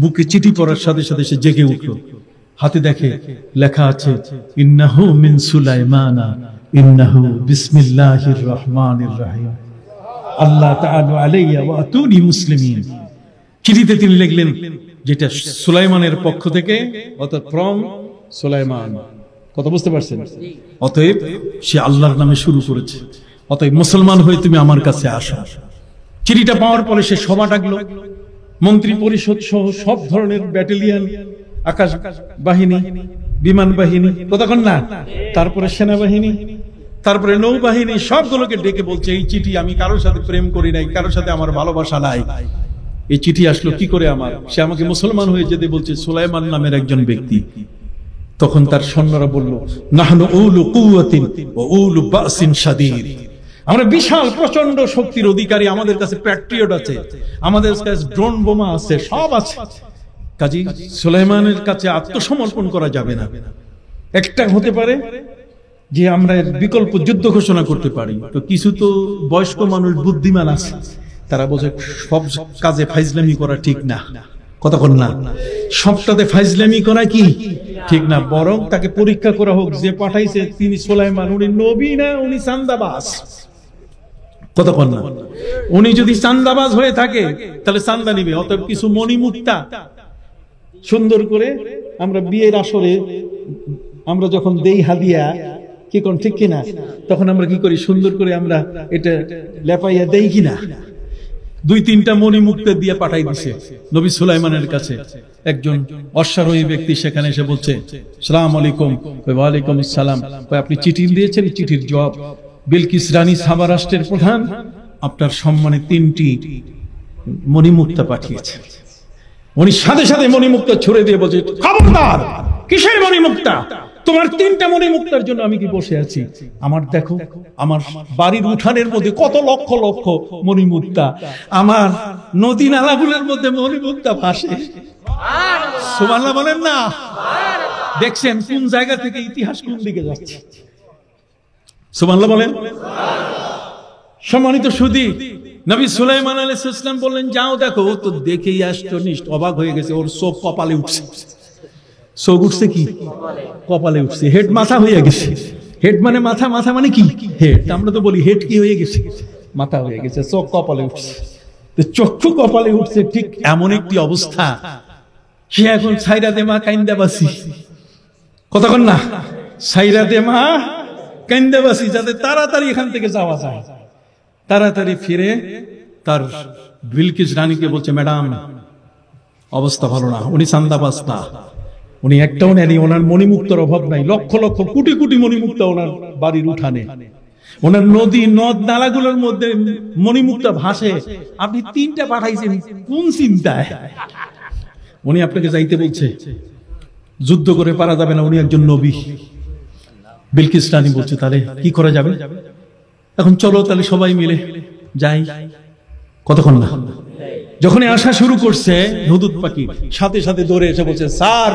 বুকে চিঠি পড়ার সাথে সাথে সে জেগে উঠল। হাতে দেখে লেখা আছে, ইন্নাহু মিন সুলাইমানা ইন্নাহু বিসমিল্লাহির রহমানির রহিম, আল্লাহ তাআলা আলাইয়া ওয়া আতুনি মুসলিমিন। চিঠিতে তিনি লিখলেন যেটা সুলাইমানের পক্ষ থেকে, অর্থাৎ ফ্রম সুলাইমান। কথা বুঝতে পারছেন? অতএব সে আল্লাহর নামে শুরু করেছে, অতএব মুসলমান হয়ে তুমি আমার কাছে আসো। চিঠিটা পাওয়ার পরে সে সভা ডাকলো, মন্ত্রী পরিষদ সহ সব ধরনের ব্যাটালিয়ন, আকাশ বাহিনী, বিমান বাহিনী, কতক্ষণ না, তারপরে সেনাবাহিনী, তারপরে নৌবাহিনী, সবগুলোকে ডেকে বলছে, এই চিঠি, আমি কারোর সাথে প্রেম করি নাই, কারোর সাথে আমার ভালোবাসা নাই, এই চিঠি আসলো কি করে আমার? সে আমাকে মুসলমান হয়ে যেতে বলছে সুলাইমান নামের একজন ব্যক্তি। তখন তার সৈন্যরা বলল, নাহনু উলু কুওয়াতিন ওয়া উলু বাসিন শাদীদ, আমরা বিশাল প্রচন্ড শক্তির অধিকারী, আমাদের কাছে প্যাট্রিয়ট আছে, আমাদের কাছে ড্রোন বোমা আছে, সব আছে। কাজী সুলাইমানের কাছে আত্মসমর্পণ করা যাবে না। একটা হতে পারে যে আমরা বিকল্প যুদ্ধ ঘোষণা করতে পারি, তো কিছু তো বয়স্ক মানুষ বুদ্ধিমান আছে, তারা বলছে সব কাজে ফাইজলামি করা ঠিক না, কতক্ষণ না, সবটাতে ফাইজলামি করা কি ঠিক না, বরং তাকে পরীক্ষা করা হোক, যে পাঠাইছে তিনি সুলাইমান, উনি নবী না উনি চান্দাবাজ, কতক্ষণ না। উনি যদি চান্দাবাজ হয়ে থাকে তাহলে চান্দা নিবে। অতএব কিছু মণিমুক্তা সুন্দর করে আমরা বিয়ের আসরে আমরা যখন দেই হাদিয়া, কি কোন ঠিক কিনা, তখন আমরা কি করি, সুন্দর করে আমরা এটা লেপাইয়া দেই কিনা। 2-3টা মণিমুক্তা দিয়ে পাঠাই দিছে নবী সুলাইমানের কাছে। একজন অশ্বারোহী ব্যক্তি সেখানে এসে বলছে, আসসালামু আলাইকুম। ওয়া আলাইকুম আসসালাম। আপনি চিঠি দিয়েছেন, চিঠির জবাব, বিলকিস রানী সাবা রাষ্ট্রের প্রধান আপনার সম্মানে 3টি মণিমুক্তা পাঠিয়েছে। উনি সাথে সাথে মণিমুক্তা ছুড়ে দিয়ে বলছে, খবরদার, কিসের মণিমুক্তা? তোমার 3টা মণিমুক্তার জন্য আমি কি বসে আছি? আমার দেখো, আমার বাড়ির উঠানের মধ্যে কত লক্ষ লক্ষ মণিমুক্তা, আমার নদী নালাগুলোর মধ্যে মণিমুক্তা ভাসে। সুবহানাল্লাহ বলেন না? দেখছেন কোন জায়গা থেকে ইতিহাস কোন দিকে যাচ্ছে। সুবহানাল্লাহ বলেন। সম্মানিত সুধী, নবী সুলাইমান আলাইহিস সালাম বললেন, যাও দেখো। ও তো দেখেই আশ্চর্য, অবাক হয়ে গেছে, ওর চোখ কপালে উঠছে। চোখ উঠছে কি? কপালে উঠছে। হেড মাথা হয়ে গেছে। হেড মানে মাথা, মাথা মানে কি? হেড। আমরা তো বলি হেড কি হয়ে গেছে? মাথা হয়ে গেছে। চোখ কপালে উঠছে। তো চক্ষু কপালে উঠছে, ঠিক এমন একটি অবস্থা, সে এখন ছাইরা দে মা কাইন্দা বাসি, কতক্ষণ না, ছাইরা দে মা কাইন্দা বাসি, যাতে তাড়াতাড়ি এখান থেকে যাওয়া যায়। তাড়াতাড়ি ফিরে তার বিলকিস রানীকে বলছে, ম্যাডাম অবস্থা ভালো না, উনি চান্দাবাজ না, উনি একটাও নেনি, ওনার মণিমুক্তার অভাব নাই, লক্ষ লক্ষ কোটি কোটি মণিমুক্তা ওনার বাড়ির উঠানে, ওনার নদী নদ নালাগুলোর মধ্যে মণিমুক্তা ভাসে, আপনি 3টা পাঠাইছেন কোন চিন্তায়? উনি আপনাকে যাইতে বলছে, যুদ্ধ করে পারা যাবে না, উনি একজন নবী। বিলকিস রানী বলছে, তাহলে কি করা যাবে? এখন চলো তাহলে সবাই মিলে যাই। কতক্ষণ না, যখনই আসা শুরু করছে হুদুদ পাখি সাথে সাথে দৌড়ে এসে বলছে, স্যার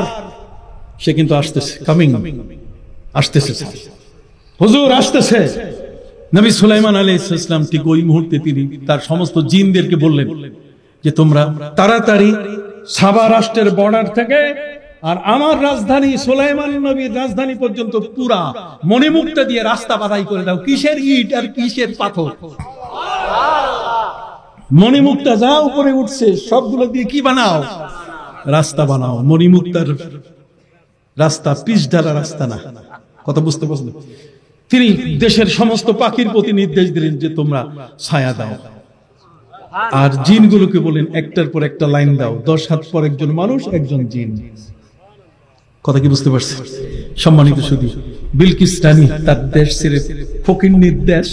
সে কিন্তু আসতেছে, কামিং, আসতেছে স্যার, হুজুর আসতেছে। নবী সুলাইমান আলাইহিস সালাম ঠিক ওই মুহূর্তে তিনি তার সমস্ত জিনদেরকে বললেন যে তোমরা তাড়াতাড়ি সাবা রাষ্ট্রের বর্ডার থেকে আর আমার রাজধানী সুলাইমান নবীর রাজধানী পর্যন্ত পুরা মণিমুক্তা দিয়ে রাস্তা বাধাই করে দাও। কিসের ইট আর কিসের পাথর? মণিমুক্তা যা উপরে উঠছে সবগুলো দিয়ে কি বানাও? রাস্তা বানাও। মণিমুক্তার রাস্তা পিচ ঢালা রাস্তা না। কথা বুঝতে পারছো? তিনি দেশের সমস্ত পাখির প্রতি নির্দেশ দিলেন যে তোমরা ছায়া দাও, আর জিনগুলোকে বলেন একটার পর একটা লাইন দাও, 10 হাত পর একজন মানুষ, একজন জিন। কথা কি বুঝতে পারছেন? সম্মানিত সুধী, বিলকিস রানী তার দেশ ছেড়ে ফকিন্নির দেশ,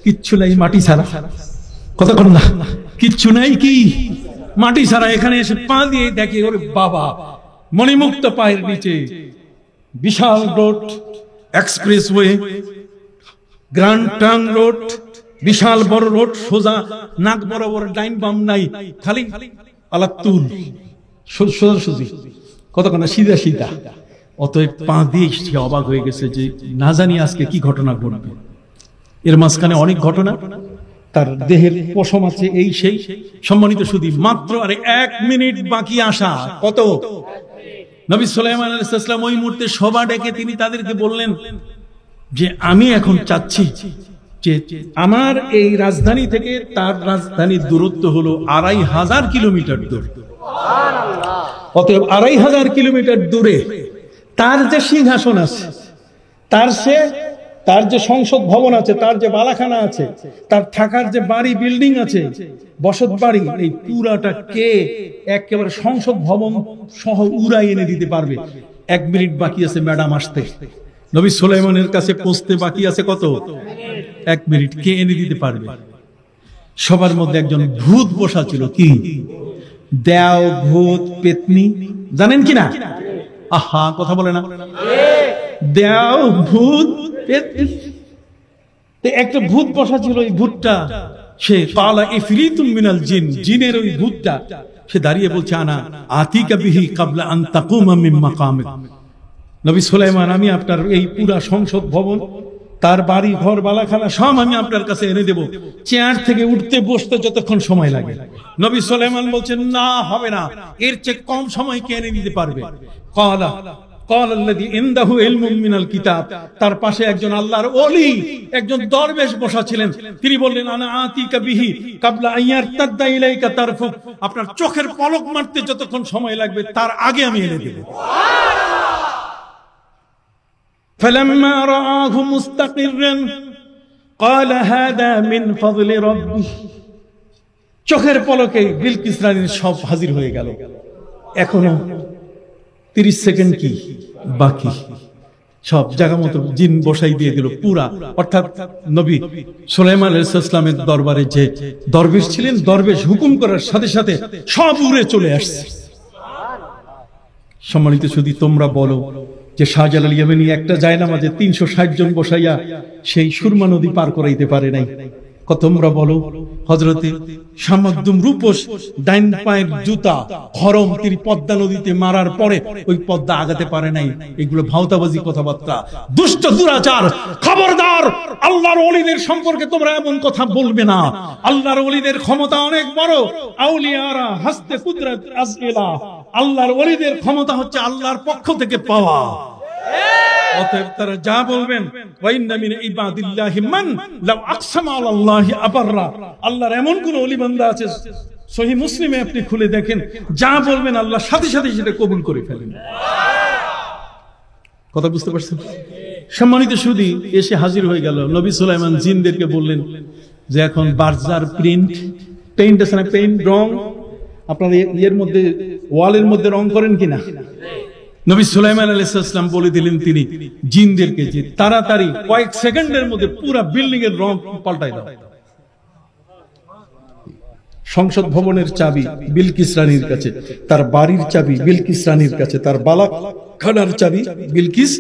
কিচ্ছু নাই, মাটি ছাড়া, কতক্ষণ না, কিচ্ছু নাই, কি মাটি ছাড়া, এখানে এসে পা দিয়ে দেখে, ওরে বাবা, মণিমুক্ত পায়ের নিচে বিশাল road, expressway, grand trunk road, বিশাল বড় রোড, সোজা নাক বরাবর, ডাইন বাম নাই, খালি আলাতুল সোজাসুজি, কতক্ষণ সিধা সিধা। অতএব পা দিয়ে সে অবাক হয়ে গেছে যে না জানি আজকে কি ঘটনা ঘটবে। এর মাঝখানে অনেক ঘটনা, তার দেহের পশম আছে, এই সেই। সম্মানিত সুধী, মাত্র আর 1 মিনিট বাকি আসা। কত? নবী সুলাইমান আলাইহিস সালাম ওই মুহূর্তে সভা ডেকে তিনি তাদেরকে বললেন যে আমি এখন চাচ্ছি যে আমার এই রাজধানী থেকে তার রাজধানীর দূরত্ব হলো 2500 কিলোমিটার দূর। অতএব 2500 কিলোমিটার দূরে তার যে সিংহাসন আছে, তার যে সংসদ ভবন আছে, তার যে বালাখানা আছে, তার থাকার যে বাড়ি বিল্ডিং আছে, বসত বাড়ি, এই পুরাটা কে একেবারে সংসদ ভবন সহ উড়াই এনে দিতে পারবে? 1 মিনিট বাকি আছে ম্যাডাম আসতে। নবী সুলাইমানের কাছে পৌঁছতে বাকি আছে কত? 1 মিনিট। কে এনে দিতে পারবে? সবার মধ্যে একজন ভূত বসা ছিল। কি? দেও, ভূত, পেতনি, জানেন কিনা? আহা, কথা বলে না। দেও, ভূত, পেতনি, একটা ভূত বসা ছিল। এই ভূতটা সে পালা ইফরিতুম মিনাল জিন, জিনের ওই ভূতটা সে দাঁড়িয়ে বলছে, আনা আতিকা বিহি ক্বাবলা আন তাকুমা মিন মাকামিক। নবী সুলাইমান, আমি আপনার এই পুরা সংসদ ভবন তার বাড়ি ঘর বালাখানা সব আমি আপনার কাছে এনে দেব, চেয়ার থেকে উঠতে বসতে যতক্ষণ সময় লাগে। নবী সুলাইমান বলছেন, না হবে না, এর চেয়ে কম সময় কে এনে দিতে পারবে? ক্বালা ক্বালাল্লাযী ইনদাহু ইলমুম মিনাল কিতাব, তার পাশে একজন আল্লাহর ওলি, একজন দরবেশ বসা ছিলেন। তিনি বললেন, আনা আতিকা বিহি কাবলা আন ইয়ারতাদ্দা ইলাইকা তারফুক, আপনার চোখের পলক মারতে যতক্ষণ সময় লাগবে তার আগে আমি এনে দেব। فلما رآه مستقرا قال هذا من فضل ربي, চোখের পলকে বিলকিস রানীর সব হাজির হয়ে গেল। এখনো 30 সেকেন্ড কি বাকি, সব জায়গা মতো জিন বসাই দিয়ে দিল পুরা। অর্থাৎ নবী সুলাইমান আলাইহিস সালামের দরবারে যে দরবেশ ছিলেন, দরবেশ হুকুম করার সাথে সাথে সব উড়ে চলে আসছে। সম্মানিত শুধু তোমরা বলো যে শাহজালাল ইয়েমেনি একটা জায়নামাজে 360 জন বসাইয়া সেই সুরমা নদী পার করাইতে পারে নাই। তোমরা বলো হযরতে শামাকদুম রূপস ডাইন পায়ের জুতা হরম তিনি পদ্মা নদীতে মারার পরে ওই পদ্মা আগাতে পারে নাই। এগুলো ভাওতাবাজি কথাবার্তা, দুষ্ট দুরাচার। খবরদার, আল্লাহর ওলিদের সম্পর্কে তোমরা এমন কথা বলবে না। আল্লাহর ওলিদের ক্ষমতা অনেক বড়। আউলিয়ারা হাসতে কুদরত আজইলা, আল্লাহর ওলিদের ক্ষমতা হচ্ছে আল্লাহর পক্ষ থেকে পাওয়া। অতএব তারা যা বলবেন, ওয়াইন্না মিন ইবাদিল্লাহি মান লাউ আকসামা আলাল্লাহি আবাররা, আল্লাহর এমন কোন ওলি বান্দা আছে, সহিহ মুসলিমে আপনি খুলে দেখেন, যা বলবেন আল্লাহ সাথে সাথে সেটা কবুল করে ফেলেন। কথা বুঝতে পারছেন? সম্মানিত সুধী, এসে হাজির হয়ে গেল। নবী সুলাইমান জিনদেরকে বললেন যে এখন বার্জার পেইন্ট আছে না, পেইন্ট রং, আপনারা এর মধ্যে ওয়ালের মধ্যে রং করেন কিনা? নবী সুলাইমান আলাইহিস সালাম বলে দিলেন তিনি জিনদেরকে যে তাড়াতাড়ি কয়েক সেকেন্ডের মধ্যে পুরো বিল্ডিং এর রং পাল্টাই দাও। সংসদ ভবনের চাবি বিলকিস রানীর কাছে, তার বাড়ির চাবি বিলকিস রানীর কাছে, তার বালাখানার চাবি বিলকিস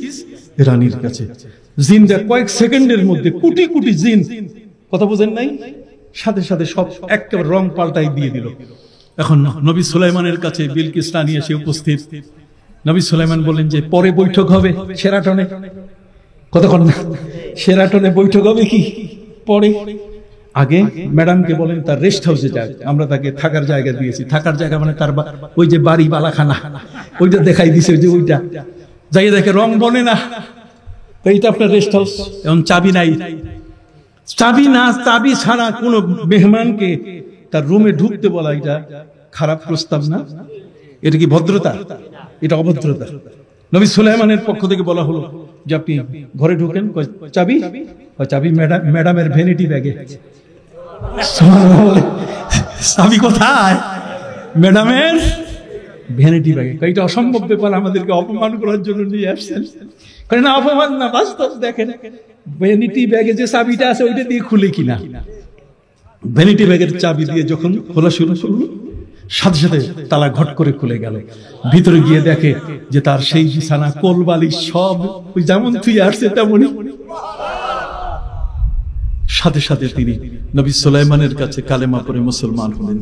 রানীর কাছে। জিনরা কয়েক সেকেন্ডের মধ্যে কোটি কোটি জিন, কথা বুঝেন নাই, সাথে সাথে সব একেবারে রং পাল্টাই দিয়ে দিল। এখন নবী সুলাইমানের কাছে বিলকিস রানী এসে উপস্থিত। নবী সুলাইমান বলেন যে পরে বৈঠক হবে শেরাটনে। কতক্ষণ না, শেরাটনে বৈঠক হবে কি পরে। আগে ম্যাডামকে বলেন তার রেস্ট হাউসে যাক, আমরা তাকে থাকার জায়গা দিয়েছি। থাকার জায়গা মানে তার ওই যে বাড়ি বালাখানা, ওইটা দেখাই দিছে, যে ওইটা যাই দেখে রং বনে না, এইটা আপনার রেস্ট হাউস। এখন চাবি নাই, চাবি না, চাবি ছাড়া কোন মেহমানকে তার রুমে ঢুকতে বলা এটা খারাপ প্রস্তাব না? এটা কি ভদ্রতা? এটা অভদ্রতা। নবী সুলাইমানের পক্ষ থেকে বলা হলো যে আপনি ঘরে ঢুকেন। চাবি? চাবি ম্যাডামের ভ্যানিটি ব্যাগে। চাবি কোথায়? ম্যাডামের ভ্যানিটি ব্যাগে। এটা অসম্ভব ব্যাপার, আমাদেরকে অপমান করার জন্য নিয়ে আসছেন। না, অপমান না, বাস্তব দেখেন ভ্যানিটি ব্যাগে যে চাবিটা আছে ওইটা দিয়ে খুলে কিনা। ভ্যানিটি ব্যাগের চাবি দিয়ে যখন খোলা শুরু করলো, সাথে সাথে তালা ঘট করে খুলে গেল। ভিতরে গিয়ে দেখে যে তার সেই বিছানা কোলবালিশ সব ওই যেমন তুই আসছে তেমনই। সাথে সাথে তিনি নবী সুলাইমানের কাছে কালেমা পড়ে মুসলমান হলেন।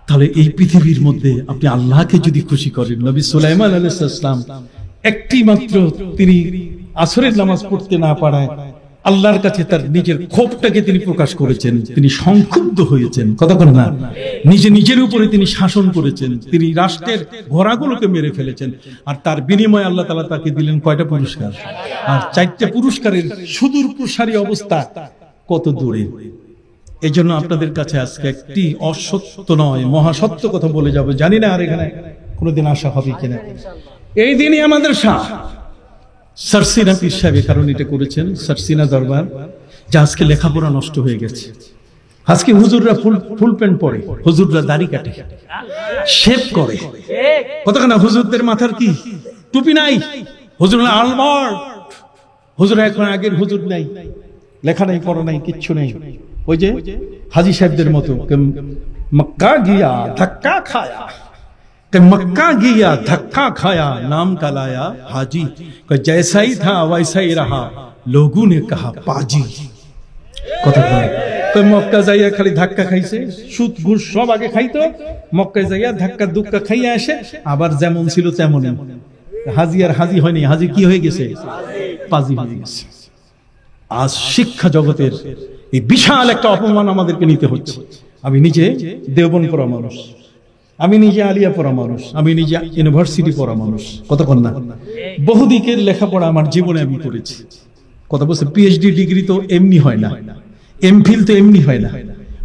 তাহলে এই পৃথিবীর মধ্যে আপনি আল্লাহকে যদি খুশি করেন, নবী সুলাইমান আলাইহিস সালাম একটি মাত্র তিনি আসরের নামাজ পড়তে না পারায় আল্লাহর কাছে তার নিজের ক্ষোভটাকে তিনি প্রকাশ করেছেন। তিনি সংক্ষুব্ধ হয়েছেন, কতক্ষণ না, নিজের উপরে তিনি শাসন করেছেন। তিনি রাষ্ট্রের ঘোড়াগুলোকে মেরে ফেলেছেন। আর তার বিনিময়ে আল্লাহ তাআলা তাকে দিলেন কয়টা পুরস্কার? আর 4টা পুরস্কারের সুদূর প্রসারী অবস্থা কত দূরে। এই জন্য আপনাদের কাছে আজকে একটি অসত্য নয় মহাসত্য কথা বলে যাব। জানি না আর এখানে কোনোদিন আসা হবে কিনা। এই দিনই আমাদের শাহ সারসিনা পীর সাহেব কারণ এটা করেছেন, সারসিনা দরবার, যা আজকে লেখাপড়া নষ্ট হয়ে গেছে। আজকে হুজুররা ফুল প্যান্ট পরে, হুজুররা দাড়ি কাটে, শেভ করে। কতখানা হুজুরদের মাথার কি টুপি নাই? হুজুর আলবার্ট, হুজুর এখন আগের হুজুর নাই, লেখা নাই, পড়া নাই, কিচ্ছু নেই। ওই যে হাজি সাহেবদের মতো, মক্কা গিয়া ধাক্কা খায়া, मक्का गया धक्का खाया नाम का लाया हाजी, जैसा ही था वैसा ही रहा लोगों ने कहा पाजी। কথা বলে কই মক্কা যাইয়া খালি ধাক্কা খাইছে, সুদ ঘুষ সব আগে খাইতো, মক্কায় যাইয়া ধাক্কা দুক্কা খাইয়া আসে, আবার যেমন ছিল তেমনই। হাজি আর হাজি হয়নি, হাজি কি হয়ে গেছে? পাজি হয়ে গেছে। আজ শিক্ষা জগতের এই বিশাল একটা অপমান আমাদেরকে নিতে হচ্ছে। আমি নিজে দেওবন্দ পড়া মানুষ, আমি নিজে আলিয়া পড়া মানুষ, আমি নিজে ইউনিভার্সিটি পড়া মানুষ, কতক্ষণ না বহুদিকের লেখাপড়া আমার জীবনে আমি করেছি। কথা বলছে পিএইচডি ডিগ্রি তো এমনি হয় না, এমফিল তো এমনি হয় না।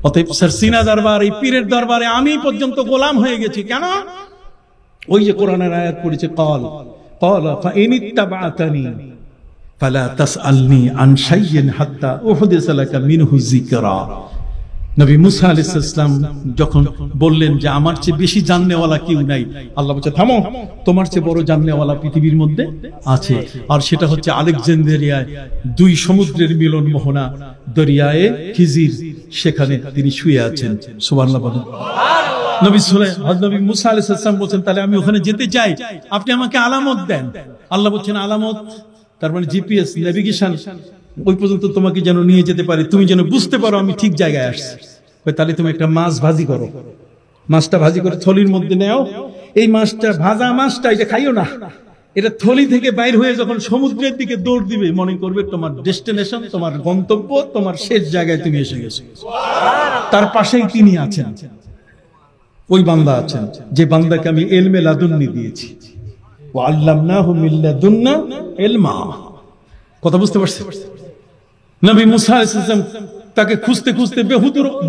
অতএব সারসিনা দরবার, এই পীরের দরবারে আমি পর্যন্ত গোলাম হয়ে গেছি। কেন? ওই যে কোরআনের আয়াত পড়েছে, ক্বাল ফাইন ইত্তাবা'তানি ফালা তাসআলনি আন শাইইন হাত্তা উহদিসা লাকা মিনহু যিকরা। নবী মুসা আলাইহিস সালাম যখন বললেন যে আমার চেয়ে বেশি জাননেওয়ালা কেউ নাই, আল্লাহ বলছে থামো, তোমার চেয়ে বড় জাননেওয়ালা পৃথিবীর মধ্যে আছে, আর সেটা হচ্ছে আলেকজান্দ্রিয়ায় দুই সমুদ্রের মিলন মোহনা দরিয়ায়ে খিজির, সেখানে তিনি শুয়ে আছেন। সুবহানাল্লাহ বলেন। নবী মুসা আলাইহিস সালাম বলছেন তাহলে আমি ওখানে যেতে চাই, আপনি আমাকে আলামত দেন। আল্লাহ বলছেন আলামত তার মানে জিপিএস, নেভিগেশন, ওই পর্যন্ত তোমাকে যেন নিয়ে যেতে পারি, তুমি যেন বুঝতে পারো আমি ঠিক জায়গায় আসছি। তাহলে তুমি একটা মাছ ভাজি করো, মাছটা ভাজি করে থলির মধ্যে নেও, এই মাছটা ভাজা মাছটা এটা খাইও না, এটা থলি থেকে বাইর হয়ে যখন সমুদ্রের দিকে দৌড় দিবে, মনে করবে তোমার ডেস্টিনেশন, তোমার গন্তব্য, তোমার শেষ জায়গায় তুমি এসে গেছো। তার পাশেই তিনি আছেন, ওই বান্দা আছেন যে বান্দাকে আমি ইলমে লাদুন্নি দিয়েছি, ওয়া আল্লামনাহু মিন লাদুন্না ইলমা। কথা বুঝতে পারছেন? নবী মুসা আলাইহিস সালাম তাকে খুঁজতে খুঁজতে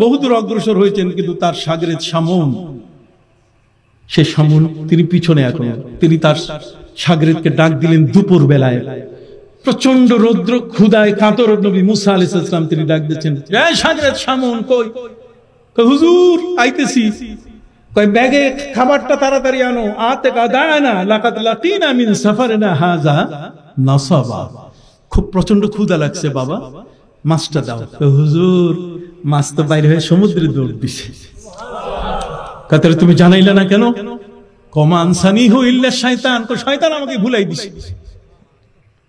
বহুদূর অগ্রসর হয়েছেন, কিন্তু তার শাগরেদ শামুন, সে শামুন তিনি পিছনে, এখন তিনি তার শাগরেদকে ডাক দিলেন দুপুর বেলায়, প্রচন্ড রৌদ্র ক্ষুধায় কাতর নবী মুসা আলাইহিস সালাম তিনি ডাক দিচ্ছেন, এই শাগরেদ শামুন কই? হুজুর আইতেছি। কই ব্যাগে খাবারটা তাড়াতাড়ি আনো, আতে কাদানা লাকাদ লাকিনা মিন সাফারিনা হাযা নাসাবা। খুব প্রচন্ড ক্ষুধা লাগছে বাবা, মাছটা দাও। হুজুর মাছ তো বাইরে হয়ে সমুদ্রে দৌড় দিছে। কাতারে তুমি জানাইলে না কেন? কমা আনসানিহু ইল্লা শাইতান, তো শয়তান আমাকে ভুলাই দিছে।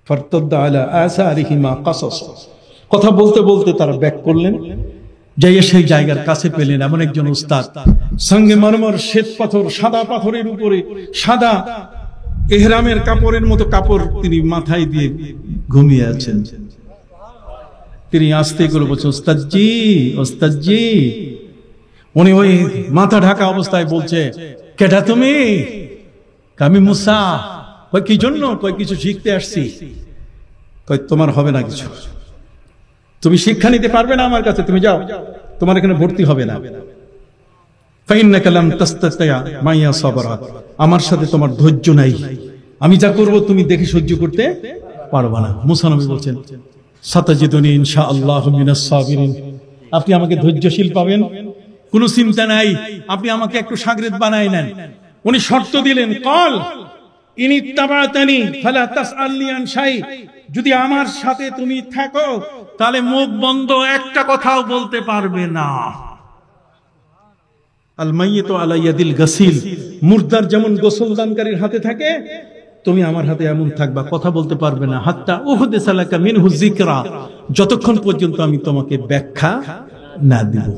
ফারতাদ্দা আলা আসারিহিমা কাসাস। কথা বলতে বলতে তারা ব্যাক করলেন, যাইয়া সেই জায়গার কাছে পেলেন এমন একজন উস্তাদ, সঙ্গে মরমর শ্বেত পাথর, সাদা পাথরের উপরে সাদা ইহরামের কাপড়ের মতো কাপড় তিনি মাথায় দিয়ে ঘুমিয়ে আছেন। তিনি আস্তে করে বলছেন, ওস্তাদজি ওস্তাদজি। উনি ওই মাথা ঢাকা অবস্থায় বলছে, কেডা তুমি? আমি মুসা। কই কি জন্য? কই কিছু শিখতে আসছি। কই তোমার হবে না কিছু, তুমি শিক্ষা নিতে পারবে না আমার কাছে, তুমি যাও, তোমার এখানে ভর্তি হবে না। ফাইন্নাকা লাম তাস্তাতিয়া মাইয়া সাবরা, আমার সাথে তোমার ধৈর্য নাই, আমি যা করব তুমি দেখে সহ্য করতে পারবে না। মুসা নবী বলছেন, সাতাজিদুনি ইনশাআল্লাহু মিনাস সাবিরিন, আপনি আমাকে ধৈর্যশীল পাবেন, কোনো চিন্তা নাই, আপনি আমাকে একটু শাগরেদ বানাই নেন। উনি শর্ত দিলেন, ক্বাল ইন ইত্তাবা'তানি ফালা তাসআলনি আন শাই, যদি আমার সাথে তুমি থাকো তাহলে মুখ বন্ধ, একটা কথাও বলতে পারবে না। আল মাইয়িতু আলা ইয়াদিল গাসিল, মুর্দার যেমন গোসল দানকারীর হাতে থাকে, তুমি আমার হাতে এমন থাকবা, কথা বলতে পারবে না। হাত্তা উহদিসা লাকা মিনহু যিকরা, যতক্ষণ পর্যন্ত আমি তোমাকে ব্যাখ্যা না দিব।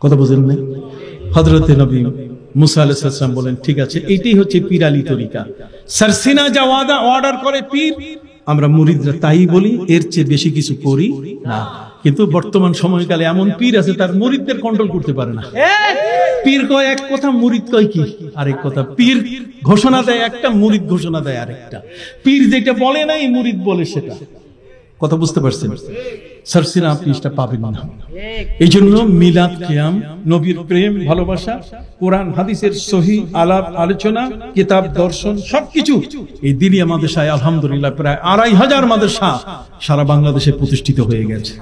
কথা বুঝলেন না? হযরতে নবী মুসা আলাইহিস সালাম বলেন, ঠিক আছে, এইটাই হচ্ছে পীরালি তরিকা। সারসিনা যা অর্ডার করে পীর, আমরা মুরিদরা তাই বলি, এর চেয়ে বেশি কিছু করি না। কিন্তু বর্তমান সময়কালে এমন পীর আছে তার মুরিদদের কন্ট্রোল করতে পারে না। পীর কয় এক কথা, মুরিদ কয় কি আরেক কথা। পীর ঘোষণা দেয় একটা, মুরিদ ঘোষণা দেয় আরেকটা। পীর যেটা বলে নাই মুরিদ বলে সেটা। কথা বুঝতে পারছেন? সারসিনা আপনি এটা পাবেন না। এই জন্য মিলাদ, কিয়াম, নবীর প্রেম ভালোবাসা, কোরআন হাদিসের সহি আলাপ আলোচনা, কিতাব দর্শন সবকিছু এই দিনিয়া মাদ্রাসায় আলহামদুলিল্লাহ প্রায় ২৫০০ মাদ্রাসা সারা বাংলাদেশে প্রতিষ্ঠিত হয়ে গেছে।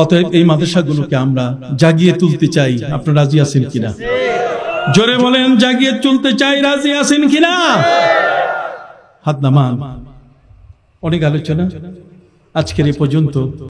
অতএব এই মাদ্রাসাগুলোকে আমরা জাগিয়ে তুলতে চাই। আপনারা রাজি আছেন কিনা? জোরে বলেন, জাগিয়ে তুলতে চাই, রাজি আছেন কিনা? হাত নামান। অনেক আলোচনা আজকের এ পর্যন্ত।